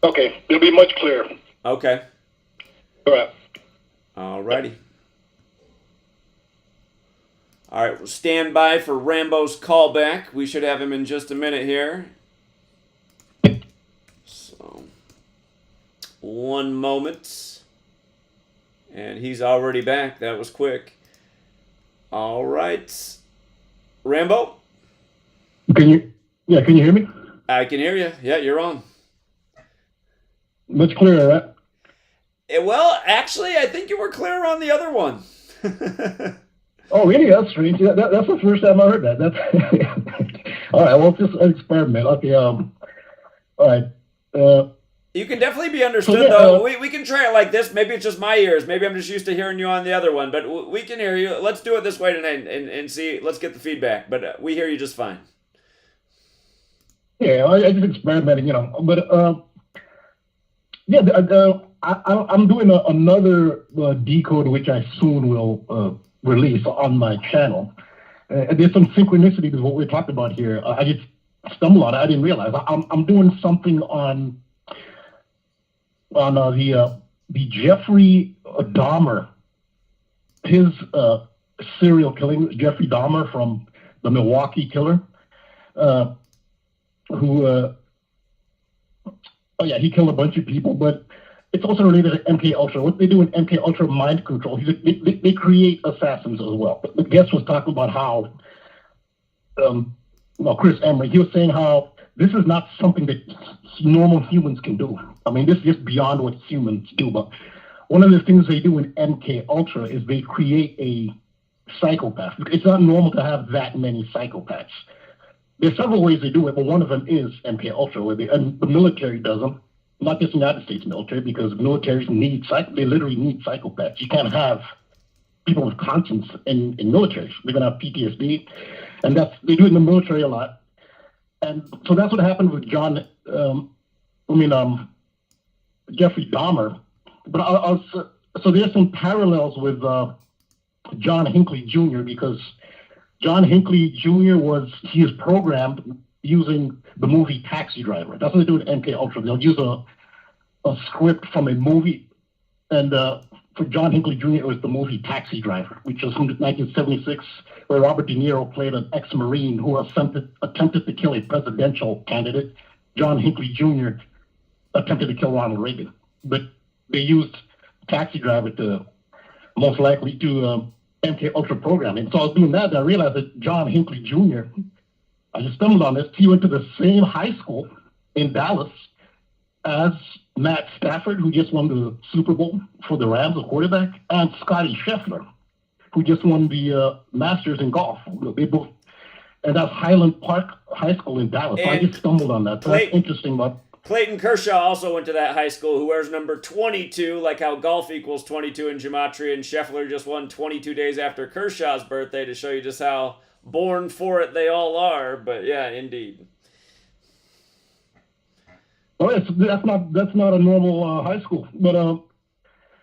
Okay. It'll be much clearer. Okay. All right. Alrighty. All right, we'll stand by for Rambo's callback. We should have him in just a minute here. So, one moment. And he's already back. That was quick. All right. Rambo? Can you hear me? I can hear you. Yeah, you're on. Much clearer, right? Well, actually, I think you were clearer on the other one. Oh, really? That's strange. That's the first time I heard that. That's all right. Well, just an experiment. Okay. All right. You can definitely be understood, though. We can try it like this. Maybe it's just my ears. Maybe I'm just used to hearing you on the other one. But we can hear you. Let's do it this way tonight and see. Let's get the feedback. But we hear you just fine. Yeah, I just experimenting, you know. But Yeah, I'm doing another decode, which I soon will release on my channel. There's some synchronicity to what we're talking about here. I just stumbled on it. I didn't realize. I'm doing something on the Jeffrey Dahmer, his serial killing, Jeffrey Dahmer from the Milwaukee Killer, who he killed a bunch of people, but it's also related to MK Ultra. What they do in MK Ultra mind control, they create assassins as well. The guest was talking about how, Chris Emery, he was saying how this is not something that normal humans can do. I mean, this is just beyond what humans do. But one of the things they do in MK Ultra is they create a psychopath. It's not normal to have that many psychopaths. There's several ways they do it, but one of them is MK Ultra, where and the military does them. Not just the United States military, because militaries they literally need psychopaths. You can't have people with conscience in militaries. They're going to have PTSD, and they do it in the military a lot. And so that's what happened with Jeffrey Dahmer. But so there's some parallels with John Hinckley Jr., because John Hinckley Jr. he is programmed using the movie Taxi Driver. That's what they do with MK Ultra. They'll use a script from a movie, and for John Hinckley Jr. it was the movie Taxi Driver, which was from 1976, where Robert De Niro played an ex-Marine who attempted to kill a presidential candidate. John Hinckley Jr. attempted to kill Ronald Reagan, but they used Taxi Driver to most likely do MK Ultra programming. So I was doing that, and I realized that John Hinckley Jr., I just stumbled on this. He went to the same high school in Dallas as Matt Stafford, who just won the Super Bowl for the Rams, a quarterback, and Scotty Scheffler, who just won the Masters in golf. They both, and that's Highland Park High School in Dallas. So I just stumbled on that. So that's interesting. But Clayton Kershaw also went to that high school, who wears number 22, like how golf equals 22 in Gematria, and Scheffler just won 22 days after Kershaw's birthday, to show you just how born for it they all are. But yeah, indeed. Well, that's not a normal high school, but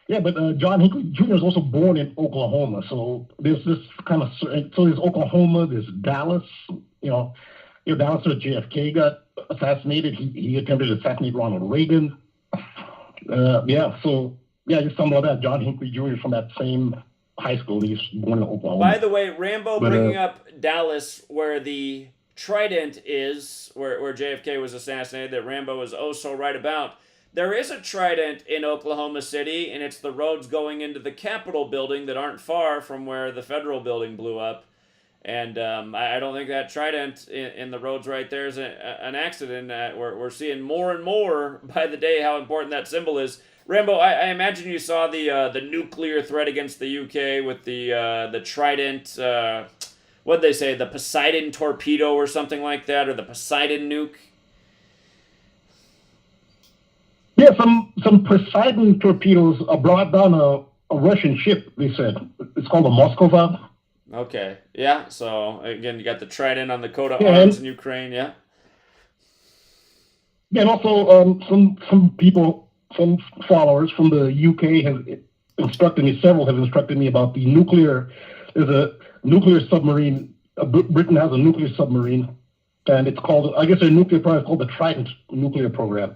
John Hinckley Jr. is also born in Oklahoma, so there's this kind of, so there's Oklahoma, there's Dallas. Dallas where JFK got assassinated. He attempted to assassinate Ronald Reagan. Just something like that. John Hinckley Jr. is from that same high school. He's born in Oklahoma. By the way, Rambo bringing up Dallas, where the Trident is, where JFK was assassinated, that Rambo is oh so right about. There is a Trident in Oklahoma City, and it's the roads going into the Capitol building that aren't far from where the federal building blew up. And I don't think that Trident in the roads right there is an accident. We're seeing more and more by the day how important that symbol is. Rambo, I imagine you saw the nuclear threat against the UK with the Trident. What'd they say? The Poseidon torpedo or something like that, or the Poseidon nuke? Yeah, some Poseidon torpedoes brought down a Russian ship. They said it's called a Moskova. Okay, yeah. So again, you got the Trident on the coat of arms in Ukraine, yeah. Yeah, and also some people, some followers from the UK have instructed me. Several have instructed me about the nuclear. There's a nuclear submarine. Britain has a nuclear submarine, and it's called, I guess, their nuclear program is called the Trident nuclear program.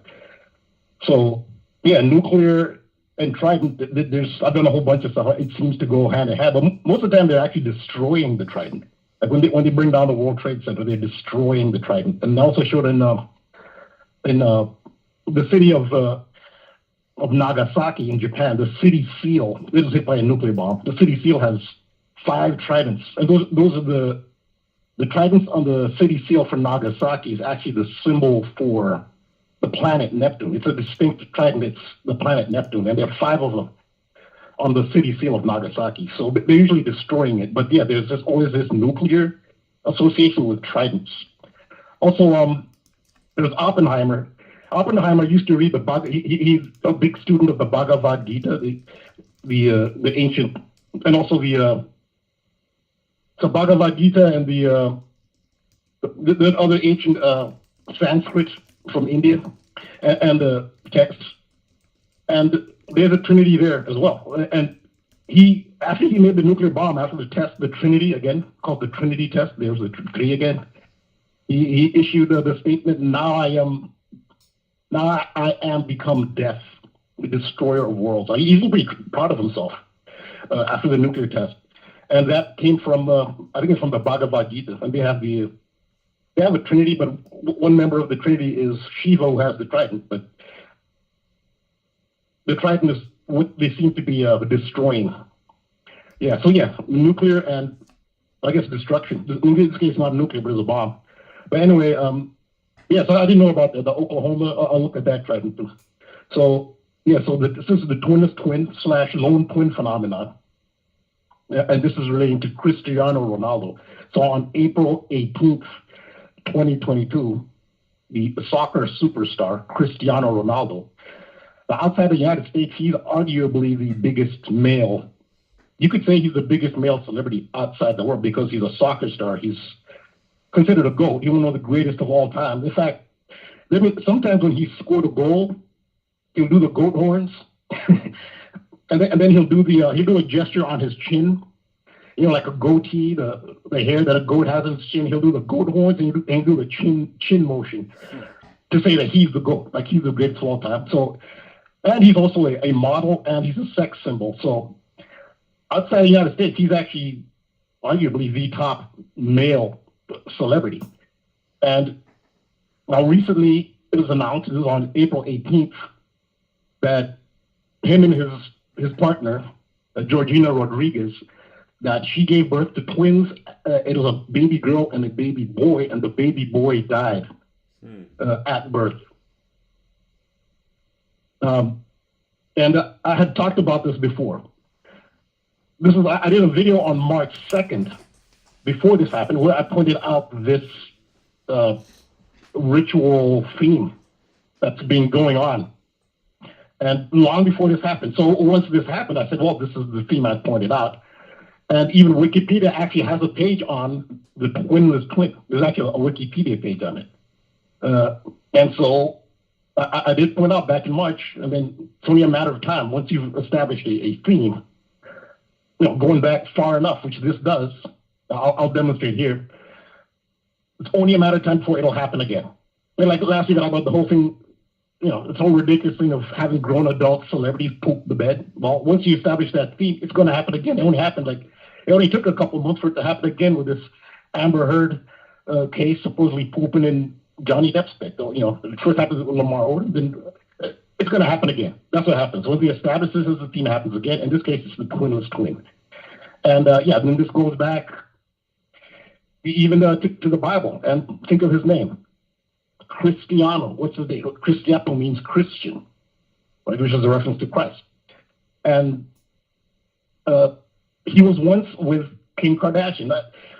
So yeah, nuclear and Trident, I've done a whole bunch of stuff. It seems to go hand in hand, but most of the time they're actually destroying the Trident. Like when they bring down the World Trade Center, they're destroying the Trident. And also showed in the city of Nagasaki in Japan, the city seal. This was hit by a nuclear bomb. The city seal has 5 Tridents, and those are the Tridents on the city seal for Nagasaki is actually the symbol for the planet Neptune. It's a distinct Trident. It's the planet Neptune, and there are 5 of them on the city seal of Nagasaki. So they're usually destroying it. But yeah, there's always this nuclear association with Tridents. Also, there's Oppenheimer. Oppenheimer used to read he's a big student of the Bhagavad Gita, the ancient, and also the Bhagavad Gita and the other ancient Sanskrit from India, and the texts. And there's a Trinity there as well. And after he made the nuclear bomb, after the test, the Trinity again, called the Trinity test, there was the three again. He issued the statement, now I am become death, the destroyer of worlds. He's pretty proud of himself after the nuclear test. And that came from, I think it's from the Bhagavad Gita. And they have a Trinity, but one member of the Trinity is Shiva, who has the trident. But the trident is what they seem to be destroying. Yeah, so nuclear and, I guess, destruction. In this case, not nuclear, but it's a bomb. But anyway, so I didn't know about the Oklahoma. I'll look at that trident too. So, this is the Twinless Twin / lone twin phenomenon. And this is relating to Cristiano Ronaldo. So on April 18th, 2022, the soccer superstar, Cristiano Ronaldo, outside the United States, he's arguably the biggest male. You could say he's the biggest male celebrity outside the world because he's a soccer star. He's considered a GOAT, even one of the greatest of all time. In fact, sometimes when he scored a goal, he'll do the goat horns, and then he'll do a gesture on his chin, like a goatee, the hair that a goat has on his chin. He'll do the goat horns and he'll do the chin motion to say that he's the GOAT, like he's the greatest of all time. So, and he's also a model and he's a sex symbol. So outside the United States, he's actually arguably the top male celebrity. And now recently it was announced, it was on April 18th, that him and his partner, Georgina Rodriguez, that she gave birth to twins. It was a baby girl and a baby boy, and the baby boy died at birth. And I had talked about this before. I did a video on March 2nd, before this happened, where I pointed out this ritual theme that's been going on. And long before this happened. So once this happened, I said, well, this is the theme I pointed out. And even Wikipedia actually has a page on the Twinless Twin. There's actually a Wikipedia page on it. And so I did point out back in March, I mean, it's only a matter of time. Once you've established a theme, going back far enough, which this does, I'll demonstrate here. It's only a matter of time before it'll happen again. And like last week, I talked about the whole thing, this whole ridiculous thing of having grown adult celebrities poop the bed. Well, once you establish that theme, it's going to happen again. It only took a couple of months for it to happen again with this Amber Heard case supposedly pooping in Johnny Depp's bed. It first happened with Lamar Odom, then it's going to happen again. That's what happens. Once he establishes the theme, happens again. In this case, it's the Twinless Twin. And then this goes back even to the Bible. And think of his name. Cristiano. What's his name? Cristiano means Christian, right, which is a reference to Christ. And he was once with Kim Kardashian.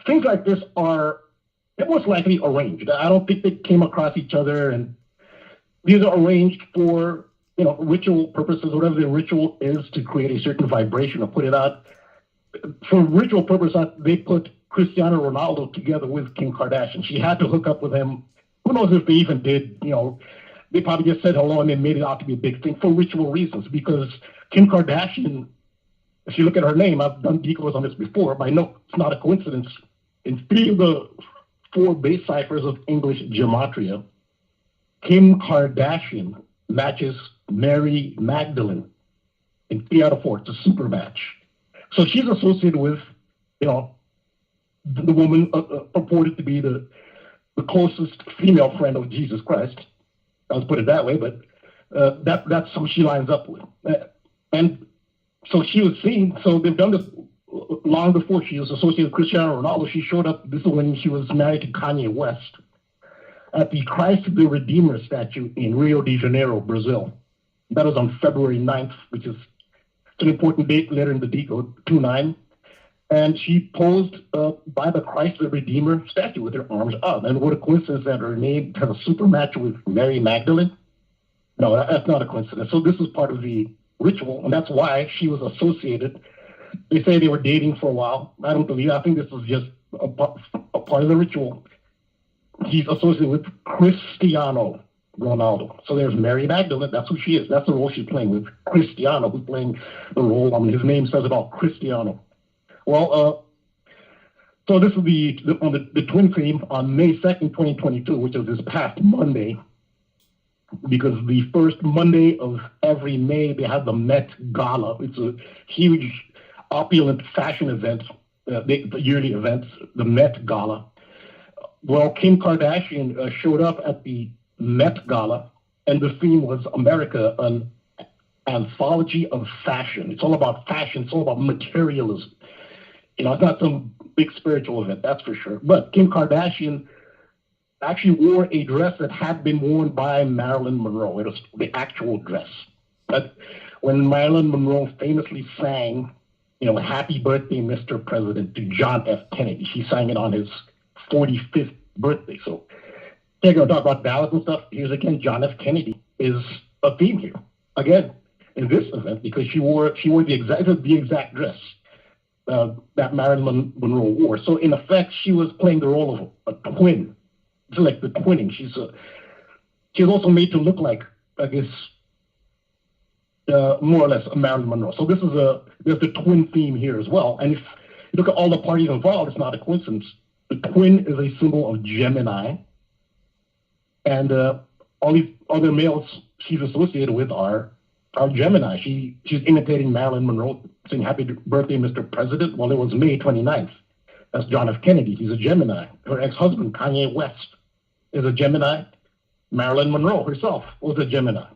Things like this are most likely arranged. I don't think they came across each other, and these are arranged for ritual purposes, whatever the ritual is, to create a certain vibration or put it out. For ritual purposes, they put Cristiano Ronaldo together with Kim Kardashian. She had to hook up with him. Who knows if they even did, they probably just said hello and then made it out to be a big thing for ritual reasons, because Kim Kardashian, if you look at her name, I've done decos on this before, but I know it's not a coincidence. In 3 of the 4 base ciphers of English gematria, Kim Kardashian matches Mary Magdalene in 3 out of 4. It's a super match. So she's associated with, the woman purported to be the closest female friend of Jesus Christ. I'll put it that way, but that's who she lines up with. And so she was seen, so they've done this long before she was associated with Cristiano Ronaldo. She showed up, this is when she was married to Kanye West, at the Christ the Redeemer statue in Rio de Janeiro, Brazil. That was on February 9th, which is an important date later in the decode, 2/9. And she posed by the Christ the Redeemer statue with her arms up. And what a coincidence that her name has a super match with Mary Magdalene. No, that's not a coincidence. So this is part of the ritual, and that's why she was associated. They say they were dating for a while. I don't believe it. I think this was just a part of the ritual. He's associated with Cristiano, Ronaldo. So there's Mary Magdalene. That's who she is. That's the role she's playing with Cristiano, who's playing the role. His name says it all, Cristiano. Well, so this is the twin theme on May 2nd, 2022, which is this past Monday, because the first Monday of every May, they have the Met Gala. It's a huge, opulent fashion event, the yearly event, the Met Gala. Well, Kim Kardashian showed up at the Met Gala, and the theme was America, an anthology of fashion. It's all about fashion. It's all about materialism. You know, it's not some big spiritual event, that's for sure. But Kim Kardashian actually wore a dress that had been worn by Marilyn Monroe. It was the actual dress. But when Marilyn Monroe famously sang, Happy Birthday, Mr. President, to John F. Kennedy, she sang it on his 45th birthday. So they're going to talk about ballots and stuff. Here's again, John F. Kennedy is a theme here. Again, in this event, because she wore the exact dress that Marilyn Monroe wore. So in effect, she was playing the role of a twin. It's like the twinning. She's also made to look like, I guess, more or less a Marilyn Monroe. So there's the twin theme here as well. And if you look at all the parties involved, it's not a coincidence. The twin is a symbol of Gemini, and all these other males she's associated with are Gemini. She's imitating Marilyn Monroe, saying Happy Birthday, Mr. President. Well, it was May 29th. That's John F. Kennedy. He's a Gemini. Her ex-husband, Kanye West, is a Gemini. Marilyn Monroe herself was a Gemini.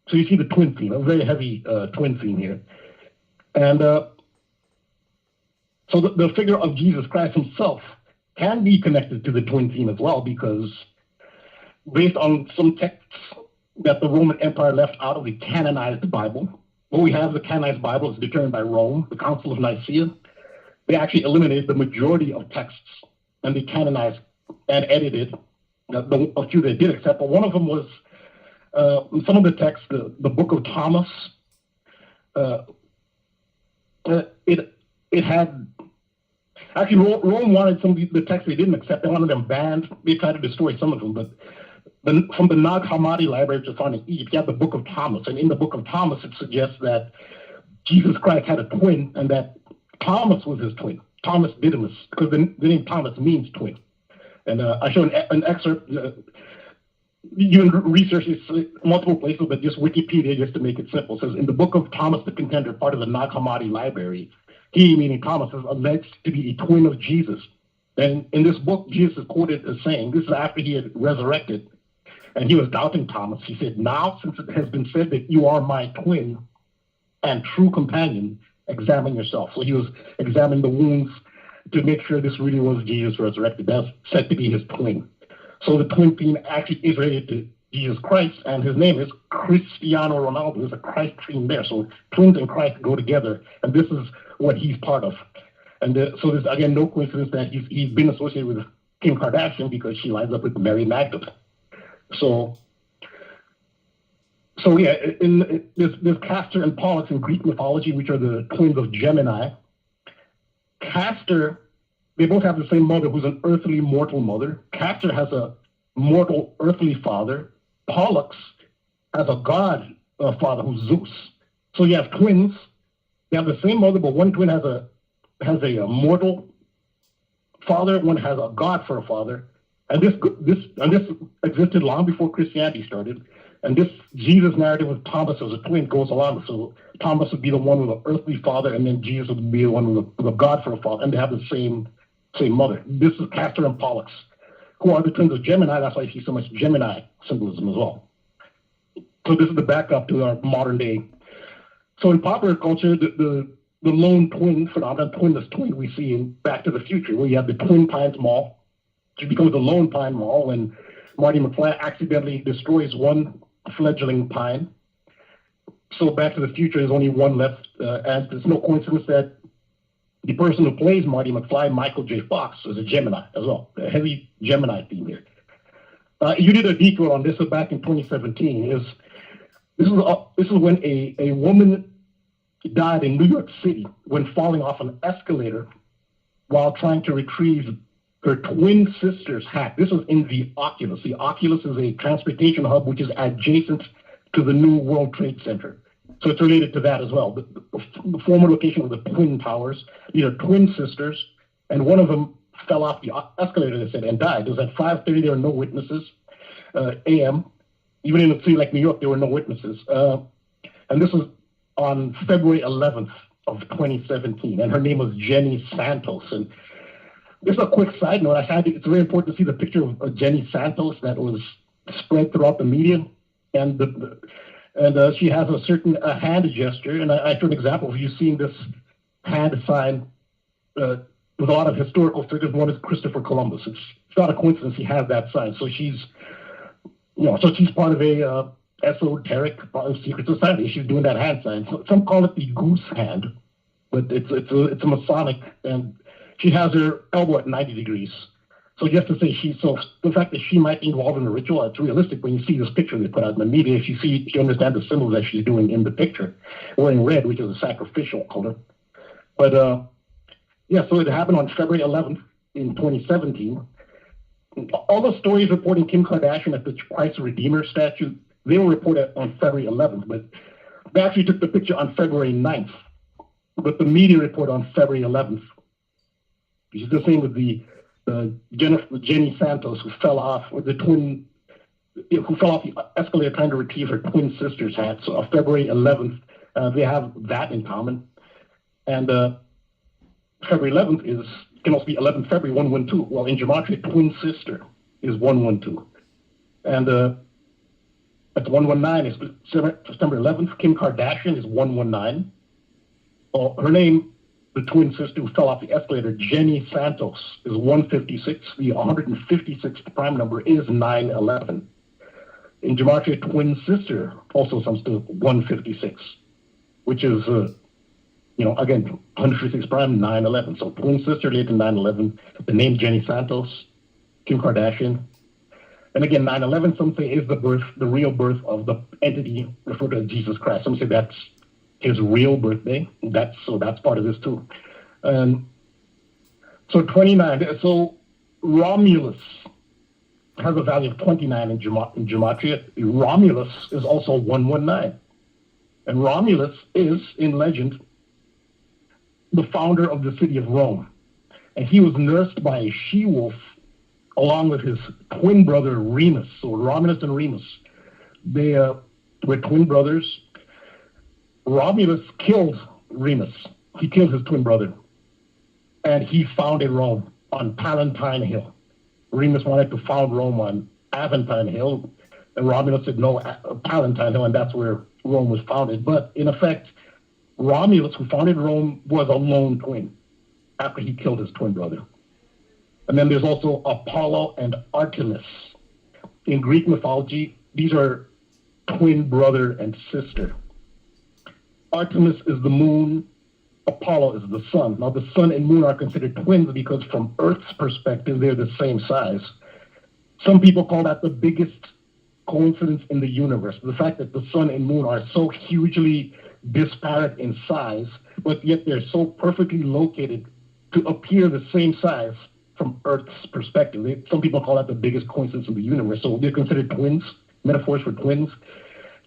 So you see the twin theme, a very heavy twin theme here. And so the figure of Jesus Christ himself can be connected to the twin theme as well, because based on some texts that the Roman Empire left out of the canonized Bible, what we have, the canonized Bible, is determined by Rome, the Council of Nicaea. They actually eliminated the majority of texts, and they canonized and edited a few they did accept. But one of them was some of the texts, the Book of Thomas. It had actually Rome wanted some of the texts they didn't accept. They wanted them banned. They tried to destroy some of them, but from the Nag Hammadi library, which is found in Egypt, you have the Book of Thomas, and in the Book of Thomas, it suggests that Jesus Christ had a twin, and that Thomas was his twin, Thomas Didymus, because the name Thomas means twin. And I show an excerpt. You can research this multiple places, but just Wikipedia, just to make it simple, says in the Book of Thomas the Contender, part of the Nag Hammadi library, he, meaning Thomas, is alleged to be a twin of Jesus. And in this book, Jesus is quoted as saying, this is after he had resurrected, and he was doubting Thomas. He said, now, since it has been said that you are my twin and true companion, examine yourself. So he was examining the wounds to make sure this really was Jesus resurrected. That's said to be his twin. So the twin theme actually is related to Jesus Christ, and his name is Cristiano Ronaldo. There's a Christ theme there. So twins and Christ go together, and this is what he's part of. And so there's, again, no coincidence that he's been associated with Kim Kardashian, because she lines up with Mary Magdalene. So yeah, there's Castor and Pollux in Greek mythology, which are the twins of Gemini. Castor, they both have the same mother, who's an earthly mortal mother. Castor has a mortal earthly father. Pollux has a god father, who's Zeus. So you have twins. They have the same mother, but one twin has a mortal father. One has a god for a father. And this existed long before Christianity started. And this Jesus narrative with Thomas as a twin goes along. So Thomas would be the one with an earthly father, and then Jesus would be the one with a god for a father, and they have the same mother. This is Castor and Pollux, who are the twins of Gemini. That's why you see so much Gemini symbolism as well. So this is the backup to our modern day. So in popular culture, the lone twin phenomenon, Twinless Twin, we see in Back to the Future, where you have the Twin Pines Mall, which becomes the Lone Pine Mall, when Marty McFly accidentally destroys one fledgling pine. So Back to the Future, there's only one left, and there's no coincidence that the person who plays Marty McFly, Michael J. Fox, is a Gemini as well. A heavy Gemini theme here. You did a detour on this back in 2017. This is when a woman died in New York City when falling off an escalator while trying to retrieve her twin sister's hat. This was in the Oculus. The Oculus is a transportation hub which is adjacent to the new World Trade Center. So it's related to that as well. The former location of the Twin Towers. These are twin sisters, and one of them fell off the escalator, they said, and died. It was at 5:30. There were no witnesses. A.M. Even in a city like New York, there were no witnesses. And this was on February 11th of 2017, and her name was Jenny Santos. And just a quick side note, it's very important to see the picture of Jenny Santos that was spread throughout the media, and she has a certain hand gesture, and I showed an example of you seeing this hand sign with a lot of historical figures. One is Christopher Columbus. It's not a coincidence he has that sign. So she's part of a esoteric secret society. She's doing that hand sign. So some call it the goose hand, but it's a Masonic, and she has her elbow at 90 degrees. So just to say the fact that she might be involved in a ritual, it's realistic when you see this picture they put out in the media. If you understand the symbols that she's doing in the picture, wearing red, which is a sacrificial color. But so it happened on February 11th in 2017. All the stories reporting Kim Kardashian at the Christ Redeemer statue, they were reported on February 11th, but they actually took the picture on February 9th. But the media report on February 11th. It's the same with the Jenny Santos, who fell off the escalator trying to retrieve her twin sister's hat. So on February 11th, they have that in common. And February 11th can also be 11th February 112. Well, in Gematria, twin sister is 112. And at 119 is September 11th. Kim Kardashian is 119. Well, her name, the twin sister who fell off the escalator, Jenny Santos, is 156. The 156th prime number is 911. In Gematria, twin sister, also sums to 156, which is, again, 156 prime, 911. So twin sister related to 911. The name Jenny Santos, Kim Kardashian. And again, 911, some say, is the real birth of the entity referred to as Jesus Christ. Some say that's his real birthday. That's part of this too. So 29. So Romulus has a value of 29 in Gematria. Romulus is also 119. And Romulus is, in legend, the founder of the city of Rome. And he was nursed by a she-wolf along with his twin brother Remus. So Romulus and Remus, they were twin brothers. Romulus killed Remus. He killed his twin brother. And he founded Rome on Palatine Hill. Remus wanted to found Rome on Aventine Hill. And Romulus said, no, Palatine Hill, and that's where Rome was founded. But in effect, Romulus, who founded Rome, was a lone twin after he killed his twin brother. And then there's also Apollo and Artemis. In Greek mythology, these are twin brother and sister. Artemis is the moon, Apollo is the sun. Now, the sun and moon are considered twins because from Earth's perspective, they're the same size. Some people call that the biggest coincidence in the universe. The fact that the sun and moon are so hugely disparate in size, but yet they're so perfectly located to appear the same size from Earth's perspective. Some people call that the biggest coincidence in the universe. So they're considered twins, metaphors for twins,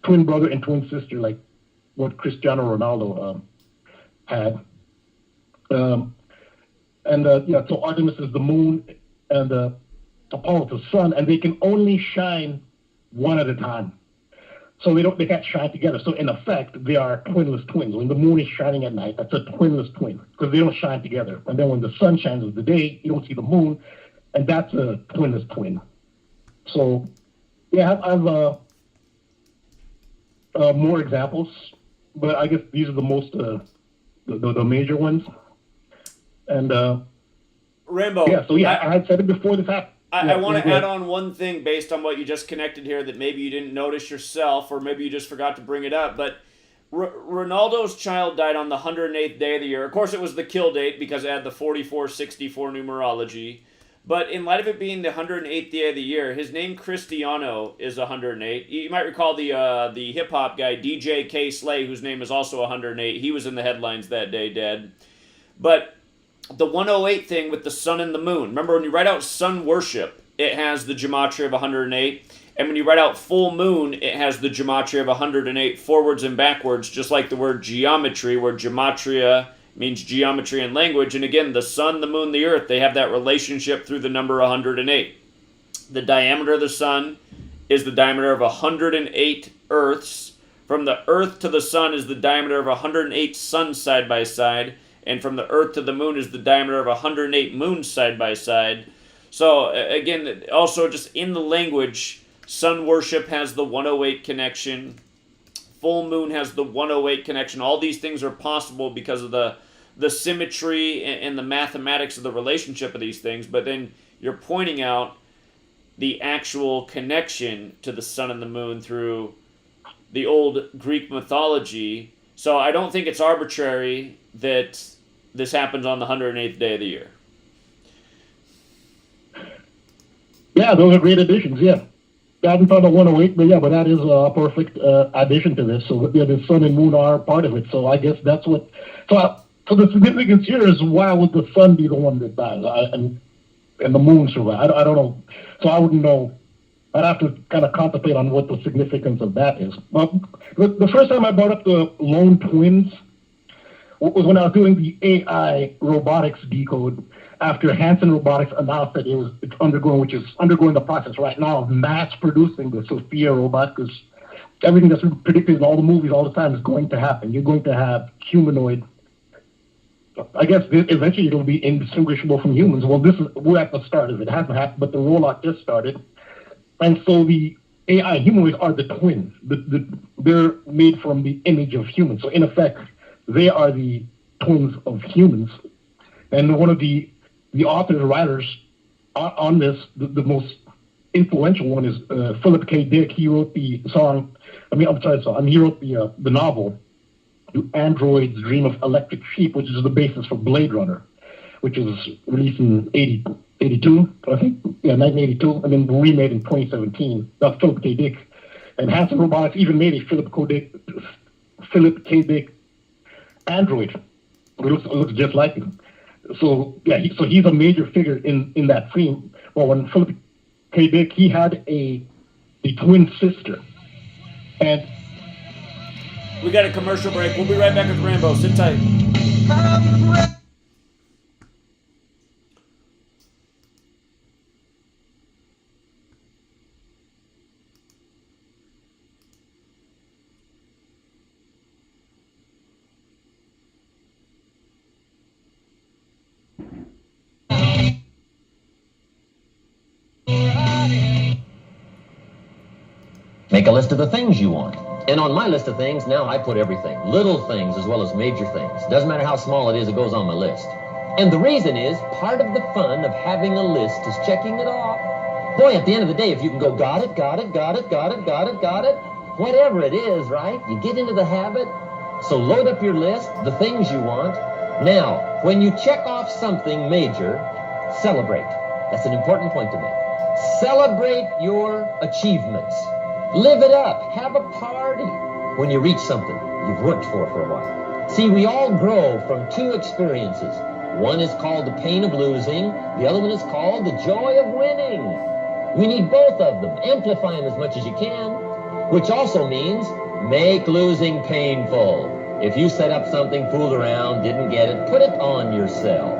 twin brother and twin sister, like what Cristiano Ronaldo had. So Artemis is the moon and Apollo is the sun, and they can only shine one at a time. So they can't shine together. So in effect, they are twinless twins. When the moon is shining at night, that's a twinless twin because they don't shine together. And then when the sun shines in the day, you don't see the moon, and that's a twinless twin. So yeah, I have more examples, but I guess these are the most the major ones. And Rambo. Yeah. So I had said it before this happened. I want to add on one thing based on what you just connected here that maybe you didn't notice yourself, or maybe you just forgot to bring it up. But Ronaldo's child died on the 108th day of the year. Of course, it was the kill date because it had the 4464 numerology. But in light of it being the 108th day of the year, his name Cristiano is 108. You might recall the hip hop guy DJ K Slay, whose name is also 108. He was in the headlines that day, dead. But the 108 thing with the sun and the moon. Remember, when you write out sun worship, it has the gematria of 108. And when you write out full moon, it has the gematria of 108 forwards and backwards, just like the word geometry, where gematria means geometry in language. And again, the sun, the moon, the earth, they have that relationship through the number 108. The diameter of the sun is the diameter of 108 earths. From the earth to the sun is the diameter of 108 suns side by side. And from the earth to the moon is the diameter of 108 moons side by side. So again, also just in the language, sun worship has the 108 connection. Full moon has the 108 connection. All these things are possible because of the symmetry and the mathematics of the relationship of these things. But then you're pointing out the actual connection to the sun and the moon through the old Greek mythology. So I don't think it's arbitrary that this happens on the 108th day of the year. Yeah, those are great additions, yeah. I haven't found a 108, but yeah, but that is a perfect addition to this. So yeah, the sun and moon are part of it. So I guess that's what. So the significance here is, why would the sun be the one that dies and the moon survive? I don't know. So I wouldn't know. I'd have to kind of contemplate on what the significance of that is. But the first time I brought up the lone twins was when I was doing the AI robotics decode, after Hanson Robotics announced that it's undergoing the process right now of mass producing the Sophia robot, because everything that's predicted in all the movies all the time is going to happen. You're going to have humanoid. I guess eventually it'll be indistinguishable from humans. Well, we're at the start of it. It hasn't happened, but the rollout just started. And so the AI humanoids are the twins. They're made from the image of humans. So in effect, they are the twins of humans. And one of the authors, writers on this, the most influential one is Philip K. Dick. He wrote the he wrote the novel, "Do Androids Dream of Electric Sheep," which is the basis for Blade Runner, which was released in 82, I think. Yeah, 1982, and then remade in 2017. That's Philip K. Dick. And Hanson Robotics even made a Philip K. Dick android. It looks just like him. So yeah, he's a major figure in that theme. Well, when Philip K. Dick, he had a twin sister, and we got a commercial break. We'll be right back with Rambo. Sit tight. Make a list of the things you want. And on my list of things, now I put everything. Little things as well as major things. Doesn't matter how small it is, it goes on my list. And the reason is, part of the fun of having a list is checking it off. Boy, at the end of the day, if you can go, got it, whatever it is, right? You get into the habit. So load up your list, the things you want. Now, when you check off something major, celebrate. That's an important point to make. Celebrate your achievements. Live it up. Have a party when you reach something you've worked for a while. See, we all grow from two experiences. One is called the pain of losing. The other one is called the joy of winning. We need both of them. Amplify them as much as you can, which also means make losing painful. If you set up something, fooled around, didn't get it, put it on yourself.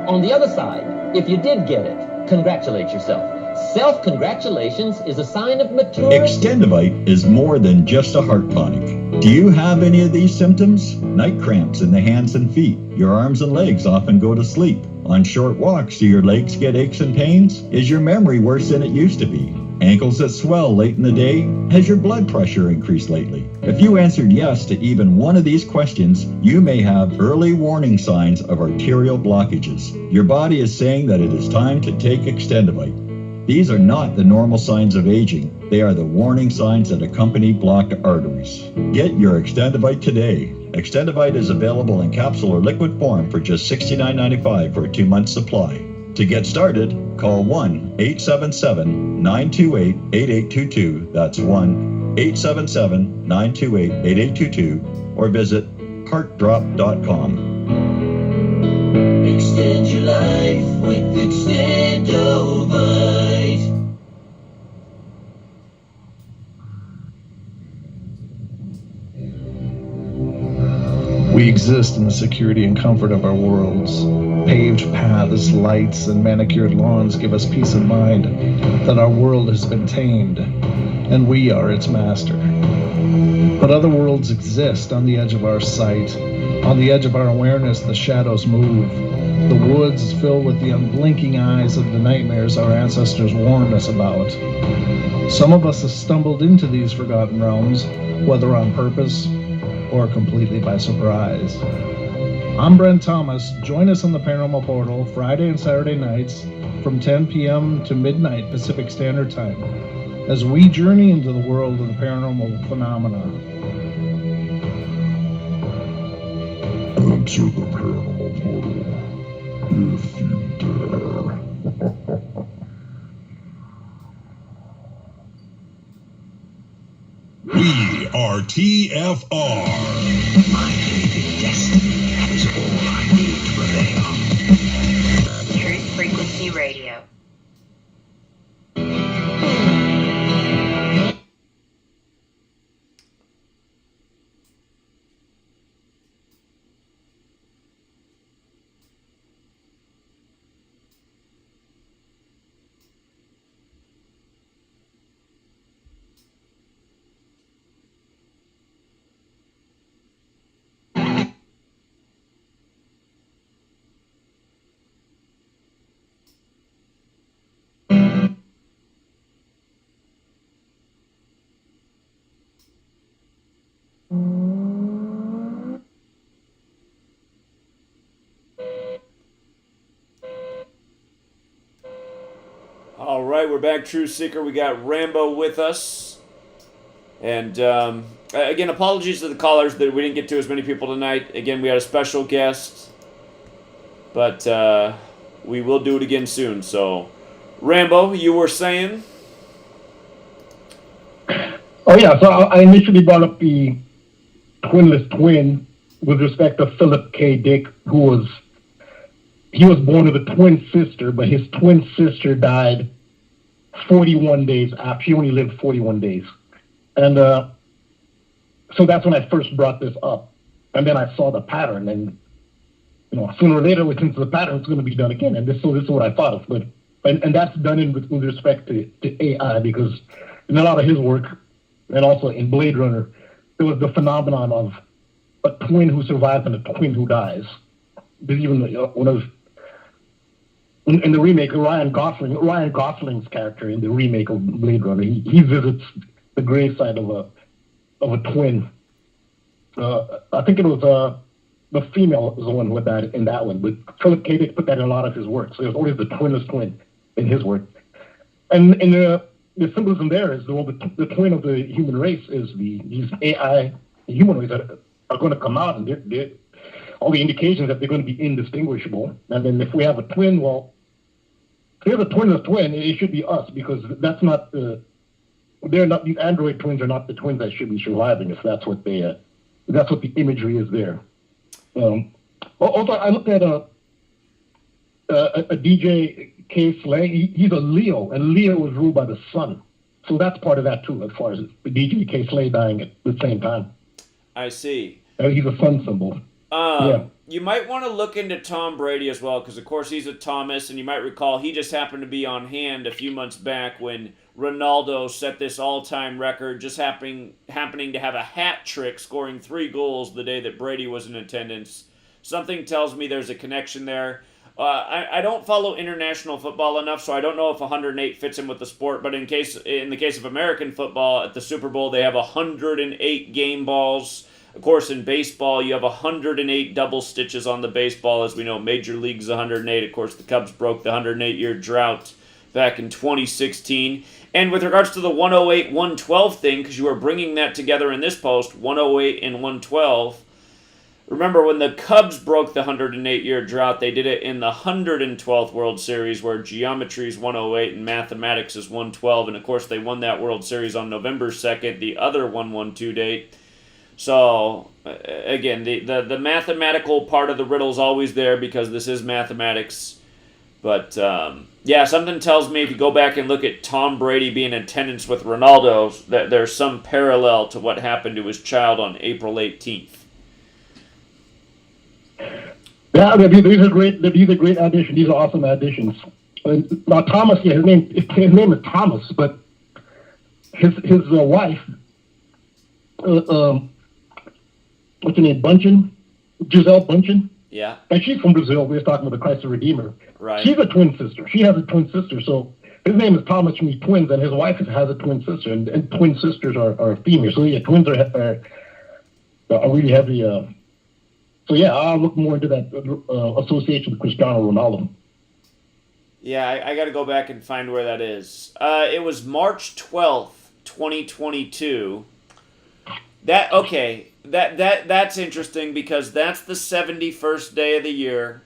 On the other side, if you did get it, congratulate yourself. Self-congratulations is a sign of maturity. Extendivite is more than just a heart tonic. Do you have any of these symptoms? Night cramps in the hands and feet. Your arms and legs often go to sleep. On short walks, do your legs get aches and pains? Is your memory worse than it used to be? Ankles that swell late in the day? Has your blood pressure increased lately? If you answered yes to even one of these questions, you may have early warning signs of arterial blockages. Your body is saying that it is time to take Extendivite. These are not the normal signs of aging. They are the warning signs that accompany blocked arteries. Get your Extendivite today. Extendivite is available in capsule or liquid form for just $69.95 for a 2-month supply. To get started, call 1-877-928-8822. That's 1-877-928-8822, or visit heartdrop.com. Extend your life with Extendovite. We exist in the security and comfort of our worlds. Paved paths, lights, and manicured lawns give us peace of mind that our world has been tamed, and we are its master. But other worlds exist on the edge of our sight. On the edge of our awareness, the shadows move. The woods fill with the unblinking eyes of the nightmares our ancestors warned us about. Some of us have stumbled into these forgotten realms, whether on purpose or completely by surprise. I'm Brent Thomas. Join us on the Paranormal Portal Friday and Saturday nights from 10 p.m. to midnight Pacific Standard Time as we journey into the world of the paranormal phenomena. Enter the Paranormal Portal if you dare. We are TFR. My faith in destiny is all I need to prevail. Truth Frequency Radio. All right, we're back, True Seeker. We got Rambo with us. And again, apologies to the callers that we didn't get to as many people tonight. Again, we had a special guest. But we will do it again soon. So, Rambo, you were saying? Oh, yeah. So I initially brought up the Twinless Twin with respect to Philip K. Dick, he was born with a twin sister, but his twin sister died 41 days after. She only lived 41 days. And so that's when I first brought this up. And then I saw the pattern. And, sooner or later, since the pattern is going to be done again. And this is what I thought of. But and that's done with respect to AI, because in a lot of his work, and also in Blade Runner, there was the phenomenon of a twin who survives and a twin who dies. There's even in the remake, Ryan Gosling's character in the remake of Blade Runner, he visits the graveside of a twin. I think it was the female was the one who died in that one, but Philip K. Dick put that in a lot of his work. So there's always the twinless twin in his work, and in the symbolism there is the twin of the human race is these AI humanoids that are going to come out, and they're all the indications that they're going to be indistinguishable. And then if we have a twin, well, if we have a twinless twin, it should be us, because that's not these android twins are not the twins that should be surviving, if that's what the imagery is there. Also, I looked at a DJ K. Slay. He's a Leo, and Leo was ruled by the sun. So that's part of that too, as far as the DJ K. Slay dying at the same time. I see. He's a sun symbol. Yeah. You might want to look into Tom Brady as well, because of course he's a Thomas, and you might recall he just happened to be on hand a few months back when Ronaldo set this all-time record, just happening to have a hat trick, scoring 3 goals the day that Brady was in attendance. Something tells me there's a connection there. I don't follow international football enough, so I don't know if 108 fits in with the sport, but in the case of American football, at the Super Bowl, they have 108 game balls. Of course, in baseball, you have 108 double stitches on the baseball. As we know, Major League's 108. Of course, the Cubs broke the 108-year drought back in 2016. And with regards to the 108-112 thing, because you are bringing that together in this post, 108 and 112, remember when the Cubs broke the 108-year drought, they did it in the 112th World Series, where geometry is 108 and mathematics is 112. And, of course, they won that World Series on November 2nd, the other 112 date. So again, the mathematical part of the riddle is always there because this is mathematics. But, yeah, something tells me if you go back and look at Tom Brady being in attendance with Ronaldo, that there's some parallel to what happened to his child on April 18th. Yeah, these are great additions. These are awesome additions. Now, Thomas, yeah, his name is Thomas, but his wife, what's her name, Giselle Bundchen? Yeah. And she's from Brazil. We were talking about the Christ the Redeemer. Right. She's a twin sister. She has a twin sister. So his name is Thomas from the twins, and his wife has a twin sister. And twin sisters are female. So yeah, twins are really heavy. So yeah, I'll look more into that association with Cristiano Ronaldo. Yeah, I got to go back and find where that is. It was March 12th, 2022. That's interesting because that's the 71st day of the year.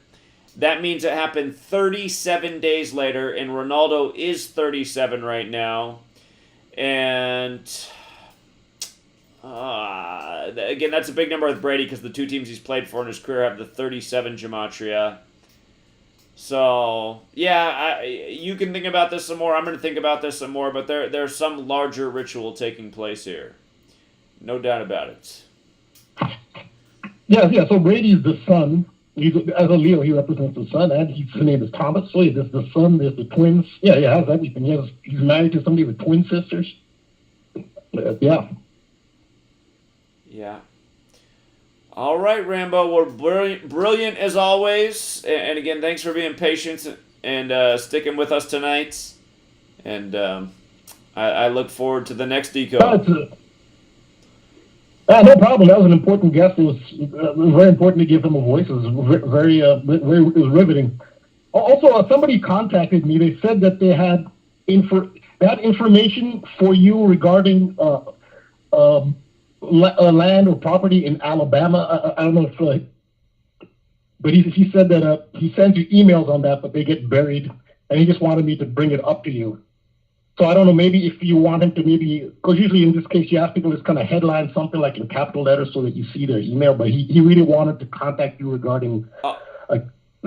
That means it happened 37 days later, and Ronaldo is 37 right now. And again, that's a big number with Brady because the two teams he's played for in his career have the 37 gematria. So, yeah, you can think about this some more. I'm going to think about this some more, but there's some larger ritual taking place here. No doubt about it. Yeah, so Brady's the son. As a Leo, he represents the son, and his name is Thomas. So there's the son, there's the twins. Yeah, he has everything. He's married to somebody with twin sisters. Yeah. Yeah. All right, Rambo. We're brilliant as always. And again, thanks for being patient and sticking with us tonight. And I look forward to the next decode. No problem. That was an important guest. It was very important to give him a voice. It was very it was riveting. Also, somebody contacted me. They said that they had information for you regarding land or property in Alabama. I don't know if, but he said that he sends you emails on that, but they get buried, and he just wanted me to bring it up to you. So I don't know, maybe if you want him to because usually in this case you ask people to kind of headline something like in capital letters so that you see their email, but he really wanted to contact you regarding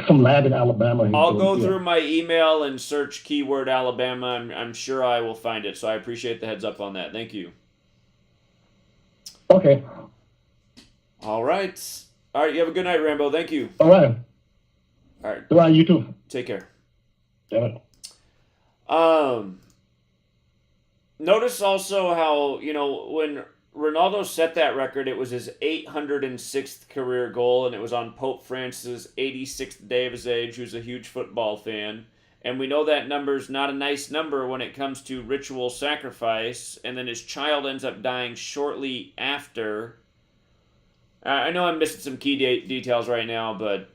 some land in Alabama. I'll go through my email and search keyword Alabama, and I'm sure I will find it. So I appreciate the heads up on that. Thank you. Okay. All right. All right, you have a good night, Rambo. Thank you. All right. All right. Bye, you too. Take care. Yeah. Notice also how, when Ronaldo set that record, it was his 806th career goal, and it was on Pope Francis' 86th day of his age, who's a huge football fan. And we know that number's not a nice number when it comes to ritual sacrifice, and then his child ends up dying shortly after. I know I'm missing some key details right now, but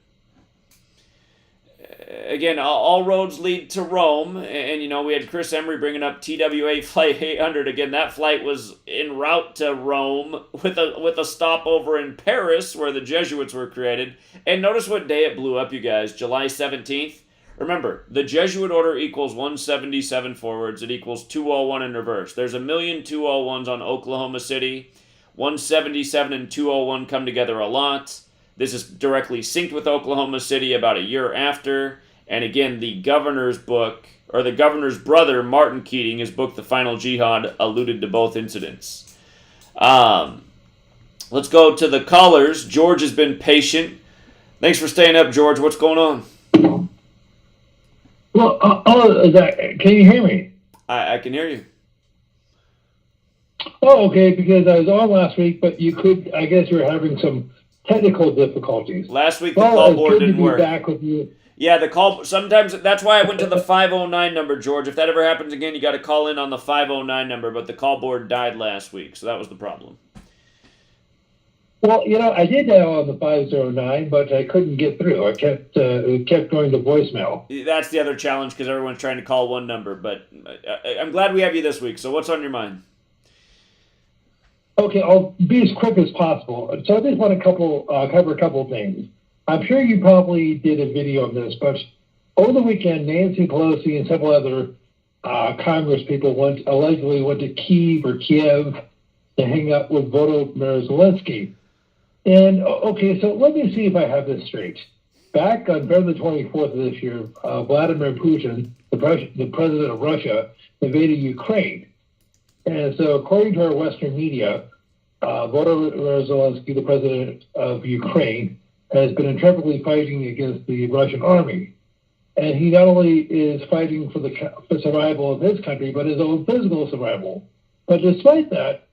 again, all roads lead to Rome, and we had Chris Emery bringing up TWA Flight 800. Again, that flight was en route to Rome with a stopover in Paris where the Jesuits were created. And notice what day it blew up, you guys, July 17th. Remember, the Jesuit order equals 177 forwards. It equals 201 in reverse. There's 1,000,000 201s on Oklahoma City. 177 and 201 come together a lot. This is directly synced with Oklahoma City about a year after. And again, the governor's book, or the governor's brother, Martin Keating, his book, The Final Jihad, alluded to both incidents. Let's go to the callers. George has been patient. Thanks for staying up, George. What's going on? Well, can you hear me? I can hear you. Oh, okay, because I was on last week, but I guess you were having some technical difficulties. Last week the call board didn't work. Back with you. Yeah, the call, sometimes, that's why I went to the 509 number, George. If that ever happens again, you got to call in on the 509 number, but the call board died last week, so that was the problem. Well, I did dial on the 509, but I couldn't get through. It kept going to voicemail. That's the other challenge, because everyone's trying to call one number, but I'm glad we have you this week, so what's on your mind? Okay, I'll be as quick as possible. So I just want to cover a couple of things. I'm sure you probably did a video of this, but over the weekend, Nancy Pelosi and several other Congress people allegedly went to Kiev to hang out with Volodymyr Zelensky. And okay, so let me see if I have this straight. Back on February 24th of this year, Vladimir Putin, the president of Russia, invaded Ukraine. And so according to our Western media, Volodymyr Zelensky, the president of Ukraine, has been intrepidly fighting against the Russian army. And he not only is fighting for the survival of his country, but his own physical survival. But despite that,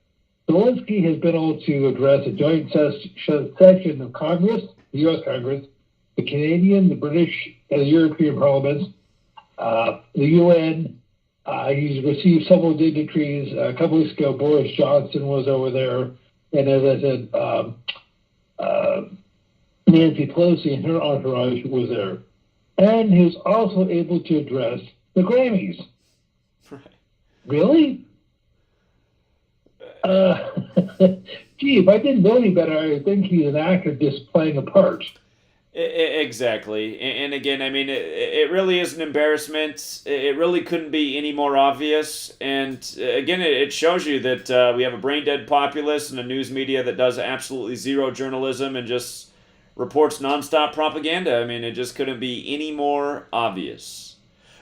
Zelensky has been able to address a joint session of Congress, the U.S. Congress, the Canadian, the British, and the European parliaments, the UN. He's received several dignitaries. A couple weeks ago, Boris Johnson was over there. And as I said, Nancy Pelosi and her entourage was there. And he was also able to address the Grammys. Right. Really? Gee, if I didn't know any better, I would think he's an actor just playing a part. Exactly. And again, I mean, it really is an embarrassment. It really couldn't be any more obvious. And again, it shows you that we have a brain-dead populace and a news media that does absolutely zero journalism and just reports nonstop propaganda. I mean, it just couldn't be any more obvious.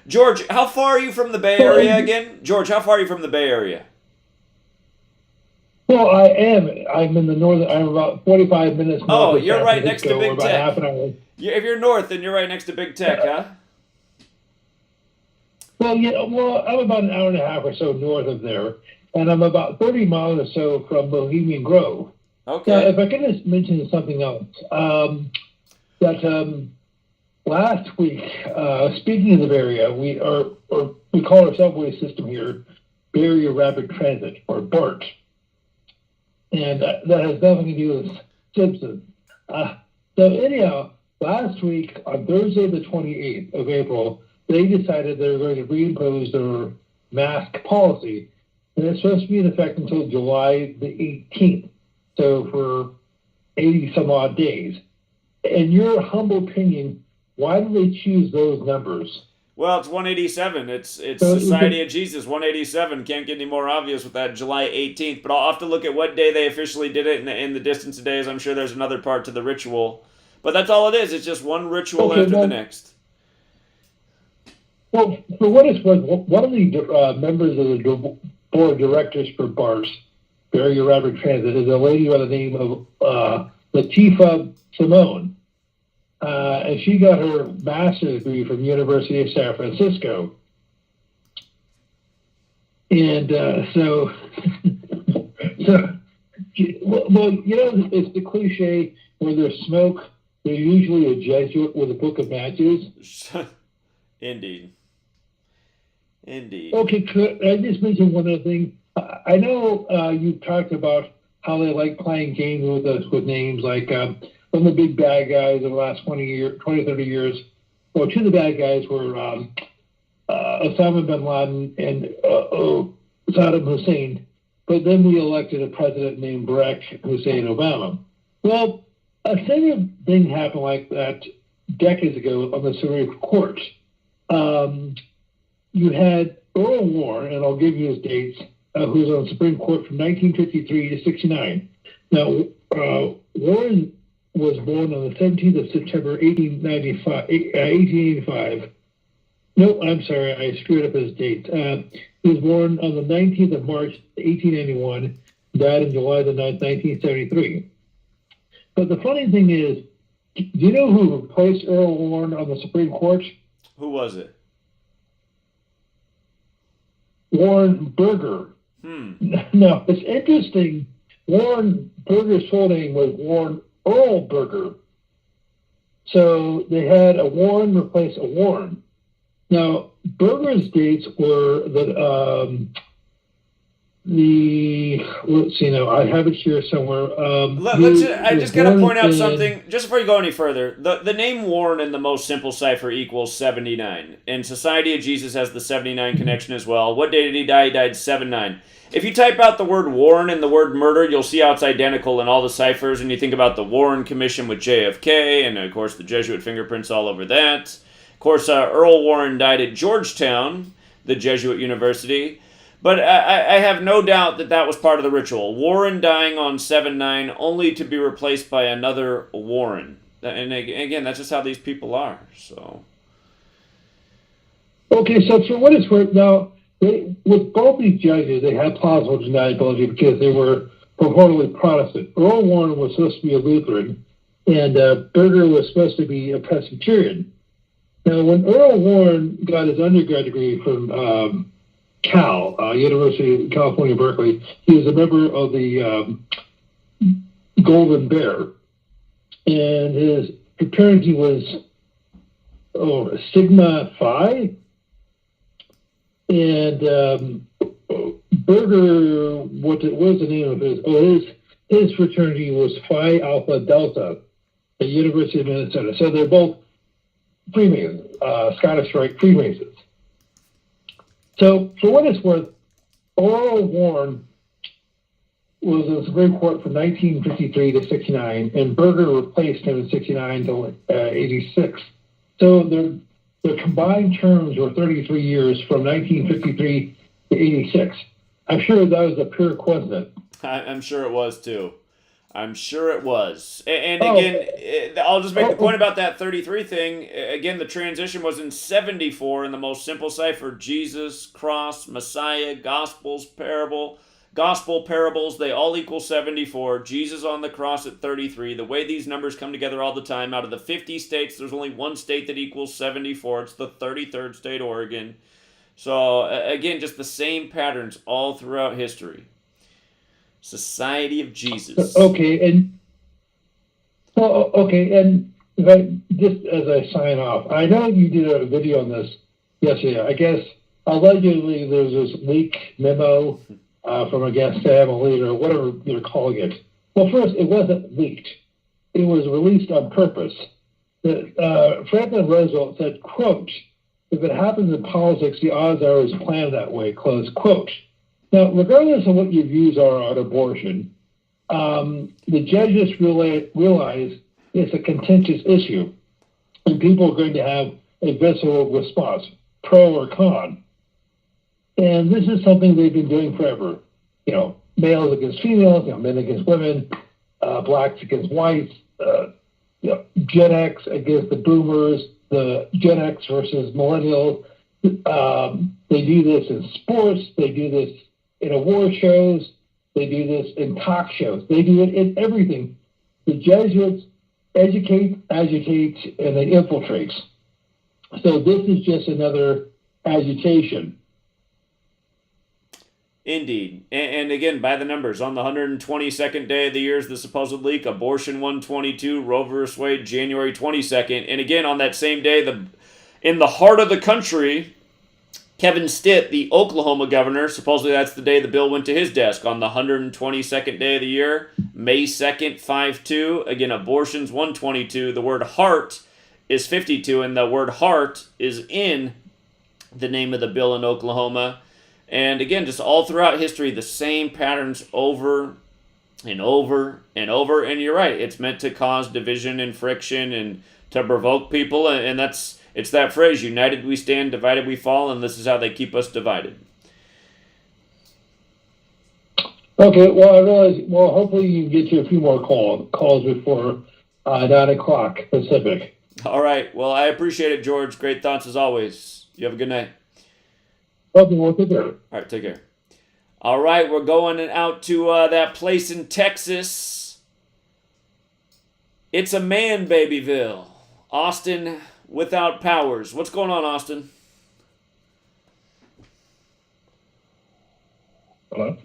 George, how far are you from the Bay Area again? George, how far are you from the Bay Area? Well, I am. I'm in the northern. I'm about 45 minutes. Oh, you're right next to Big Tech. Half an hour. If you're north, then you're right next to Big Tech, huh? Well, yeah. Well, I'm about an hour and a half or so north of there, and I'm about 30 miles or so from Bohemian Grove. Okay. Now, if I could just mention something else, that last week, speaking of the Bay Area, we call our subway system here Bay Area Rapid Transit, or BART. And that has nothing to do with Simpson. So anyhow, last week, on Thursday the 28th of April, they decided they were going to reimpose their mask policy. And it's supposed to be in effect until July the 18th. So for 80 some odd days. In your humble opinion, why did they choose those numbers? Well, it's 187. It's Society of Jesus. 187 can't get any more obvious with that July 18th. But I'll have to look at what day they officially did it in the distance of days. I'm sure there's another part to the ritual. But that's all it is. It's just one ritual after the next. Well, for what it's worth, one of the members of the board of directors for BART, Bay Area Rapid Transit, is a lady by the name of Latifah Simone. And she got her master's degree from the University of San Francisco. And well, you know, it's the cliche, where there's smoke, there's usually a Jesuit with a book of matches. Indeed. Okay, could I just mention one other thing? I know you talked about how they like playing games with us with names like one of the big bad guys of the last 20, 30 years. Well, two of the bad guys were Osama bin Laden and Saddam Hussein. But then we elected a president named Barack Hussein Obama. Well, a similar thing happened like that decades ago on the Supreme Court. You had Earl Warren, and I'll give you his dates, who was on the Supreme Court from 1953 to 69. Now, Warren was born on the 17th of September, 1885. No, I'm sorry, I screwed up his date. He was born on the 19th of March, 1891, died on July the 9th, 1973. But the funny thing is, do you know who replaced Earl Warren on the Supreme Court? Who was it? Warren Burger. Now, it's interesting. Warren Burger's full name was Warren Earl Burger. So they had a Warren replace a Warren. Now, Burger's dates were let's see now, I have it here somewhere. I just got to point out something, just before you go any further. The name Warren in the most simple cipher equals 79. And Society of Jesus has the 79 connection as well. What day did he die? He died 7-9. If you type out the word Warren and the word murder, you'll see how it's identical in all the ciphers. And you think about the Warren Commission with JFK, and of course the Jesuit fingerprints all over that. Of course, Earl Warren died at Georgetown, the Jesuit University. But I have no doubt that that was part of the ritual. Warren dying on 7/9 only to be replaced by another Warren. And again, that's just how these people are. So. Okay, so for what it's worth, now, with both these judges, they had plausible deniability because they were purportedly Protestant. Earl Warren was supposed to be a Lutheran, and Berger was supposed to be a Presbyterian. Now, when Earl Warren got his undergrad degree from Cal, University of California, Berkeley, he was a member of the Golden Bear, and his fraternity was Sigma Phi. And Berger, what was the name of his fraternity was Phi Alpha Delta at University of Minnesota. So they're both Freemasons, Scottish Rite Freemasons. So for what it's worth, Earl Warren was in the Supreme Court from 1953 to 69, and Berger replaced him in 69 to 86. So their combined terms were 33 years from 1953 to 86. I'm sure that was a pure coincidence. I'm sure it was, too. I'm sure it was. And again, I'll just make the point about that 33 thing. Again, the transition was in 74 in the most simple cipher. Jesus, cross, Messiah, Gospel parables, they all equal 74. Jesus on the cross at 33. The way these numbers come together all the time, out of the 50 states, there's only one state that equals 74. It's the 33rd state, Oregon. So, again, just the same patterns all throughout history. Society of Jesus. Okay, and if I, just as I sign off, I know you did a video on this yesterday. I guess allegedly there's this leak memo from, I guess, Sam or leader or whatever they're calling it. Well, first, it wasn't leaked. It was released on purpose. Franklin Roosevelt said, quote, "If it happens in politics, the odds are it's planned that way," close quote. Now, regardless of what your views are on abortion, the judges realize it's a contentious issue, and people are going to have a visceral response, pro or con. And this is something they've been doing forever. You know, males against females, men against women, blacks against whites, Gen X against the boomers, the Gen X versus millennials. They do this in sports. They do this in award shows. They do this in talk shows. They do it in everything. The Jesuits educate, agitate, and they infiltrate. So this is just another agitation. Indeed. And again, by the numbers, on the 122nd day of the year is the supposed leak, abortion 122, Roe v. Wade, January 22nd. And again, on that same day, in the heart of the country, Kevin Stitt, the Oklahoma governor, supposedly that's the day the bill went to his desk, on the 122nd day of the year, May 2nd, 5-2. Again, abortion's 122. The word heart is 52, and the word heart is in the name of the bill in Oklahoma. And again, just all throughout history, the same patterns over and over and over. And you're right, it's meant to cause division and friction and to provoke people. And it's that phrase, united we stand, divided we fall, and this is how they keep us divided. Okay, well, I realize, hopefully you can get to a few more calls before 9 o'clock Pacific. All right, well, I appreciate it, George. Great thoughts as always. You have a good night. Okay, well, take care. All right, take care. All right, we're going out to that place in Texas. It's a man, Babyville. Austin without powers. What's going on, Austin? Hello?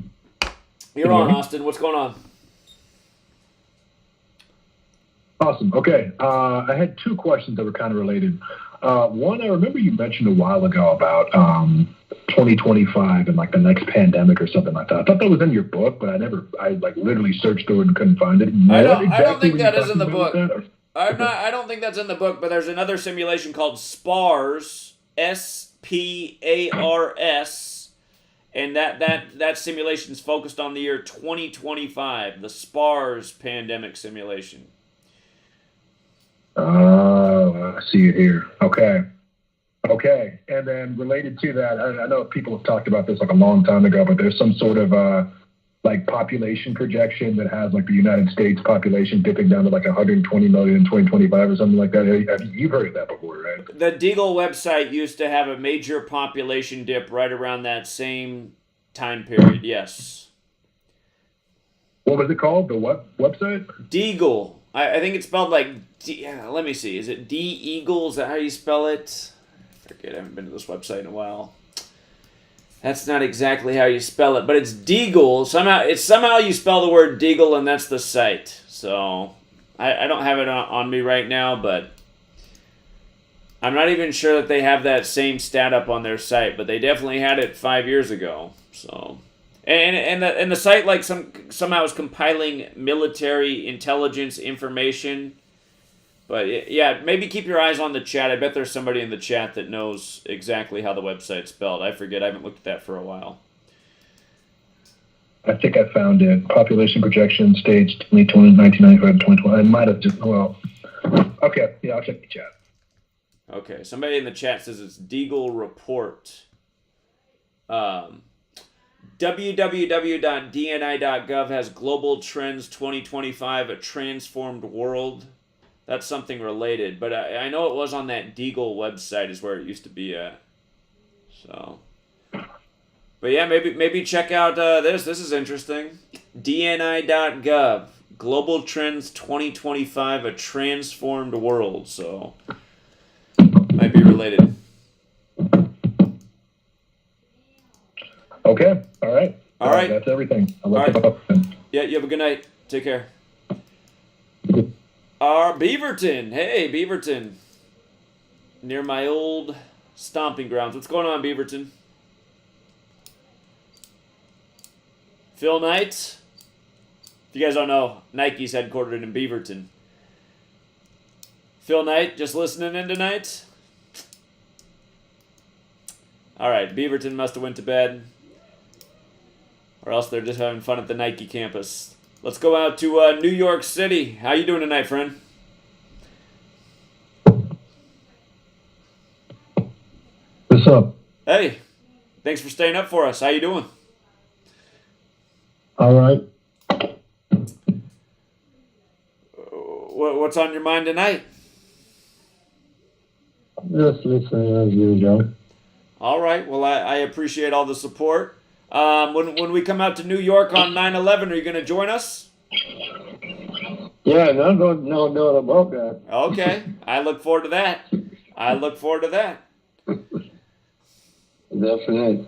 You're on, Austin. What's going on? Awesome. Okay. I had two questions that were kind of related. One, I remember you mentioned a while ago about 2025 and like the next pandemic or something like that. I thought that was in your book, but I literally searched through it and couldn't find it. I don't think that is in the book. I don't think that's in the book, but there's another simulation called SPARS, SPARS, and that simulation is focused on the year 2025, the SPARS pandemic simulation. Oh, I see it here. Okay. Okay, and then related to that, I know people have talked about this like a long time ago, but there's some sort of like population projection that has like the United States population dipping down to like 120 million in 2025 or something like that. You've heard of that before, right? The Deagle website used to have a major population dip right around that same time period, yes. What was it called? The what website? Deagle. I think it's spelled like, let me see, is it D-Eagle? Is that how you spell it? I forget, I haven't been to this website in a while. That's not exactly how you spell it, but it's Deagle. Somehow you spell the word Deagle, and that's the site. So I don't have it on me right now, but I'm not even sure that they have that same stat up on their site, but they definitely had it 5 years ago. So and the site like somehow is compiling military intelligence information. But yeah, maybe keep your eyes on the chat. I bet there's somebody in the chat that knows exactly how the website's spelled. I forget. I haven't looked at that for a while. I think I found it. Population projection states 1995 to 2020. I might have just, well, okay. Yeah, I'll check the chat. Okay, somebody in the chat says it's Deagle Report. www.dni.gov has Global Trends 2025, A Transformed World. That's something related, but I know it was on that Deagle website is where it used to be at. So, but yeah, maybe check out this. This is interesting. DNI.gov, Global Trends 2025, A Transformed World. So, might be related. Okay. All right. All right. That's everything. All right. Yeah. You have a good night. Take care. Beaverton. Hey, Beaverton. Near my old stomping grounds. What's going on, Beaverton? Phil Knight. If you guys don't know, Nike's headquartered in Beaverton. Phil Knight, just listening in tonight? All right, Beaverton must have went to bed. Or else they're just having fun at the Nike campus. Let's go out to New York City. How you doing tonight, friend? What's up? Hey, thanks for staying up for us. How you doing? All right. What's on your mind tonight? Just listening as usual. All right. Well, I appreciate all the support. When we come out to New York on 9/11, are you going to join us? Yeah, no about that. Okay. I look forward to that. Definitely.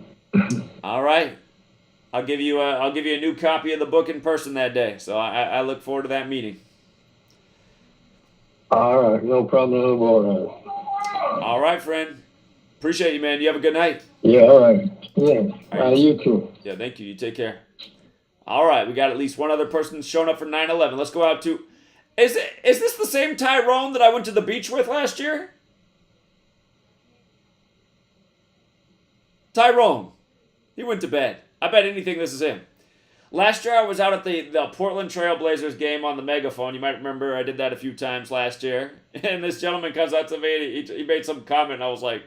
All right. I'll give you a new copy of the book in person that day. So I look forward to that meeting. All right, no problem about that. All right, friend. Appreciate you, man. You have a good night. Yeah, all right. Yeah, right. You too. Yeah, thank you. You take care. All right, we got at least one other person showing up for 9/11. Let's go out to... Is this the same Tyrone that I went to the beach with last year? Tyrone. He went to bed. I bet anything this is him. Last year I was out at the Portland Trailblazers game on the megaphone. You might remember I did that a few times last year. And this gentleman comes out to me and he made some comment and I was like...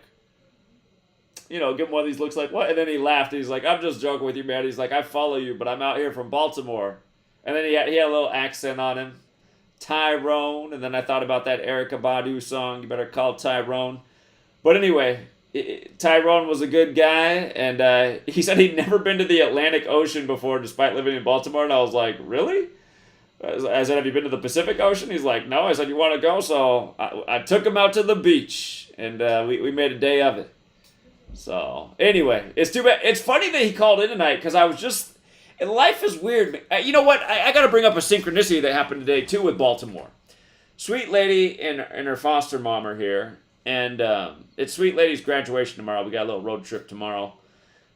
You know, give him one of these looks like, what? And then he laughed. He's like, I'm just joking with you, man. He's like, I follow you, but I'm out here from Baltimore. And then he had a little accent on him. Tyrone. And then I thought about that Erykah Badu song, You Better Call Tyrone. But anyway, Tyrone was a good guy. And he said he'd never been to the Atlantic Ocean before, despite living in Baltimore. And I was like, really? I said, have you been to the Pacific Ocean? He's like, no. I said, you want to go? So I took him out to the beach. And we made a day of it. So, anyway, it's too bad. It's funny that he called in tonight because I was just... Life is weird. You know what? I got to bring up a synchronicity that happened today, too, with Baltimore. Sweet Lady and her foster mom are here. And it's Sweet Lady's graduation tomorrow. We got a little road trip tomorrow.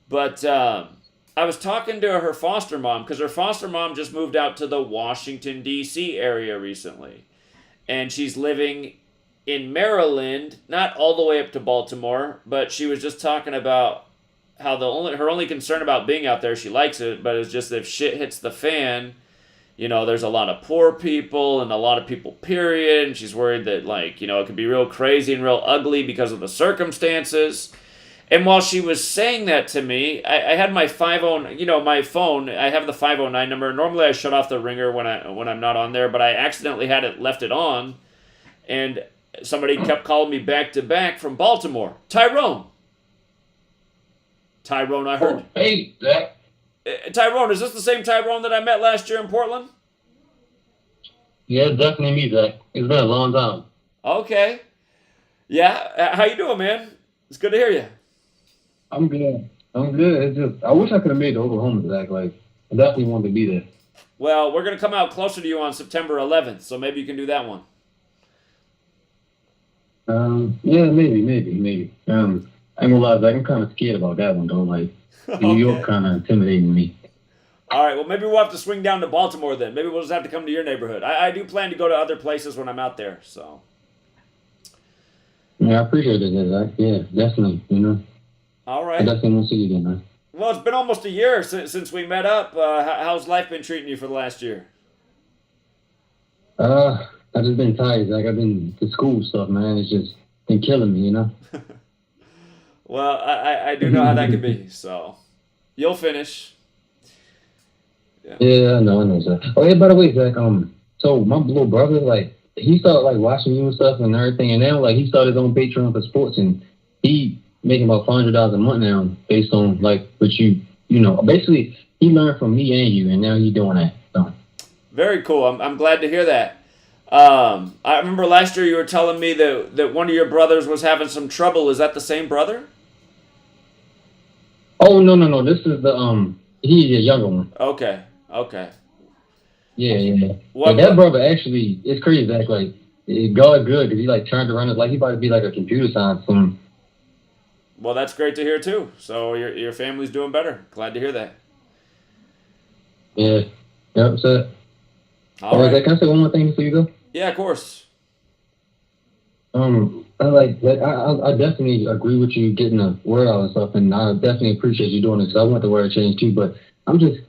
But I was talking to her foster mom because her foster mom just moved out to the Washington, D.C. area recently. And she's living... in Maryland, not all the way up to Baltimore, but she was just talking about how her only concern about being out there, she likes it, but it's just if shit hits the fan, there's a lot of poor people and a lot of people, period. And she's worried that, like, it could be real crazy and real ugly because of the circumstances. And while she was saying that to me, I had my 50, my phone, I have the 509 number. Normally I shut off the ringer when I'm not on there, but I accidentally left it on. And somebody kept calling me back to back from Baltimore. Tyrone, I heard. Hey, Zach. Tyrone, is this the same Tyrone that I met last year in Portland? Yeah, it's definitely me, Zach. It's been a long time. Okay. Yeah, how you doing, man? It's good to hear you. I'm good. It's just, I wish I could have made the Oklahoma, Zach. Like, I definitely wanted to be there. Well, we're going to come out closer to you on September 11th, so maybe you can do that one. Yeah, maybe. I ain't gonna lie, Zach, I'm kind of scared about that one, though. Like, New York kind of intimidating me. All right, well, maybe we'll have to swing down to Baltimore then. Maybe we'll just have to come to your neighborhood. I do plan to go to other places when I'm out there, so. Yeah, I appreciate it, Zach. Yeah, definitely, All right. I definitely want to see you again, man. Well, it's been almost a year since we met up. How's life been treating you for the last year? I've just been tired, Zach. I've been the school stuff, man. It's just been killing me, Well, I do know how that can be, so you'll finish. Yeah, I know, Zach. Oh, yeah, by the way, Zach, so my little brother, like, he started, like, watching you and stuff and everything, and now, like, he started his own Patreon for sports, and he making about $500 a month now based on, like, what basically, he learned from me and you, and now he's doing that, so. Very cool. I'm glad to hear that. I remember last year you were telling me that one of your brothers was having some trouble. Is that the same brother? Oh, no. This is he's the younger one. Okay. Yeah. That brother actually, it's crazy, Zach. Like, God good, because he, like, turned around. It's like he about to be, like, a computer science soon. Well, that's great to hear, too. So your family's doing better. Glad to hear that. Yeah. Yep, so. All right. Zach, can I say one more thing before you go? Yeah, of course. I definitely agree with you getting the word out and stuff, and I definitely appreciate you doing this, because I want the word change too, but I'm just,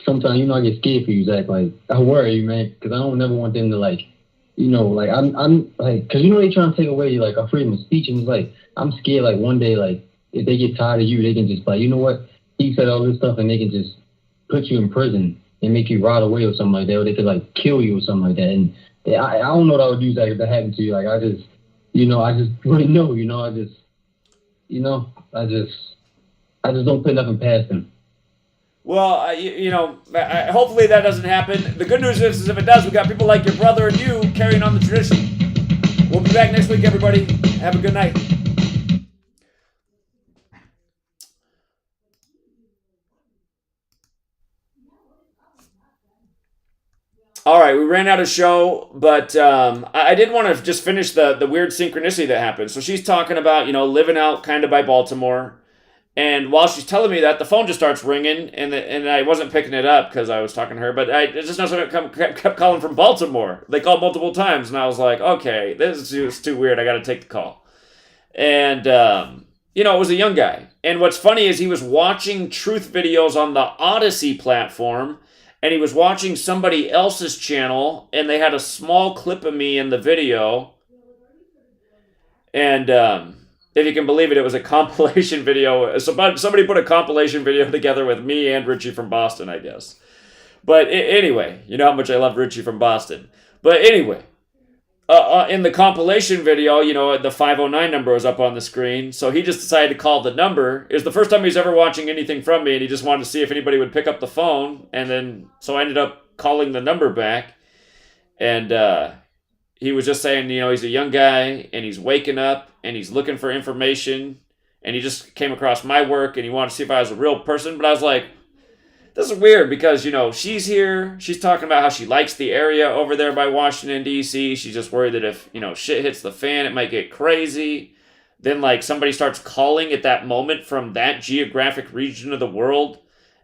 sometimes, I get scared for you, Zach. Like, I worry you, man, because I don't never want them to, like, I'm like, because they trying to take away, like, our freedom of speech, and it's like, I'm scared, like, one day, like, if they get tired of you, they can just, like, you know what, he said all this stuff, and they can just put you in prison and make you rot away or something like that, or they could, like, kill you or something like that, and I don't know what I would do, Zach, if that happened to you. Like, I just wouldn't know, I just don't put nothing past them. Well, hopefully that doesn't happen. The good news is if it does, we got people like your brother and you carrying on the tradition. We'll be back next week, everybody. Have a good night. All right, we ran out of show, but I did want to just finish the weird synchronicity that happened. So she's talking about, living out kind of by Baltimore. And while she's telling me that, the phone just starts ringing, and I wasn't picking it up because I was talking to her, but I just know someone kept calling from Baltimore. They called multiple times, and I was like, okay, this is just too weird. I got to take the call. And, it was a young guy. And what's funny is he was watching truth videos on the Odyssey platform, and he was watching somebody else's channel, and they had a small clip of me in the video. And if you can believe it, it was a compilation video. Somebody put a compilation video together with me and Richie from Boston, I guess. But anyway, you know how much I love Richie from Boston. But anyway, in the compilation video, the 509 number was up on the screen. So he just decided to call the number. It was the first time he's ever watching anything from me, and he just wanted to see if anybody would pick up the phone. And then, so I ended up calling the number back. And he was just saying, he's a young guy, and he's waking up, and he's looking for information. And he just came across my work, and he wanted to see if I was a real person. But I was like, this is weird because, she's here. She's talking about how she likes the area over there by Washington, D.C. She's just worried that if, shit hits the fan, it might get crazy. Then, like, somebody starts calling at that moment from that geographic region of the world.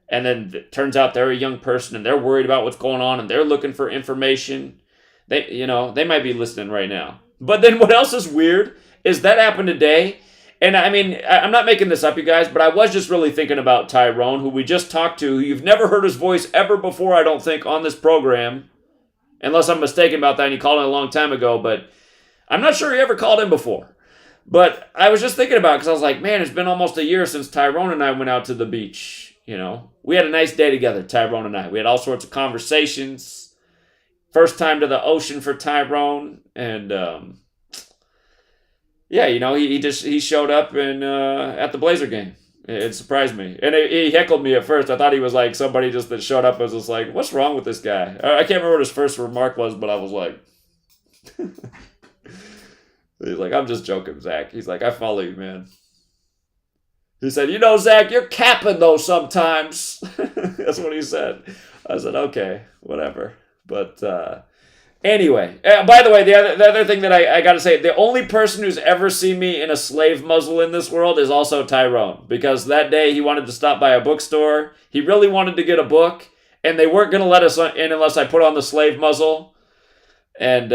And then it turns out they're a young person and they're worried about what's going on and they're looking for information. They might be listening right now. But then what else is weird is that happened today. And I mean, I'm not making this up, you guys, but I was just really thinking about Tyrone, who we just talked to, who you've never heard his voice ever before, I don't think, on this program. Unless I'm mistaken about that and he called in a long time ago, but I'm not sure he ever called in before. But I was just thinking about it because I was like, man, it's been almost a year since Tyrone and I went out to the beach. You know, we had a nice day together, Tyrone and I. We had all sorts of conversations. First time to the ocean for Tyrone. And, yeah, you know, he showed up and at the Blazer game. It surprised me. And he heckled me at first. I thought he was like somebody just that showed up and was just like, what's wrong with this guy? I can't remember what his first remark was, but I was like... He's like, I'm just joking, Zach. He's like, I follow you, man. He said, you know, Zach, you're capping though sometimes. That's what he said. I said, okay, whatever. But anyway, by the way, the other thing that I got to say, the only person who's ever seen me in a slave muzzle in this world is also Tyrone. Because that day he wanted to stop by a bookstore. He really wanted to get a book. And they weren't going to let us in unless I put on the slave muzzle. And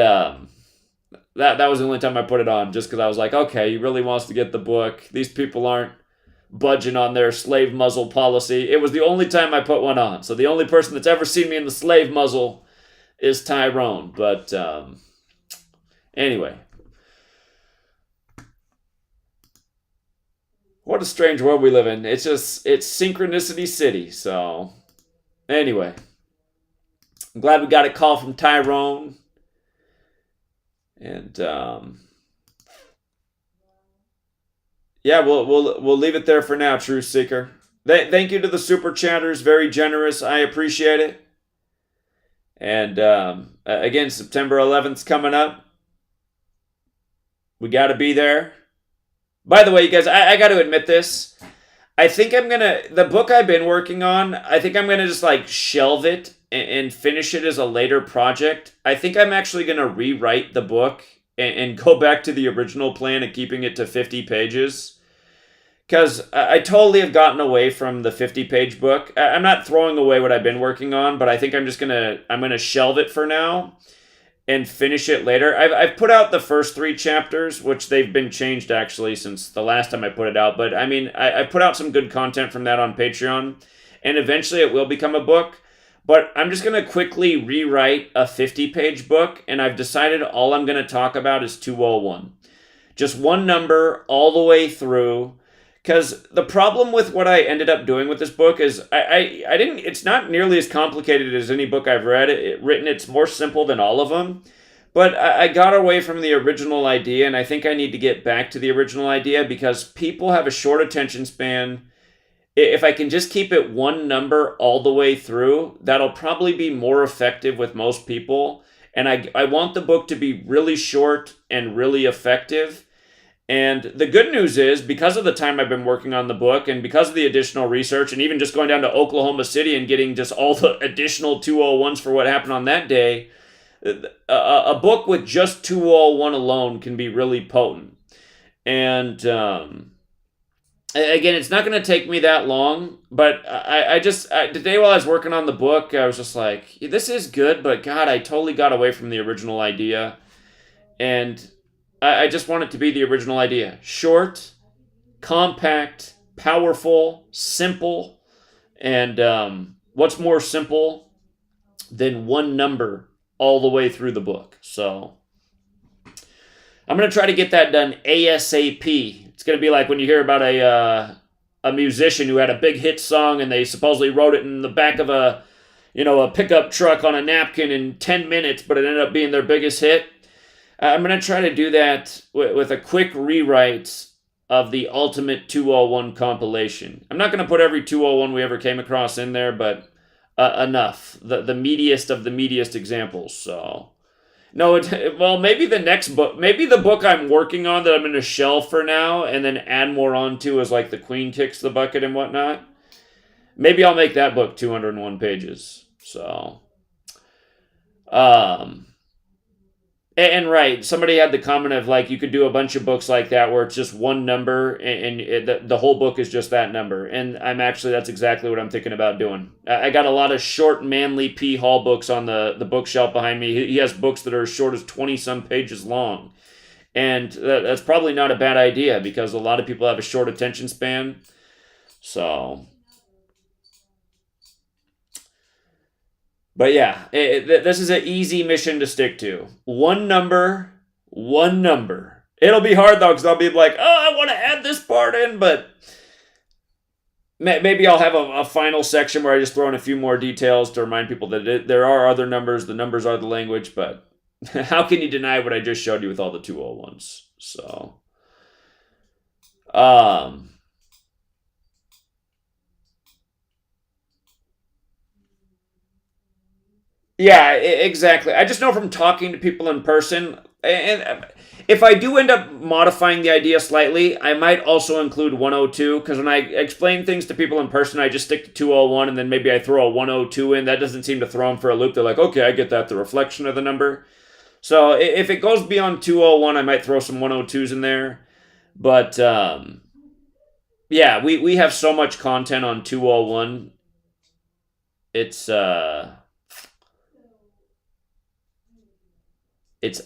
that was the only time I put it on. Just because I was like, okay, he really wants to get the book. These people aren't budging on their slave muzzle policy. It was the only time I put one on. So the only person that's ever seen me in the slave muzzle is Tyrone. But anyway. What a strange world we live in. It's Synchronicity City. So anyway. I'm glad we got a call from Tyrone. And yeah, we'll leave it there for now, Truth Seeker. Thank you to the super chatters, very generous. I appreciate it. And again, September 11th's coming up. We got to be there. By the way, you guys, I got to admit this. I think the book I've been working on, I think I'm gonna just like shelve it and finish it as a later project. I think I'm actually gonna rewrite the book and go back to the original plan of keeping it to 50 pages. Because I totally have gotten away from the 50-page book. I'm not throwing away what I've been working on, but I think I'm gonna shelve it for now and finish it later. I've put out the first 3 chapters, which they've been changed actually since the last time I put it out. But I mean, I put out some good content from that on Patreon, and eventually it will become a book. But I'm just going to quickly rewrite a 50-page book, and I've decided all I'm going to talk about is 201. Just one number all the way through. Because the problem with what I ended up doing with this book is it's not nearly as complicated as any book I've written. It's more simple than all of them. But I got away from the original idea, and I think I need to get back to the original idea because people have a short attention span. If I can just keep it one number all the way through, that'll probably be more effective with most people. And I want the book to be really short and really effective. And the good news is, because of the time I've been working on the book and because of the additional research and even just going down to Oklahoma City and getting just all the additional 201s for what happened on that day, a book with just 201 alone can be really potent. And again, it's not going to take me that long, but today while I was working on the book, I was just like, this is good, but God, I totally got away from the original idea. And I just want it to be the original idea. Short, compact, powerful, simple, and what's more simple than one number all the way through the book? So I'm going to try to get that done ASAP. It's going to be like when you hear about a musician who had a big hit song and they supposedly wrote it in the back of a pickup truck on a napkin in 10 minutes, but it ended up being their biggest hit. I'm going to try to do that with a quick rewrite of the Ultimate 201 compilation. I'm not going to put every 201 we ever came across in there, but enough. The meatiest of the meatiest examples. So, maybe the next book, maybe the book I'm working on that I'm going to shelve for now and then add more onto as like the Queen Kicks the Bucket and whatnot. Maybe I'll make that book 201 pages. So, And right, somebody had the comment of like you could do a bunch of books like that where it's just one number and the whole book is just that number. And that's exactly what I'm thinking about doing. I got a lot of short, manly P. Hall books on the bookshelf behind me. He has books that are as short as 20-some pages long. And that's probably not a bad idea because a lot of people have a short attention span. So, but yeah, this is an easy mission to stick to. One number. It'll be hard though because I'll be like, oh, I want to add this part in, but maybe I'll have a final section where I just throw in a few more details to remind people that there are other numbers. The numbers are the language, but how can you deny what I just showed you with all the 201s? So, yeah, exactly. I just know from talking to people in person, and if I do end up modifying the idea slightly, I might also include 102, because when I explain things to people in person, I just stick to 201, and then maybe I throw a 102 in. That doesn't seem to throw them for a loop. They're like, okay, I get that, the reflection of the number. So if it goes beyond 201, I might throw some 102s in there. But, yeah, we have so much content on 201. It's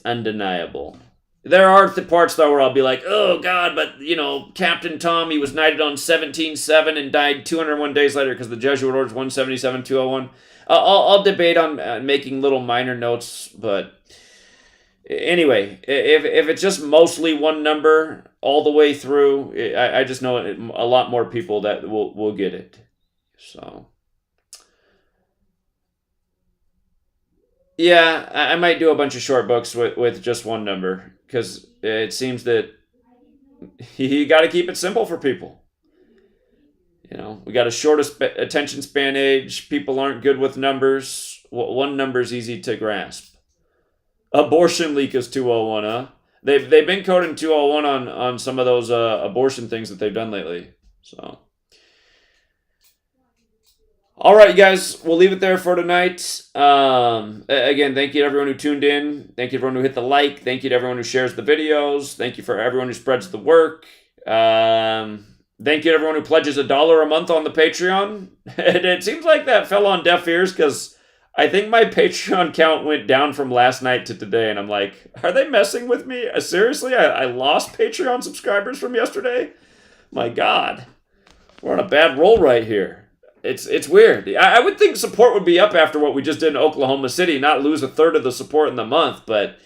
undeniable. There are parts, though, where I'll be like, oh, God, but, Captain Tom, he was knighted on 17-7 and died 201 days later because the Jesuit orders 177-201. I'll debate on making little minor notes, but anyway, if it's just mostly one number all the way through, I just know a lot more people that will get it. So, yeah, I might do a bunch of short books with just one number, because it seems that you got to keep it simple for people. We got a short attention span age. People aren't good with numbers. One number is easy to grasp. Abortion leak is 201, huh? They've been coding 201 on some of those abortion things that they've done lately. So, all right, you guys, we'll leave it there for tonight. Again, thank you to everyone who tuned in. Thank you to everyone who hit the like. Thank you to everyone who shares the videos. Thank you for everyone who spreads the work. Thank you to everyone who pledges $1 a month on the Patreon. And it seems like that fell on deaf ears because I think my Patreon count went down from last night to today. And I'm like, are they messing with me? Seriously? I lost Patreon subscribers from yesterday? My God. We're on a bad roll right here. It's weird. I would think support would be up after what we just did in Oklahoma City, not lose a third of the support in the month, but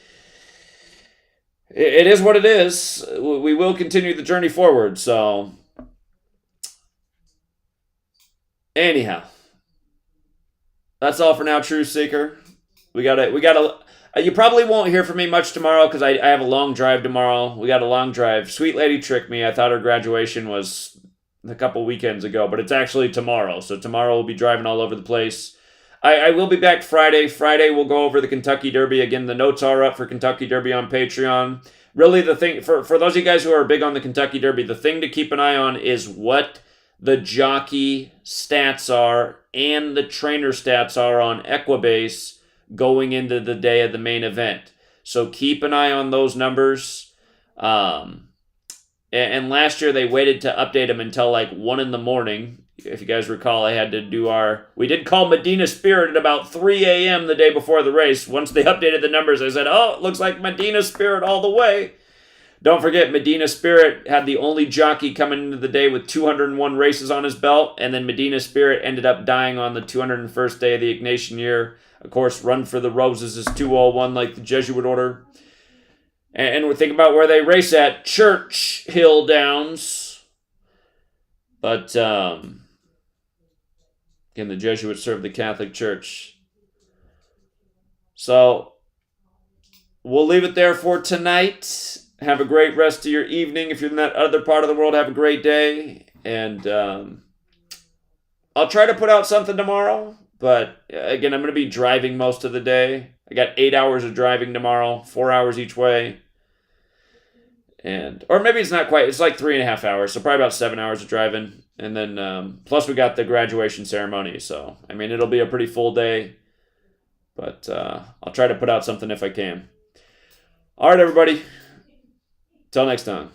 it is what it is. We will continue the journey forward, so anyhow, that's all for now, Truth Seeker. We gotta. You probably won't hear from me much tomorrow because I have a long drive tomorrow. We got a long drive. Sweet lady tricked me. I thought her graduation was a couple weekends ago, but it's actually tomorrow. So tomorrow we'll be driving all over the place. I will be back Friday. Friday we'll go over the Kentucky Derby. Again, the notes are up for Kentucky Derby on Patreon. Really, the thing, for those of you guys who are big on the Kentucky Derby, the thing to keep an eye on is what the jockey stats are and the trainer stats are on Equibase going into the day of the main event. So keep an eye on those numbers. And last year they waited to update them until like 1 a.m. If you guys recall, I had to do we did call Medina Spirit at about 3 a.m. the day before the race. Once they updated the numbers, I said, oh, it looks like Medina Spirit all the way. Don't forget, Medina Spirit had the only jockey coming into the day with 201 races on his belt, and then Medina Spirit ended up dying on the 201st day of the Ignatian year. Of course, Run for the Roses is 201 like the Jesuit order. And we're thinking about where they race at, Church Hill Downs. But, again, the Jesuits served the Catholic Church. So, we'll leave it there for tonight. Have a great rest of your evening. If you're in that other part of the world, have a great day. And I'll try to put out something tomorrow. But, again, I'm going to be driving most of the day. I got 8 hours of driving tomorrow, 4 hours each way. Or maybe it's not quite, it's like 3.5 hours, so probably about 7 hours of driving. And then, plus we got the graduation ceremony, so, I mean, it'll be a pretty full day. But I'll try to put out something if I can. All right, everybody. Till next time.